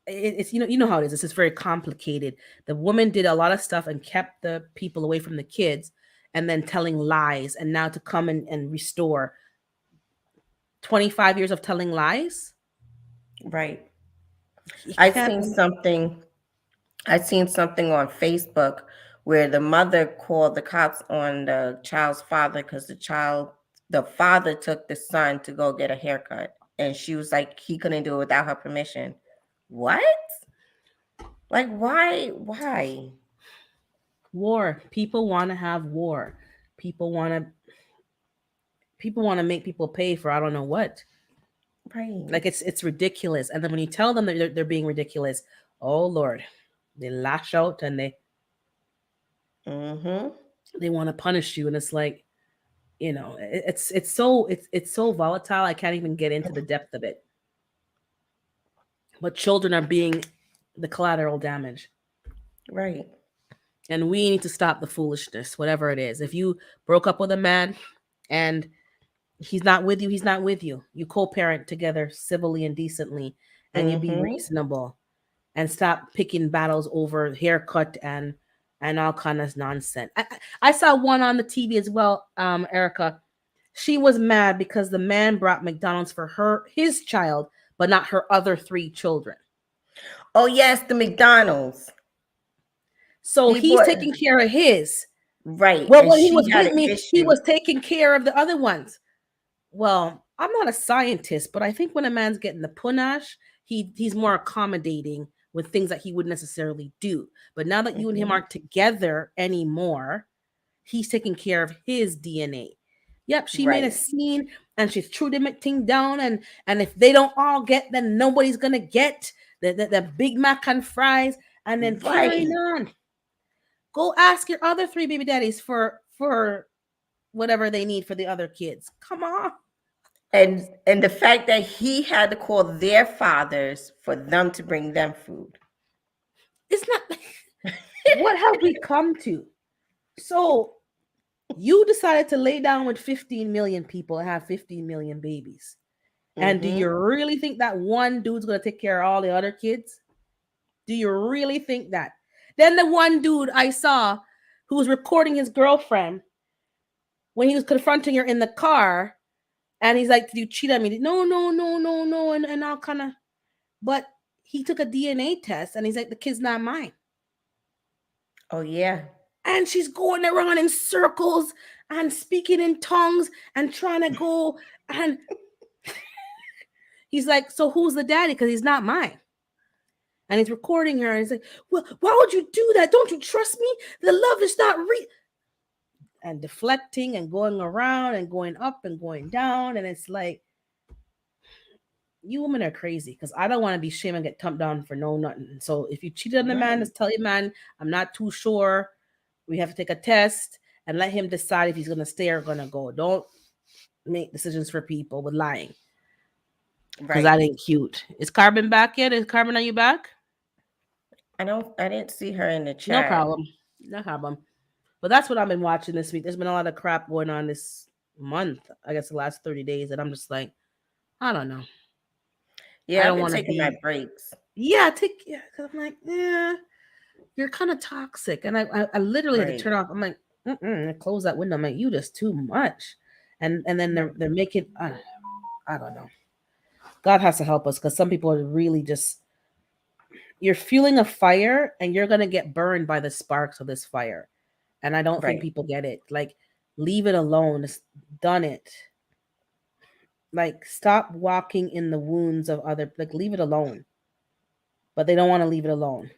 Speaker 1: it's you know how it is. It's just very complicated. The woman did a lot of stuff and kept the people away from the kids and then telling lies and now to come and restore 25 years of telling lies.
Speaker 2: Right.
Speaker 1: You
Speaker 2: I
Speaker 1: can't.
Speaker 2: seen something I seen something on Facebook where the mother called the cops on the child's father because the father took the son to go get a haircut. And she was like, he couldn't do it without her permission. What? Like, why? Why?
Speaker 1: War. People want to have war. People want to people want to make people pay for I don't know what.
Speaker 2: Right.
Speaker 1: Like it's ridiculous. And then when you tell them that they're being ridiculous, oh Lord, they lash out and
Speaker 2: Mm-hmm.
Speaker 1: they want to punish you. And it's like, it's so volatile. I can't even get into the depth of it. But children are being the collateral damage.
Speaker 2: Right.
Speaker 1: And we need to stop the foolishness, whatever it is. If you broke up with a man and he's not with you, he's not with you. You co-parent together civilly and decently, and you be
Speaker 2: Mm-hmm.
Speaker 1: reasonable and stop picking battles over haircut and all kind of nonsense. I saw one on the TV as well, Erica. She was mad because the man brought McDonald's for his child, but not her other three children.
Speaker 2: Oh yes, the McDonald's.
Speaker 1: So
Speaker 2: He
Speaker 1: he's
Speaker 2: bought
Speaker 1: taking care of his.
Speaker 2: right,
Speaker 1: Well,
Speaker 2: and
Speaker 1: when he
Speaker 2: she
Speaker 1: was
Speaker 2: had
Speaker 1: with
Speaker 2: an
Speaker 1: me, he
Speaker 2: issue.
Speaker 1: was taking care of the other ones. Well, I'm not a scientist, but I think when a man's getting the punash, he's more accommodating with things that he wouldn't necessarily do. But now that you and him
Speaker 2: Mhm.
Speaker 1: aren't together anymore, he's taking care of his DNA. Yep, she made a
Speaker 2: Right.
Speaker 1: scene and she threw the thing down, and if they don't all get, then nobody's gonna get the Big Mac and fries, and then carrying
Speaker 2: Right.
Speaker 1: on. Go ask your other three baby daddies for whatever they need for the other kids. Come on.
Speaker 2: And the fact that he had to call their fathers for them to bring them food.
Speaker 1: It's not what have we come to? So you decided to lay down with 15 million people and have 15 million babies. And do you
Speaker 2: Mhm.
Speaker 1: really think that one dude's going to take care of all the other kids? Do you really think that? Then the one dude I saw who was recording his girlfriend when he was confronting her in the car, and he's like, "Did you cheat on me?" No, no, no, no, no, and all kind of. But he took a DNA test, and he's like, "The kid's not mine."
Speaker 2: Oh yeah.
Speaker 1: And she's going around in circles and speaking in tongues and trying to go. And he's like, "So who's the daddy? Because he's not mine." And he's recording her, and he's like, "Well, why would you do that? Don't you trust me? The love is not real." And deflecting and going around and going up and going down. And it's like, you women are crazy because I don't want to be shamed and get tumped down for no nothing. So if you cheated on the man,
Speaker 2: Right.
Speaker 1: just tell your man, I'm not too sure. We have to take a test. and let him decide if he's gonna stay or gonna go. Don't make decisions for people with lying, because
Speaker 2: Right.
Speaker 1: that ain't cute. Is Carbon back yet? Is Carbon, are you back?
Speaker 2: I didn't see her in the
Speaker 1: No
Speaker 2: chat.
Speaker 1: problem. No problem. But that's what I've been watching this week. There's been a lot of crap going on this month. I guess the last 30 days, and I'm just like, I don't know. I
Speaker 2: Yeah, I've
Speaker 1: don't
Speaker 2: been
Speaker 1: want to
Speaker 2: taking my
Speaker 1: be.
Speaker 2: breaks.
Speaker 1: Yeah, take. Yeah, because I'm like, yeah, you're kind of toxic, and I literally had to
Speaker 2: Right.
Speaker 1: turn off. I'm like, I close that window. I'm like, you just too much, and then they're making. I don't know. God has to help us, because some people are really just. You're fueling a fire, and you're gonna get burned by the sparks of this fire, and I don't think
Speaker 2: Right.
Speaker 1: people get it. Like, leave it alone. It's done it. Like, stop walking in the wounds of other. Like, leave it alone. But they don't want to leave it alone,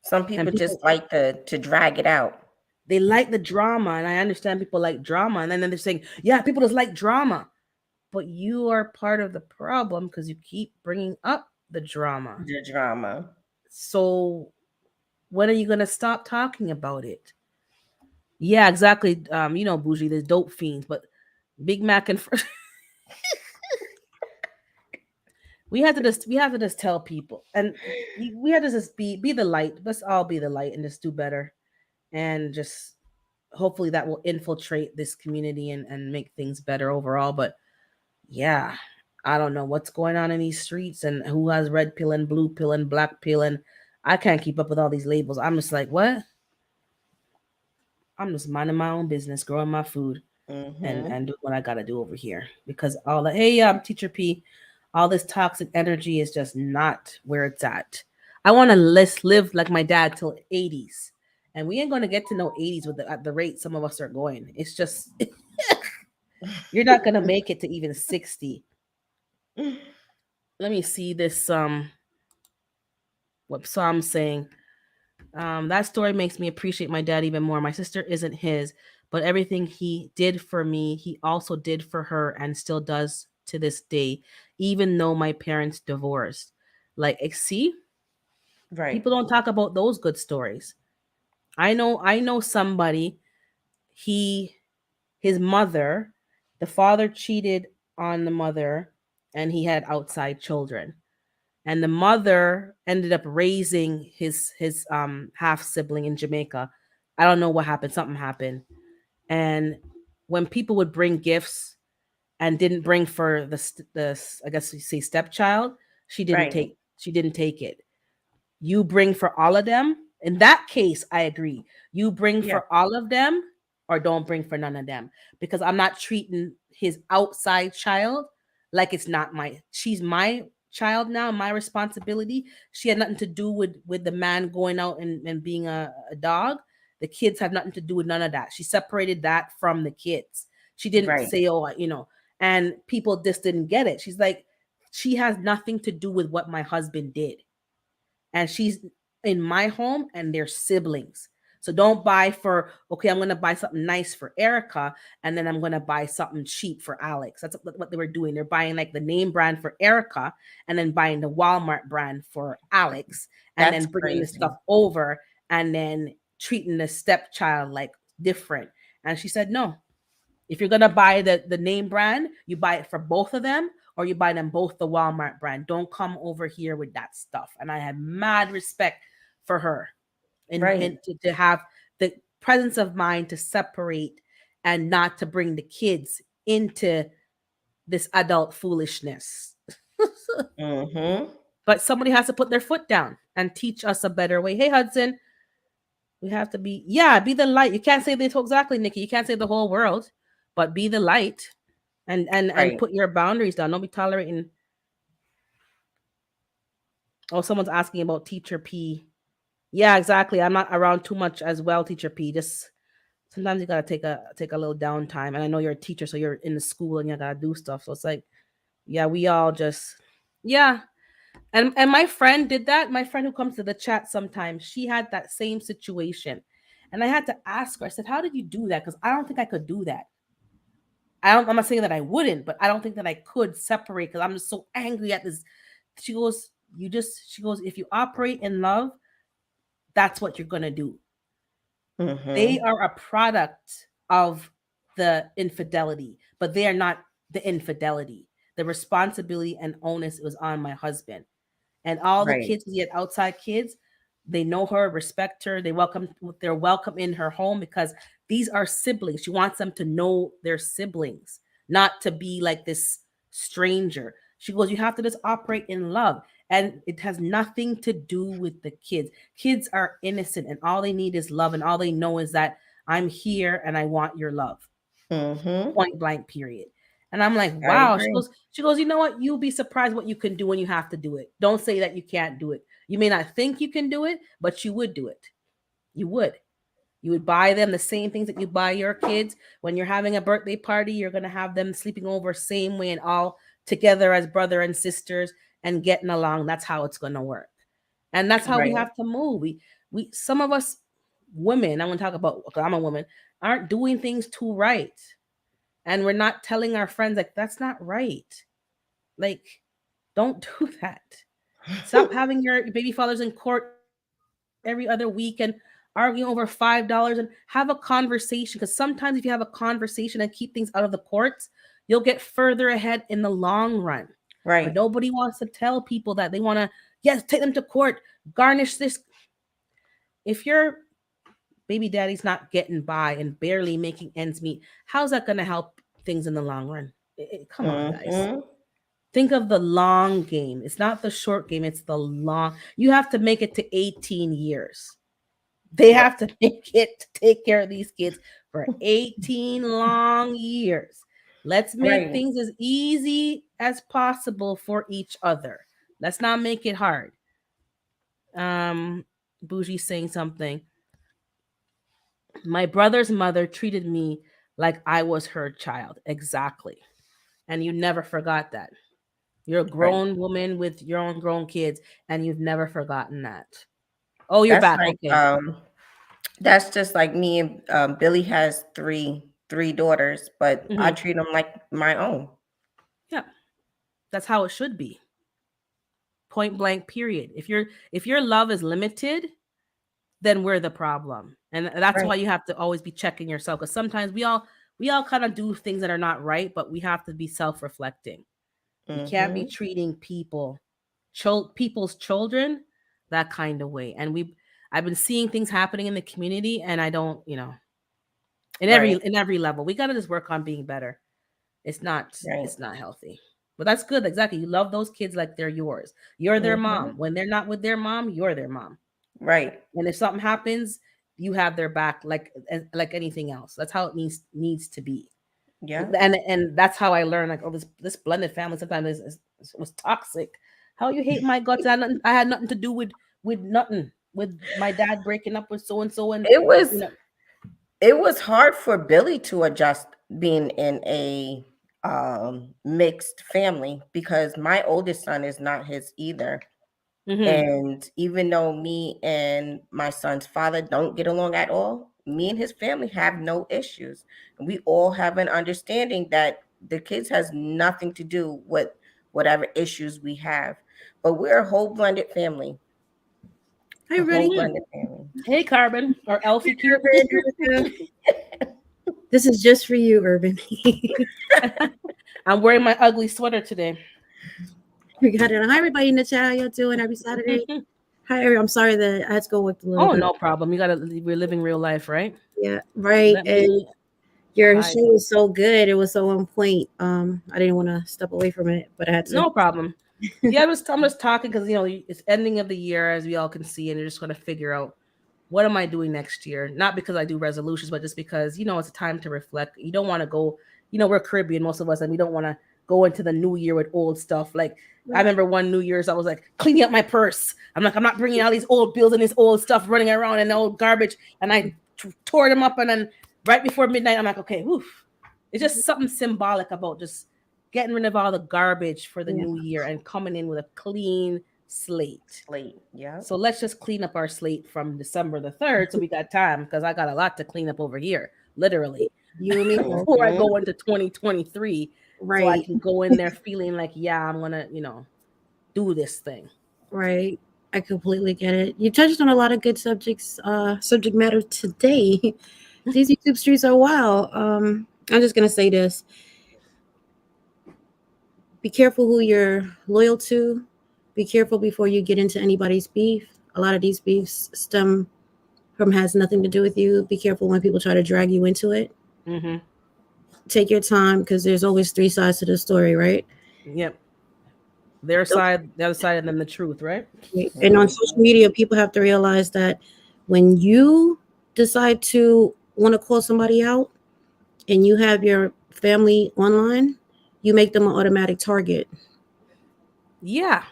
Speaker 2: Some
Speaker 1: and
Speaker 2: people
Speaker 1: people,
Speaker 2: just like to drag it out.
Speaker 1: they like the drama, and I understand people like drama, and then they're saying, yeah, people just like drama, but you are part of the problem because you keep bringing up the drama.
Speaker 2: The drama.
Speaker 1: So when are you going to stop talking about it? Yeah, exactly. Bougie, there's dope fiends, but Big Mac and we have to just tell people, and we have to just be the light. Let's all be the light and just do better, and just hopefully that will infiltrate this community and make things better overall. But yeah, I don't know what's going on in these streets and who has red pill and blue pill and black pill, and I can't keep up with all these labels. I'm just like, what? I'm just minding my own business, growing my food, and
Speaker 2: Mm-hmm.
Speaker 1: doing what I gotta do over here, because all the hey, I'm Teacher P, all this toxic energy is just not where it's at. I want to live like my dad till 80s, and we ain't gonna get to know 80s with at the rate some of us are going. It's just you're not gonna make it to even 60. Let me see this. What Psalm's saying. That story makes me appreciate my dad even more. My sister isn't his, but everything he did for me, he also did for her and still does to this day, even though my parents divorced. Like, see,
Speaker 2: Right.
Speaker 1: people don't talk about those good stories. I know somebody, he his mother, the father cheated on the mother, and he had outside children, and the mother ended up raising his half sibling in Jamaica. I don't know what happened. Something happened, and when people would bring gifts and didn't bring for the I guess you say stepchild, she didn't
Speaker 2: Right.
Speaker 1: take she didn't take it. You bring for all of them. In that case, I agree. You bring
Speaker 2: Yeah.
Speaker 1: for all of them, or don't bring for none of them, because I'm not treating his outside child like it's not she's my child now, my responsibility. She had nothing to do with the man going out and being a dog. The kids have nothing to do with none of that. She separated that from the kids. She didn't
Speaker 2: Right.
Speaker 1: say, and people just didn't get it. She's like, she has nothing to do with what my husband did, and she's in my home and they're siblings. So don't buy for, okay, I'm going to buy something nice for Erica and then I'm going to buy something cheap for Alex. That's what they were doing. They're buying like the name brand for Erica and then buying the Walmart brand for Alex, and
Speaker 2: That's
Speaker 1: then bringing the
Speaker 2: crazy.
Speaker 1: stuff over and then treating the stepchild like different. And she said, no, if you're gonna buy the name brand, you buy it for both of them, or you buy them both the Walmart brand. Don't come over here with that stuff. And I had mad respect for her,
Speaker 2: Right.
Speaker 1: and to have the presence of mind to separate and not to bring the kids into this adult foolishness.
Speaker 2: Mm-hmm.
Speaker 1: But somebody has to put their foot down and teach us a better way. Hey, Hudson, we have to be the light. You can't say this exactly, Nikki. You can't say the whole world, but be the light, and
Speaker 2: Right.
Speaker 1: put your boundaries down. Don't be tolerating. Oh, someone's asking about Teacher P. Yeah, exactly. I'm not around too much as well, Teacher P. Just sometimes you gotta take a little downtime. And I know you're a teacher, so you're in the school and you gotta do stuff. So it's like, yeah, we all just, yeah. And my friend did that. My friend who comes to the chat sometimes, she had that same situation, and I had to ask her. I said, "How did you do that?" Because I don't think I could do that. I'm not saying that I wouldn't, but I don't think that I could separate, because I'm just so angry at this. She goes, she goes, if you operate in love, that's what you're gonna do. They
Speaker 2: Mm-hmm.
Speaker 1: are a product of the infidelity, but they are not the infidelity. The responsibility and onus was on my husband. And all the
Speaker 2: Right.
Speaker 1: kids, yet outside kids, they know her, respect her, they're welcome in her home because these are siblings. She wants them to know their siblings, not to be like this stranger. She goes, you have to just operate in love. And it has nothing to do with the kids. Kids are innocent and all they need is love. And all they know is that I'm here and I want your love.
Speaker 2: Mm-hmm.
Speaker 1: Point blank, period. And I'm like,
Speaker 2: I
Speaker 1: wow.
Speaker 2: agree.
Speaker 1: She goes, you know what? You'll be surprised what you can do when you have to do it. Don't say that you can't do it. You may not think you can do it, but you would do it. You would. You would buy them the same things that you buy your kids. When you're having a birthday party, you're going to have them sleeping over same way and all together as brother and sisters and getting along. That's how it's going to work. And that's how we
Speaker 2: Right.
Speaker 1: have to move. We some of us women, I'm going to talk about, okay, I'm a woman, aren't doing things too right. And we're not telling our friends like that's not right. Like, don't do that. Stop having your baby fathers in court every other week and arguing over $5 and have a conversation. Because sometimes if you have a conversation and keep things out of the courts, you'll get further ahead in the long run. But
Speaker 2: Right.
Speaker 1: nobody wants to tell people that they want to, yes, take them to court, garnish this. If your baby daddy's not getting by and barely making ends meet, how's that going to help things in the long run? Come on, guys.
Speaker 2: Mm-hmm.
Speaker 1: Think of the long game. It's not the short game, it's the long. You have to make it to 18 years. They
Speaker 2: Right.
Speaker 1: have to make it to take care of these kids for 18 long years. Let's make
Speaker 2: Right.
Speaker 1: things as easy as possible for each other. Let's not make it hard. Bougie saying something. My brother's mother treated me like I was her child. Exactly. And you never forgot that. You're a
Speaker 2: Right.
Speaker 1: grown woman with your own grown kids, and you've never forgotten that. Oh, you're
Speaker 2: That's
Speaker 1: back.
Speaker 2: like
Speaker 1: Okay.
Speaker 2: that's just like me and Billy has three daughters, but I
Speaker 1: Hmm.
Speaker 2: treat them like my own.
Speaker 1: Yeah, that's how it should be. Point blank. Period. If your love is limited, then we're the problem, and that's
Speaker 2: Right.
Speaker 1: why you have to always be checking yourself. Because sometimes we all kind of do things that are not right, but we have to be self reflecting. We can't be
Speaker 2: Mm-hmm.
Speaker 1: treating people's children that kind of way. And I've been seeing things happening in the community, and I don't, in every
Speaker 2: Right.
Speaker 1: in every level, we got to just work on being better. It's not
Speaker 2: Right.
Speaker 1: it's not healthy. But that's good. Exactly. You love those kids like they're yours. You're their
Speaker 2: Mm-hmm.
Speaker 1: mom. When they're not with their mom, you're their mom.
Speaker 2: Right.
Speaker 1: And if something happens, you have their back like anything else. That's how it needs to be.
Speaker 2: Yeah.
Speaker 1: And that's how I learned like, oh, this blended family sometimes was toxic. How you hate my guts? I had nothing to do with nothing. With my dad breaking up with so and so, and
Speaker 2: It
Speaker 1: you
Speaker 2: was
Speaker 1: know,
Speaker 2: it was hard for Billy to adjust being in a mixed family because my oldest son is not his either.
Speaker 1: hmm
Speaker 2: And even though me and my son's father don't get along at all, me and his family have no issues. And we all have an understanding that the kids has nothing to do with whatever issues we have. But we're a whole blended family.
Speaker 3: Hi,
Speaker 2: A whole
Speaker 3: everybody.
Speaker 2: blended family.
Speaker 1: hey Carbon or Elfie Q.
Speaker 3: This is just for you, Urban.
Speaker 1: I'm wearing my ugly sweater today.
Speaker 3: We got it. Hi, everybody in the chat. How y'all doing? Happy Saturday. Hi, I'm sorry that I had to go work a little
Speaker 1: Oh,
Speaker 3: bit.
Speaker 1: no problem. We're living real life, right?
Speaker 3: Yeah, right.
Speaker 1: Let
Speaker 3: And
Speaker 1: me
Speaker 3: your
Speaker 1: hide.
Speaker 3: show was so good. It was so on point. I didn't want to step away from it, but I had to.
Speaker 1: No problem. Yeah, I'm just talking because it's ending of the year, as we all can see, and you're just going to figure out what am I doing next year. Not because I do resolutions, but just because it's a time to reflect. You don't want to go. We're Caribbean, most of us, and we don't want to go into the new year with old stuff. Like I remember one New Year's, I was like cleaning up my purse. I'm like, I'm not bringing all these old bills and this old stuff running around and the old garbage, and I tore them up, and then right before midnight, I'm like, okay, whew. It's just something symbolic about just getting rid of all the garbage for the new year and coming in with a clean slate.
Speaker 2: Yeah.
Speaker 1: So let's just clean up our slate from December the 3rd. So we got time because I got a lot to clean up over here, literally.
Speaker 3: You and me,
Speaker 1: Before I go into 2023.
Speaker 3: right?
Speaker 1: So I can go in there feeling like, yeah, I'm going to, do this thing.
Speaker 3: Right. I completely get it. You touched on a lot of good subject matter today. These YouTube streets are wild. I'm just gonna say this: be careful who you're loyal to. Be careful before you get into anybody's beef. A lot of these beefs stem from has nothing to do with you. Be careful when people try to drag you into it.
Speaker 1: Mm-hmm.
Speaker 3: Take your time because there's always three sides to the story, right?
Speaker 1: Yep. Their side, the other side, and then the truth, right?
Speaker 3: And on social media, people have to realize that when you decide to want to call somebody out and you have your family online, you make them an automatic target.
Speaker 1: Yeah.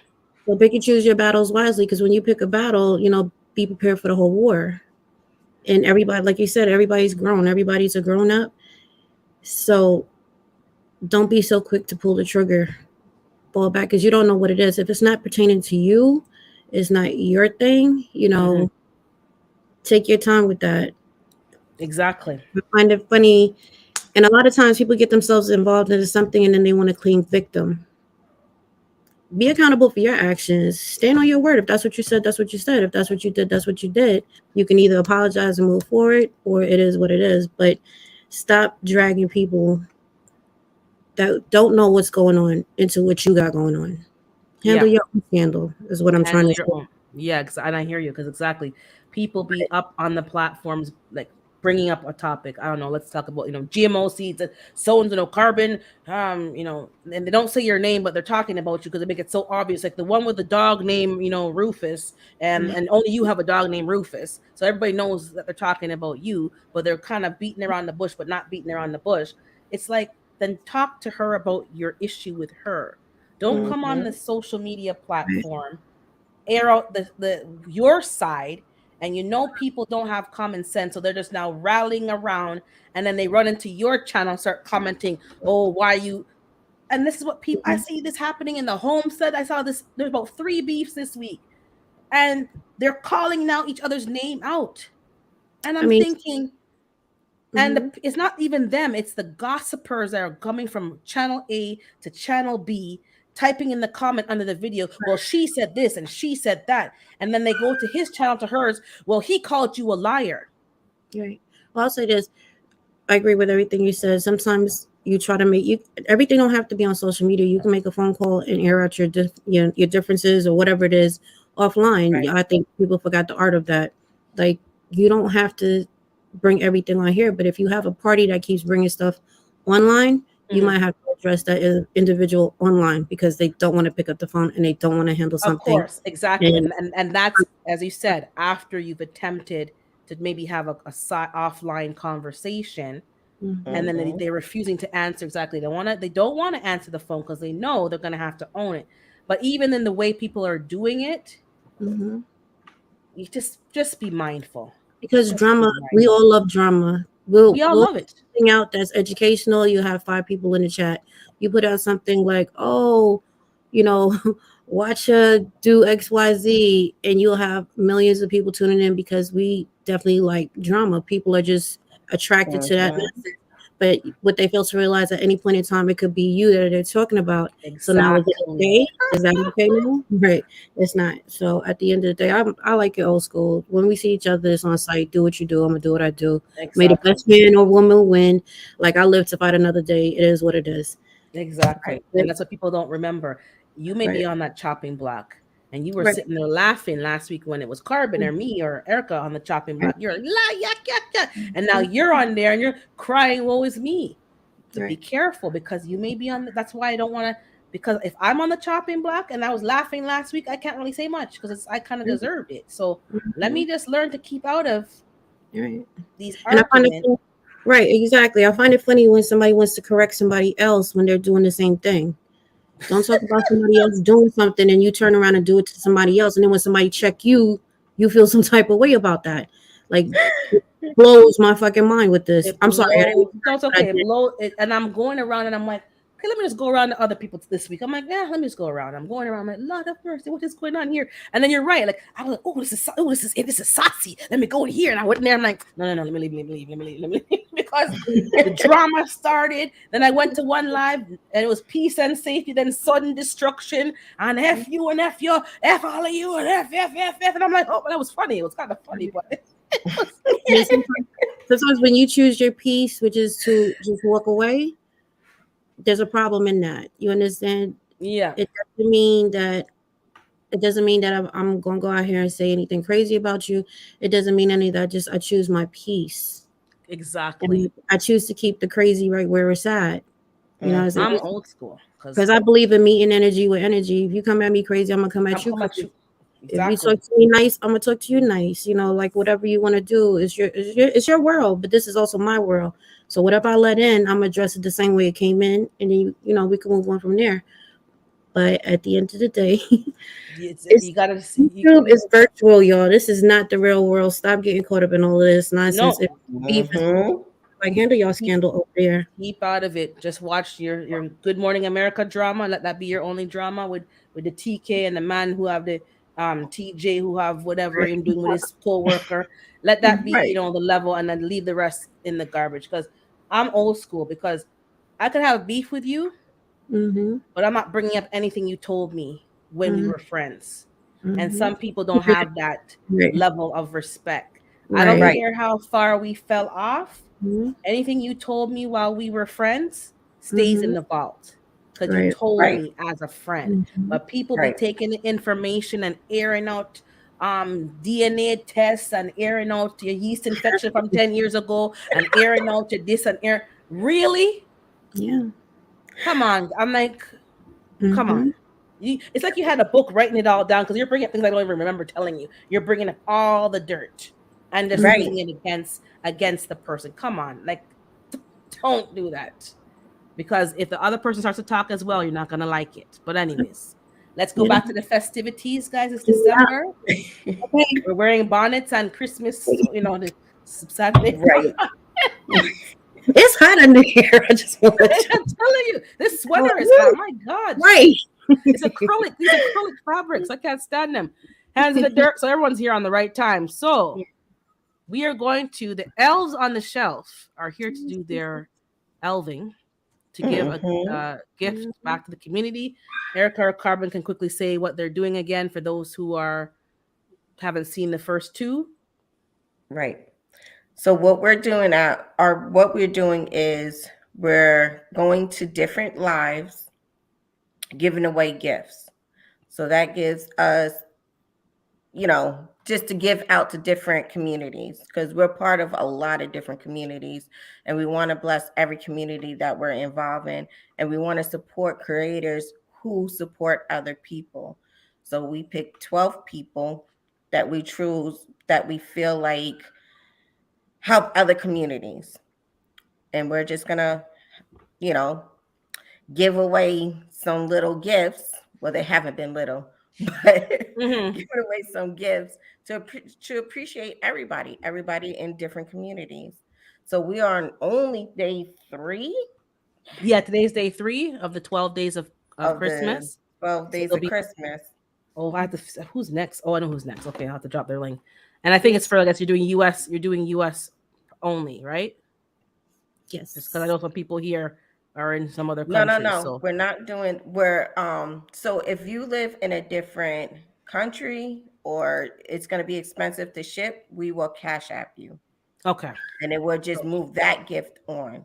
Speaker 3: So pick and choose your battles wisely, because when you pick a battle, be prepared for the whole war. And everybody, like you said, everybody's grown. Everybody's a grown up. So don't be so quick to pull the trigger. Fall back, because you don't know what it is. If it's not pertaining to you, it's not your thing, take your time with that.
Speaker 1: Exactly.
Speaker 3: I find it funny. And a lot of times people get themselves involved into something and then they want to claim victim. Be accountable for your actions. Stand on your word. If that's what you said, that's what you said. If that's what you did, that's what you did. You can either apologize and move forward, or it is what it is. But stop dragging people that don't know what's going on into what you got going on. Handle your own scandal is what I'm trying to say.
Speaker 1: Yeah, and I hear you, because exactly, people be up on the platforms like bringing up a topic. I don't know. Let's talk about GMO seeds, so and so carbon. And they don't say your name, but they're talking about you because they make it so obvious. Like the one with the dog named Rufus, and only you have a dog named Rufus, so everybody knows that they're talking about you. But they're kind of beating around the bush, but not beating around the bush. It's like, then talk to her about your issue with her. Don't come on the social media platform, air out your side, and people don't have common sense, so they're just now rallying around, and then they run into your channel, start commenting, oh, why you? And this is what people, I see this happening in the homestead. I saw this. There's about 3 beefs this week, and they're calling now each other's name out, and I'm thinking. And it's not even them. It's the gossipers that are coming from channel A to channel B, typing in the comment under the video, well, she said this and she said that. And then they go to his channel, to hers. Well, he called you a liar.
Speaker 3: Right. Well, I'll say this. I agree with everything you said. Sometimes you try to everything don't have to be on social media. You can make a phone call and air out your differences or whatever it is offline.
Speaker 1: Right.
Speaker 3: I think people forgot the art of that. Like, you don't have to bring everything on here, but if you have a party that keeps bringing stuff online, you might have to address that individual online, because they don't want to pick up the phone and they don't want to handle something.
Speaker 1: Of course, exactly. And that's, as you said, after you've attempted to maybe have a offline conversation, and then they're refusing to answer. Exactly. They don't want to answer the phone because they know they're going to have to own it. But even in the way people are doing it, you just be mindful.
Speaker 3: Because drama, we all love drama.
Speaker 1: We all love it.
Speaker 3: Something out that's educational. You have 5 people in the chat. You put out something like, oh, watch her do XYZ, and you'll have millions of people tuning in, because we definitely like drama. People are just attracted to that message. But what they fail to realize, at any point in time, it could be you that they're talking about. Exactly. So now, is it okay? Is that okay now? Right. It's not. So at the end of the day, I like it old school. When we see each other, it's on site. Do what you do. I'm going to do what I do. Exactly. May the best man or woman win. Like, I live to fight another day. It is what it is.
Speaker 1: Exactly. Right. And that's what people don't remember. You may be on that chopping block, and you were sitting there laughing last week when it was Carbon or me or Erica on the chopping block. You're like, yuck. And now you're on there and you're crying, woe is me. So be careful, because you may be on. That's why I don't want to, because if I'm on the chopping block and I was laughing last week, I can't really say much, because I kind of deserved it. So let me just learn to keep out of these arguments.
Speaker 3: Right, exactly. I find it funny when somebody wants to correct somebody else when they're doing the same thing. Don't talk about somebody else doing something and you turn around and do it to somebody else. And then when somebody check you, you feel some type of way about that. Like, it blows my fucking mind with this. I'm sorry.
Speaker 1: That's okay. And I'm going around and I'm like, okay, let me just go around to other people this week. I'm like, yeah, let me just go around. I'm going around. I'm like, Lord of mercy, what is going on here? And then you're right. Like, I was like, this is saucy. Let me go in here. And I went in there. I'm like, no, let me leave. Because the drama started. Then I went to one live and it was peace and safety, then sudden destruction, and F you and F you, F all of you, and F. And I'm like, oh, but that was funny. It was kind of funny, but
Speaker 3: sometimes when you choose your peace, which is to just walk away, there's a problem in that. You understand?
Speaker 1: yeah.
Speaker 3: It doesn't mean that I'm gonna go out here and say anything crazy about you. It doesn't mean any of that. Just I choose my peace.
Speaker 1: Exactly.
Speaker 3: And I choose to keep the crazy right where it's at. You know,
Speaker 1: I'm old school
Speaker 3: because I believe in meeting energy with energy. If you come at me crazy, I'm gonna come at you.
Speaker 1: Exactly.
Speaker 3: If you talk to me nice, I'm gonna talk to you nice. You know, like whatever you want to do is it's your world, but this is also my world. So whatever I let in, I'm gonna address it the same way it came in, and then you know we can move on from there. But at the end of the day,
Speaker 1: you gotta see.
Speaker 3: YouTube is virtual, y'all. This is not the real world. Stop getting caught up in all of this nonsense.
Speaker 1: No.
Speaker 3: Like handle y'all scandal over there.
Speaker 1: Keep out of it. Just watch your Good Morning America drama. Let that be your only drama with the TK and the man who have the TJ who have whatever he's doing with his co-worker. Let that be,
Speaker 2: Right.
Speaker 1: you know, the level, and then leave the rest in the garbage. Because I'm old school. Because I could have beef with you, but I'm not bringing up anything you told me when we were friends. And some people don't have that level of respect. I don't care how far we fell off. Anything you told me while we were friends stays in the vault because you told me as a friend. But people be taking the information and airing out DNA tests and airing out your yeast infection from 10 years ago and airing out your this and air. Really?
Speaker 3: Yeah.
Speaker 1: Come on. I'm like, come on. It's like you had a book writing it all down because you're bringing up things I don't even remember telling you. You're bringing up all the dirt and just putting it against the person. Come on, like, don't do that, because if the other person starts to talk as well, you're not gonna like it. But anyways, let's go back to the festivities, guys. It's December. We're wearing bonnets and Christmas. You know, the Saturday.
Speaker 2: Right.
Speaker 3: It's hot in here. I'm
Speaker 1: telling you, this sweater is hot. My God.
Speaker 3: Right.
Speaker 1: It's acrylic. These acrylic fabrics. I can't stand them. Hands in the dirt. So everyone's here on the right time. So we are going to, the elves on the shelf are here to do their elving, to give a gift back to the community. Erica or Carbon can quickly say what they're doing again for those who haven't seen the first two.
Speaker 2: Right. So what we're doing is we're going to different lives, giving away gifts. So that gives us, you know, just to give out to different communities, because we're part of a lot of different communities, and we want to bless every community that we're involved in, and we want to support creators who support other people. So we pick 12 people that we choose that we feel like help other communities, and we're just gonna, you know, give away some little gifts. Well, they haven't been little, but giving away some gifts to appreciate everybody in different communities. So we are on only day 3.
Speaker 1: Yeah, today's day 3 of the 12 days of Christmas.
Speaker 2: 12 days of Christmas.
Speaker 1: Oh, I have to. Who's next? Oh, I know who's next. Okay, I'll have to drop their link. And I think it's for, I guess you're doing US only, right?
Speaker 3: Yes.
Speaker 1: Just because I know some people here are in some other countries.
Speaker 2: No.
Speaker 1: So.
Speaker 2: We're not doing. So if you live in a different country or it's going to be expensive to ship, we will Cash App you.
Speaker 1: Okay.
Speaker 2: And it will just move that gift on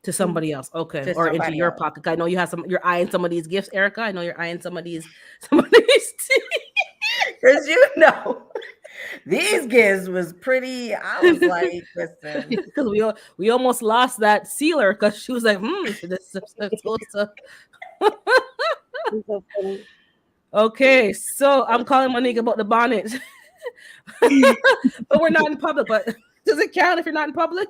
Speaker 1: to somebody else. Okay. Or into your pocket. I know you have you're eyeing some of these gifts, Erica. I know you're eyeing some of these
Speaker 2: because you know these gifts was pretty. I was like, listen,
Speaker 1: because we almost lost that sealer because she was like, this is supposed to. Okay, so I'm calling Monique about the bonnet, but we're not in public. But does it count if you're not in public?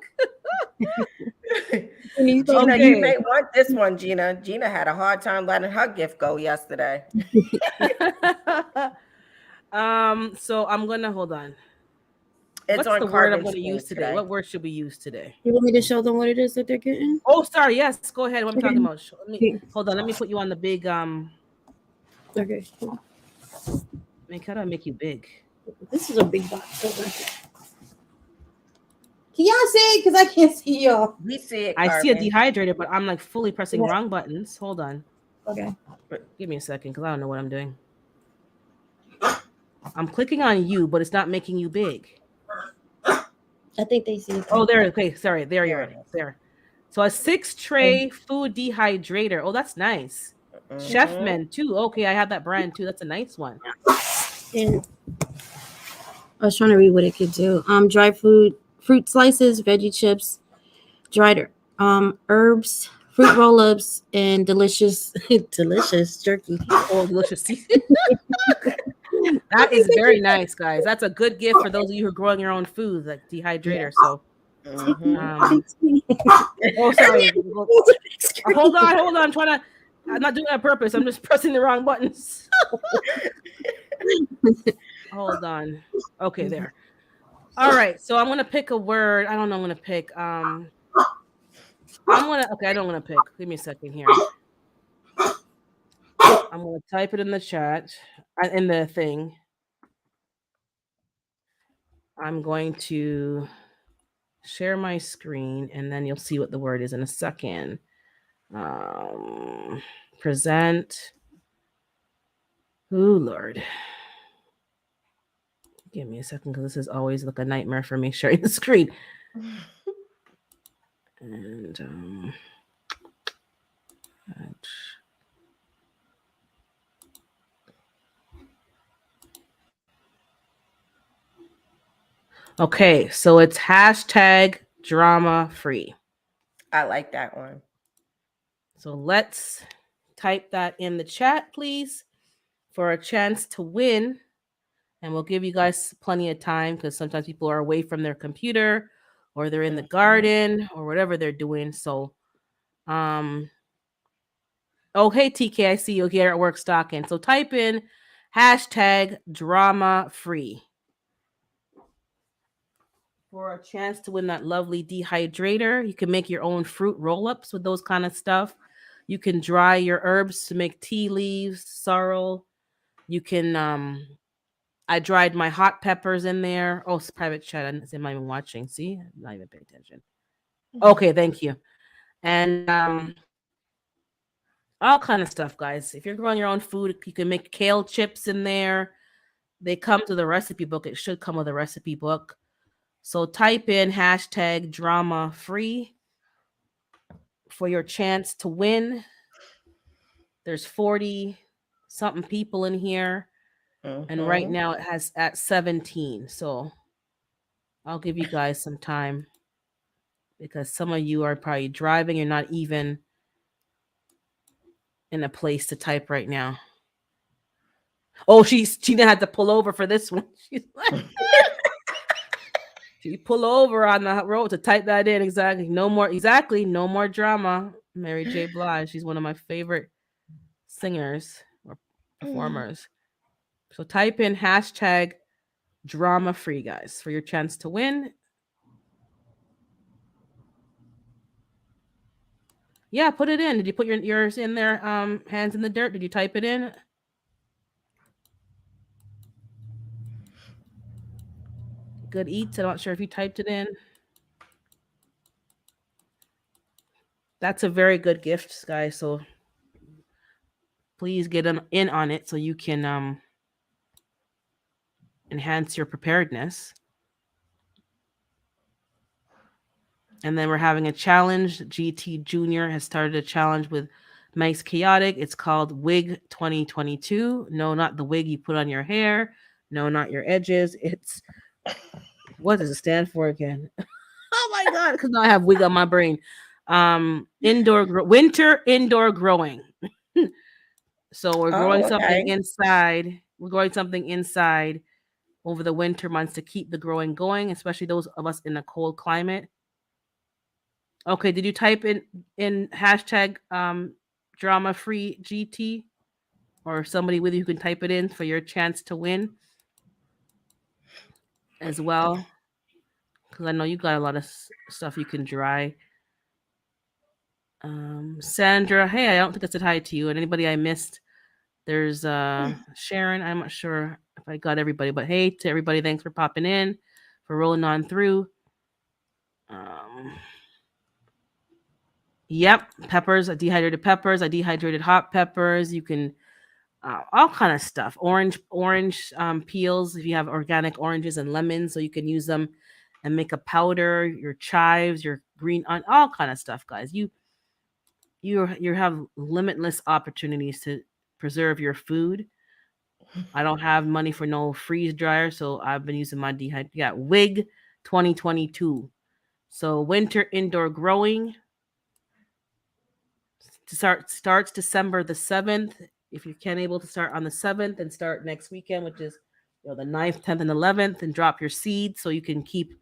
Speaker 2: Gina, you may want this one, Gina. Gina had a hard time letting her gift go yesterday.
Speaker 1: So I'm gonna hold on.
Speaker 2: It's
Speaker 1: What's
Speaker 2: on
Speaker 1: the word I'm
Speaker 2: Carbon
Speaker 1: going to
Speaker 2: Stream
Speaker 1: use today? What word should we use today?
Speaker 3: You want me to show them what it is that they're getting?
Speaker 1: Oh, sorry. Yes, go ahead. What I'm talking about.
Speaker 3: Okay.
Speaker 1: Hold on. Let me put you on the big.
Speaker 3: Okay.
Speaker 1: How do I make you big?
Speaker 3: This is a big box. Can y'all see? Because I can't see y'all.
Speaker 2: We see it.
Speaker 1: I see a
Speaker 2: Carbon.
Speaker 1: dehydrator, but I'm like fully pressing
Speaker 3: Yeah.
Speaker 1: wrong buttons. Hold on.
Speaker 3: Okay.
Speaker 1: Give me a second, because I don't know what I'm doing. I'm clicking on you, but it's not making you big.
Speaker 3: I think they see it.
Speaker 1: Oh, there. Okay, sorry. There you
Speaker 2: There
Speaker 1: are.
Speaker 2: it is.
Speaker 1: There. So a 6-tray food dehydrator. Oh, that's nice. Chefman too. Okay, I have that brand too. That's a nice one.
Speaker 3: And I was trying to read what it could do. Dry fruit slices, veggie chips, dried herbs, fruit roll-ups, and delicious jerky.
Speaker 1: Oh, delicious. That is very nice, guys. That's a good gift for those of you who are growing your own food, like dehydrator. So, oh, sorry. Hold on. I'm not doing it on purpose. I'm just pressing the wrong buttons. Hold on. Okay, there. All right. So I'm gonna pick a word. I don't know. I'm gonna pick. Okay, I don't want to pick. Give me a second here. I'm gonna type it in the chat, in the thing. I'm going to share my screen, and then you'll see what the word is in a second. Present. Oh, Lord. Give me a second, because this is always like a nightmare for me sharing the screen. And okay, so it's hashtag drama free.
Speaker 2: I like that one.
Speaker 1: So let's type that in the chat, please, for a chance to win. And we'll give you guys plenty of time, because sometimes people are away from their computer, or they're in the garden, or whatever they're doing. So, oh, hey, TK, I see you here at work stocking. So type in hashtag drama free for a chance to win that lovely dehydrator. You can make your own fruit roll-ups with those kind of stuff. You can dry your herbs to make tea leaves, sorrel. You can, I dried my hot peppers in there. Oh, it's private chat. I'm not even watching. See? I'm not even paying attention. Okay, thank you. And all kind of stuff, guys. If you're growing your own food, you can make kale chips in there. They come to the recipe book. It should come with a recipe book. So type in hashtag drama free for your chance to win. There's 40 something people in here. And right now it has at 17. So I'll give you guys some time, because some of you are probably driving. You're not even in a place to type right now. Oh, she didn't have to pull over for this one. She's like, she pull over on the road to type that in. Exactly. No more drama. Mary J. Blige. She's one of my favorite singers or performers. So type in hashtag drama free, guys, for your chance to win. Yeah, put it in. Did you put yours in there? Hands in the dirt. Did you type it in? Good Eats. I'm not sure if you typed it in. That's a very good gift, guys. So please get in on it so you can enhance your preparedness. And then we're having a challenge. GT Junior has started a challenge with Mike's Chaotic. It's called Wig 2022. No, not the wig you put on your hair. No, not your edges. It's, what does it stand for again? Oh my God, because now I have wig on my brain. Winter indoor growing. So we're growing something inside. We're growing something inside over the winter months to keep the growing going, especially those of us in a cold climate. Okay, did you type in hashtag drama free GT, or somebody with you who can type it in for your chance to win as well? because I know you got a lot of stuff you can dry. Sandra, hey, I don't think I said hi to you. And anybody I missed, there's Sharon. I'm not sure if I got everybody, but hey to everybody, thanks for popping in, for rolling on through. Yep, peppers, dehydrated peppers. I dehydrated hot peppers. You can all kind of stuff. Orange peels if you have organic oranges and lemons, so you can use them and make a powder. Your chives, your green onion, all kind of stuff, guys. You have limitless opportunities to preserve your food. I don't have money for no freeze dryer, so I've been using my dehydrated. Yeah, WIG 2022. So winter indoor growing starts December the 7th. If you can't able to start on the 7th, and start next weekend, which is the 9th, 10th, and 11th, and drop your seed so you can keep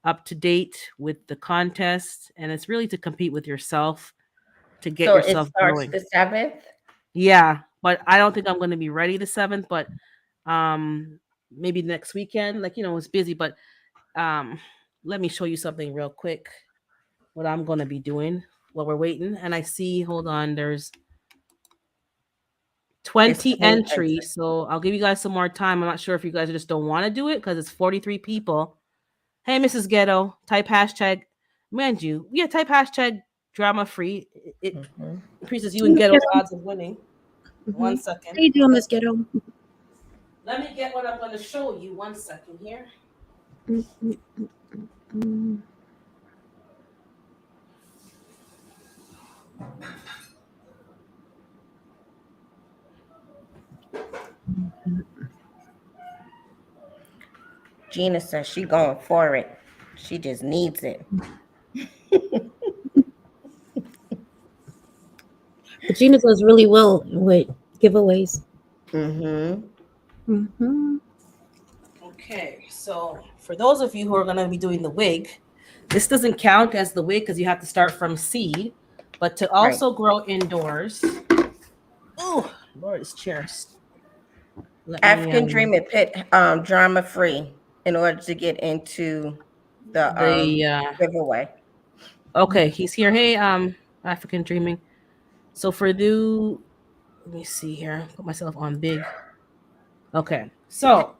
Speaker 1: up to date with the contest. And it's really to compete with yourself, to get
Speaker 2: So it
Speaker 1: yourself
Speaker 2: starts
Speaker 1: growing.
Speaker 2: the 7th?
Speaker 1: Yeah, but I don't think I'm going to be ready the 7th, but maybe next weekend. Like, it's busy, but let me show you something real quick, what I'm going to be doing while we're waiting. And I see, hold on, there's 20 entries. So I'll give you guys some more time. I'm not sure if you guys just don't want to do it because it's 43 people. Hey, Mrs. Ghetto, type hashtag, mind you, type hashtag drama free. It increases you and Ghetto's odds of winning. 1 second.
Speaker 3: How you doing, Miss Ghetto?
Speaker 1: Let me get what I'm going to show you. 1 second here.
Speaker 2: Gina says she going for it. She just needs it.
Speaker 3: Gina does really well with giveaways.
Speaker 1: Okay, so for those of you who are going to be doing the wig, this doesn't count as the wig because you have to start from seed, but to also grow indoors. Oh, Lord, it's chairs.
Speaker 2: African Dreaming Pit drama free in order to get into the giveaway.
Speaker 1: Okay, he's here. Hey, African Dreaming. So let me see here. Put myself on big. Okay, so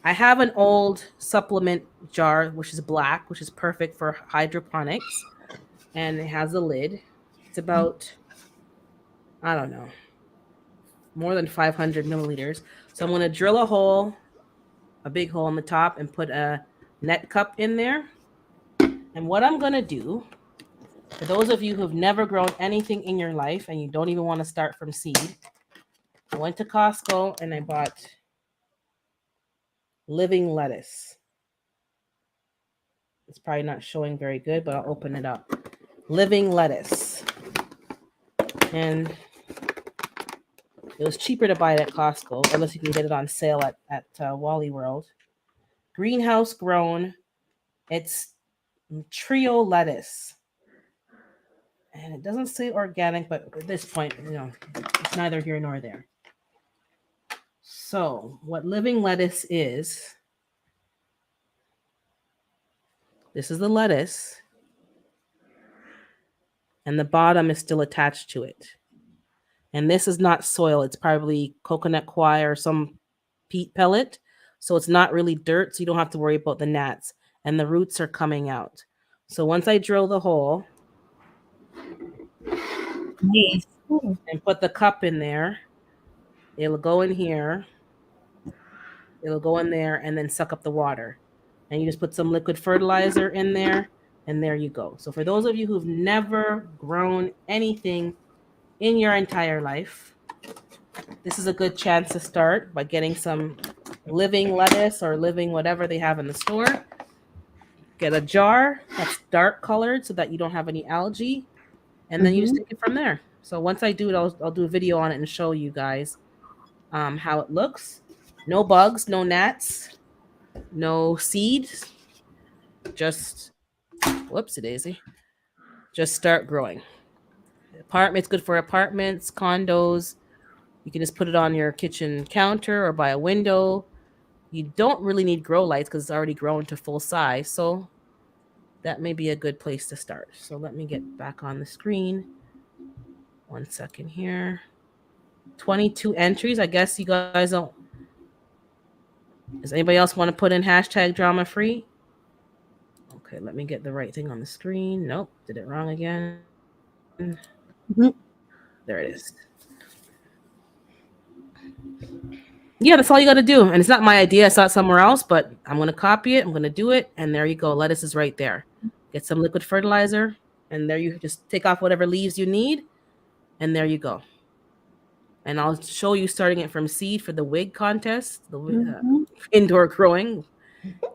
Speaker 1: I have an old supplement jar, which is black, which is perfect for hydroponics, and it has a lid. It's about, I don't know, more than 500 milliliters. So I'm going to drill a big hole in the top, and put a net cup in there. And what I'm going to do, for those of you who've never grown anything in your life and you don't even want to start from seed, I went to Costco and I bought living lettuce. It's probably not showing very good, but I'll open it up. Living lettuce. And it was cheaper to buy it at Costco, unless you can get it on sale at Wally World. Greenhouse grown. It's trio lettuce. And it doesn't say organic, but at this point, it's neither here nor there. So what living lettuce is, this is the lettuce, and the bottom is still attached to it. And this is not soil. It's probably coconut coir or some peat pellet. So it's not really dirt, so you don't have to worry about the gnats. And the roots are coming out. So once I drill the hole and put the cup in there, it'll go in here. It'll go in there and then suck up the water. And you just put some liquid fertilizer in there, and there you go. So for those of you who've never grown anything in your entire life, this is a good chance to start by getting some living lettuce or living whatever they have in the store. Get a jar that's dark colored so that you don't have any algae, and then you just take it from there. So once I do it, I'll do a video on it and show you guys how it looks. No bugs, no gnats, no seeds. Just whoopsie daisy. Just start growing. Apartments, good for apartments, condos. You can just put it on your kitchen counter or by a window. You don't really need grow lights because it's already grown to full size. So that may be a good place to start. So let me get back on the screen. 1 second here. 22 entries. I guess you guys don't. Does anybody else want to put in hashtag drama free? Okay, let me get the right thing on the screen. Nope, did it wrong again. There it is. Yeah, that's all you got to do. And it's not my idea. I saw it somewhere else, but I'm going to copy it. I'm going to do it. And there you go. Lettuce is right there. Get some liquid fertilizer. And there you just take off whatever leaves you need. And there you go. And I'll show you starting it from seed for the wig contest, the indoor growing.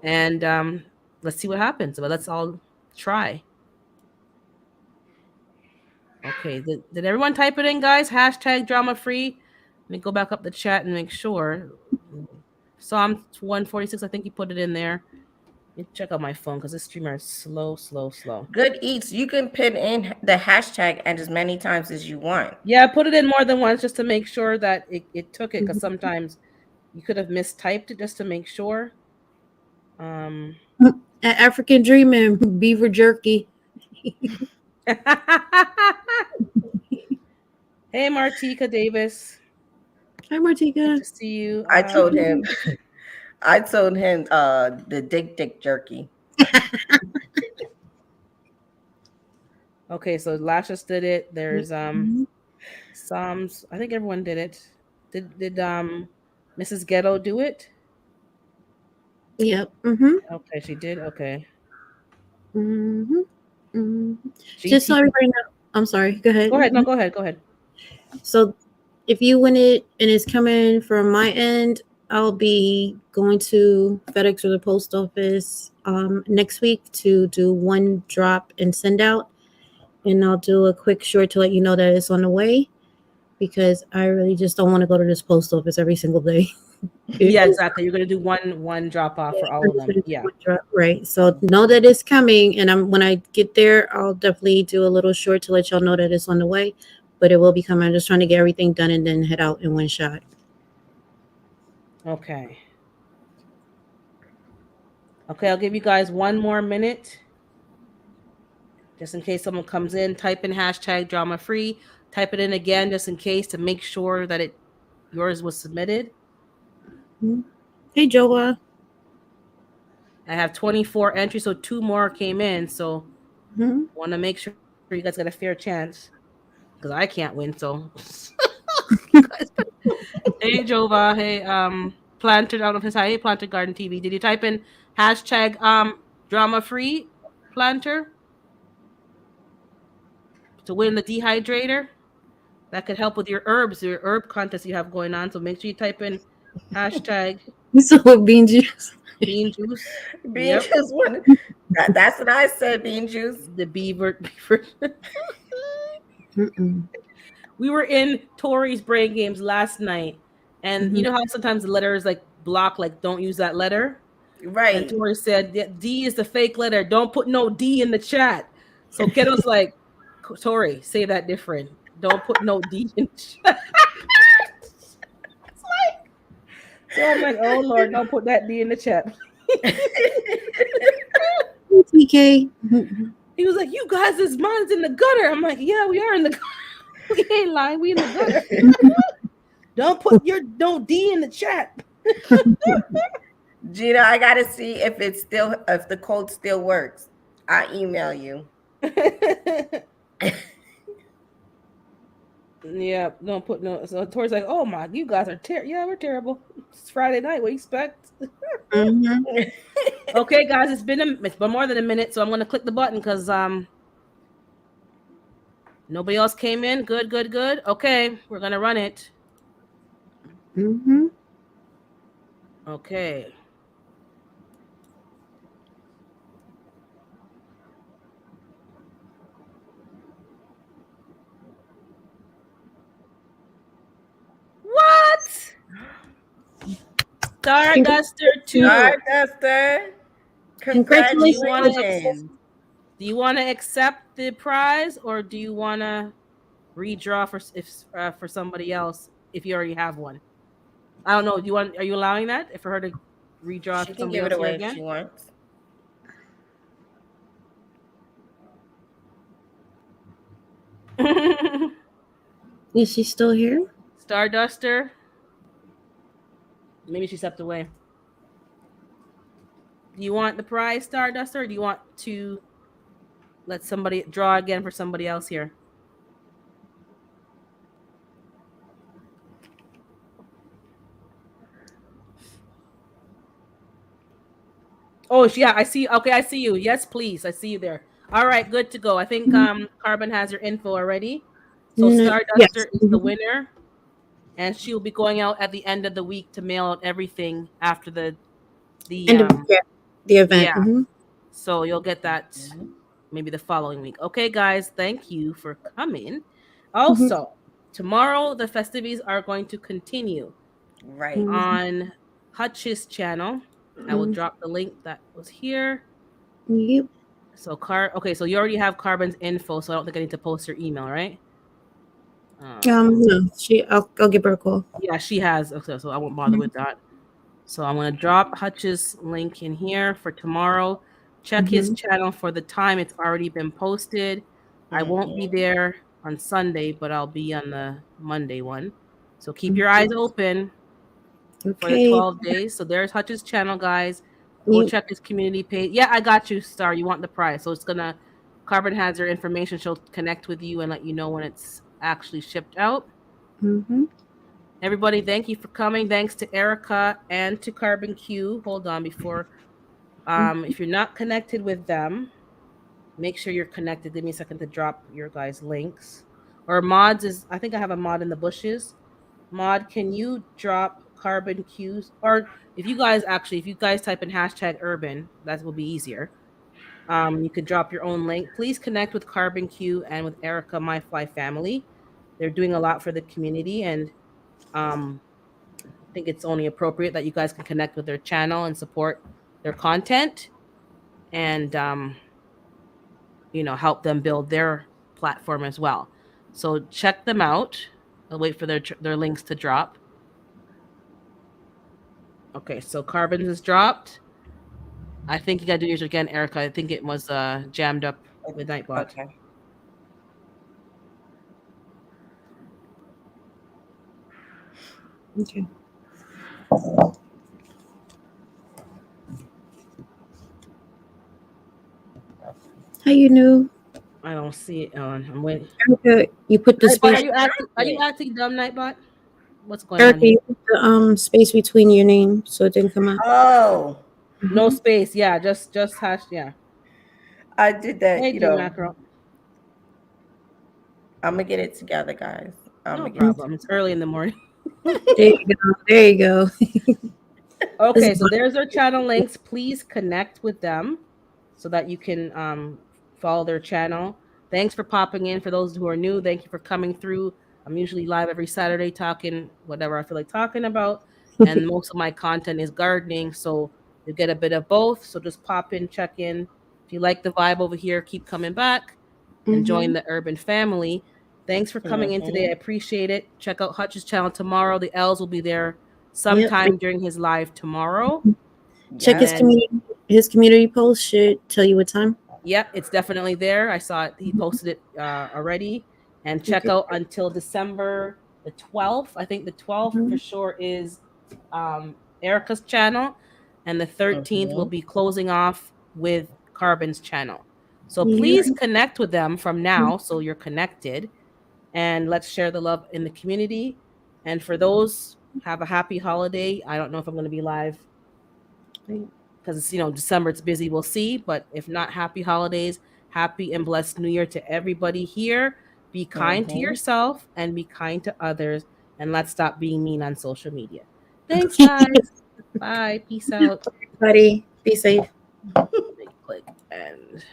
Speaker 1: And let's see what happens. But let's all try. Okay. Did everyone type it in, guys? Hashtag drama free. Let me go back up the chat and make sure. Psalm 146, I think you put it in there. Let me check out my phone because this streamer is slow.
Speaker 2: Good Eats. You can put in the hashtag and as many times as you want.
Speaker 1: Yeah, put it in more than once just to make sure that it took it, because sometimes you could have mistyped it just to make sure.
Speaker 3: African Dreaming, beaver jerky.
Speaker 1: Hey, Martika Davis.
Speaker 3: Hi, Martika.
Speaker 1: Good to see you.
Speaker 2: I told him the dick jerky.
Speaker 1: Okay, so Lashes did it. There's Psalms. I think everyone did it. Did Mrs. Ghetto do it?
Speaker 3: Yep.
Speaker 1: Okay, she did. Okay.
Speaker 3: Just so everybody know. I'm sorry. Go ahead.
Speaker 1: Go ahead. No, go ahead.
Speaker 3: So if you win it and it's coming from my end, I'll be going to FedEx or the post office next week to do one drop and send out. And I'll do a quick short to let you know that it's on the way, because I really just don't want to go to this post office every single day.
Speaker 1: Yeah, exactly. You're gonna do one drop off for all of them. Yeah.
Speaker 3: Right. So know that it's coming, and when I get there, I'll definitely do a little short to let y'all know that it's on the way. But it will be coming. I'm just trying to get everything done and then head out in one shot.
Speaker 1: Okay. Okay, I'll give you guys 1 more minute. Just in case someone comes in, type in hashtag drama free. Type it in again just in case to make sure that yours was submitted.
Speaker 3: Hey, Joa.
Speaker 1: I have 24 entries, so 2 more came in. So want to make sure you guys get a fair chance, because I can't win. So hey, Jova. Hey, Planted out of his hey, Planted Garden TV. Did you type in hashtag drama free, Planter, to win the dehydrator? That could help with your herb contest you have going on. So make sure you type in hashtag
Speaker 3: So bean juice.
Speaker 1: Bean juice.
Speaker 2: Bean juice. That's what I said. Bean juice.
Speaker 1: The beaver. We were in Tori's brain games last night, and you know how sometimes the letters like block, like don't use that letter.
Speaker 2: Right.
Speaker 1: And Tori said D is the fake letter. Don't put no D in the chat. So Kiddo's like, Tori, say that different. Don't put no D in the chat. So I'm like, oh Lord, don't put that D in the chat.
Speaker 3: TK.
Speaker 1: He was like, you guys, this mine's in the gutter. I'm like, yeah, we are in the gutter. We ain't lying, we in the gutter. Don't put no D in the chat.
Speaker 2: Gina, I gotta see if the code still works. I'll email you.
Speaker 1: Yeah, don't put no. So Tori's like, oh my, you guys are terrible. Yeah, we're terrible. It's Friday night. What do you expect? Okay, guys, it's been more than a minute, so I'm gonna click the button because nobody else came in. Good. Okay, we're gonna run it. Okay. What? Starduster 2.
Speaker 2: Starduster. Congratulations.
Speaker 1: Do you want to accept the prize, or do you want to redraw for somebody else if you already have one? I don't know. Are you allowing that for her to redraw?
Speaker 2: She can give it away if she wants.
Speaker 3: Is she still here?
Speaker 1: Starduster. Maybe she stepped away. Do you want the prize, Starduster, or do you want to let somebody draw again for somebody else here? Oh, yeah, I see. Okay, I see you. Yes, please. I see you there. All right, good to go. I think Carbon has your info already. So
Speaker 3: No,
Speaker 1: Starduster
Speaker 3: yes.
Speaker 1: is the winner, and she will be going out at the end of the week to mail out everything after the
Speaker 3: End of the event.
Speaker 1: yeah.
Speaker 3: Mhm.
Speaker 1: So you'll get that maybe the following week. Okay, guys, thank you for coming. Also, tomorrow the festivities are going to continue
Speaker 2: Right.
Speaker 1: on Hutch's channel. I will drop the link that was here.
Speaker 3: Yep.
Speaker 1: So okay, so you already have Carbon's info, so I don't think I need to post her email, right?
Speaker 3: No, I'll give her a call.
Speaker 1: Yeah, she has. Okay, so I won't bother with that. So I'm gonna drop Hutch's link in here for tomorrow. Check his channel for the time. It's already been posted. I won't be there on Sunday, but I'll be on the Monday one. So keep your eyes open for the
Speaker 3: Okay.
Speaker 1: 12 days. So there's Hutch's channel, guys. Go check his community page. Yeah, I got you, Star. You want the prize. So it's gonna Carbon has your information. She'll connect with you and let you know when it's actually shipped out. Everybody, thank you for coming. Thanks to Erica and to Carbon Q. Hold on before if you're not connected with them, make sure you're connected. Give me a second to drop your guys' links. Or mods is I think I have a mod in the bushes. Mod, can you drop Carbon Q's? Or if you guys type in hashtag urban, that will be easier. You could drop your own link. Please connect with Carbon Q and with Erica, My Fly Family. They're doing a lot for the community, and I think it's only appropriate that you guys can connect with their channel and support their content, and help them build their platform as well. So check them out. I'll wait for their links to drop. Okay, so Carbon is dropped. I think you gotta do yours again, Erica. I think it was jammed up with Nightbot.
Speaker 2: Okay.
Speaker 3: Okay. How you knew?
Speaker 1: I don't see it on. I'm waiting.
Speaker 3: Erica, you put the
Speaker 1: Nightbot,
Speaker 3: space.
Speaker 1: are you acting dumb, Nightbot? What's going on
Speaker 3: Erica,
Speaker 1: here?
Speaker 3: you put the space between your name so it didn't come out.
Speaker 2: Oh,
Speaker 1: No space. Yeah, just hash. Yeah.
Speaker 2: I did that.
Speaker 1: Hey, Macro.
Speaker 2: I'm gonna get it together, guys.
Speaker 1: No problem. It's early in the morning.
Speaker 3: There you go. There you go.
Speaker 1: Okay, so there's our channel links. Please connect with them so that you can follow their channel. Thanks for popping in. For those who are new, thank you for coming through. I'm usually live every Saturday talking whatever I feel like talking about. And most of my content is gardening, so you get a bit of both. So just pop in, check in. If you like the vibe over here, keep coming back and join the urban family. Thanks for coming in today. I appreciate it. Check out Hutch's channel tomorrow. The L's will be there sometime during his live tomorrow.
Speaker 3: Check his community post should tell you what time.
Speaker 1: Yep, it's definitely there. I saw it. He posted it already. And check out until December the 12th. I think the 12th for sure is Erica's channel. And the 13th will be closing off with Carbon's channel. So please connect with them from now so you're connected. And let's share the love in the community. And for those, have a happy holiday. I don't know if I'm going to be live because it's December, it's busy. We'll see. But if not, happy holidays, happy and blessed New Year to everybody here. Be kind to yourself and be kind to others. And let's stop being mean on social media. Thanks, guys. Bye. Peace out.
Speaker 3: Everybody, be safe.
Speaker 1: Click and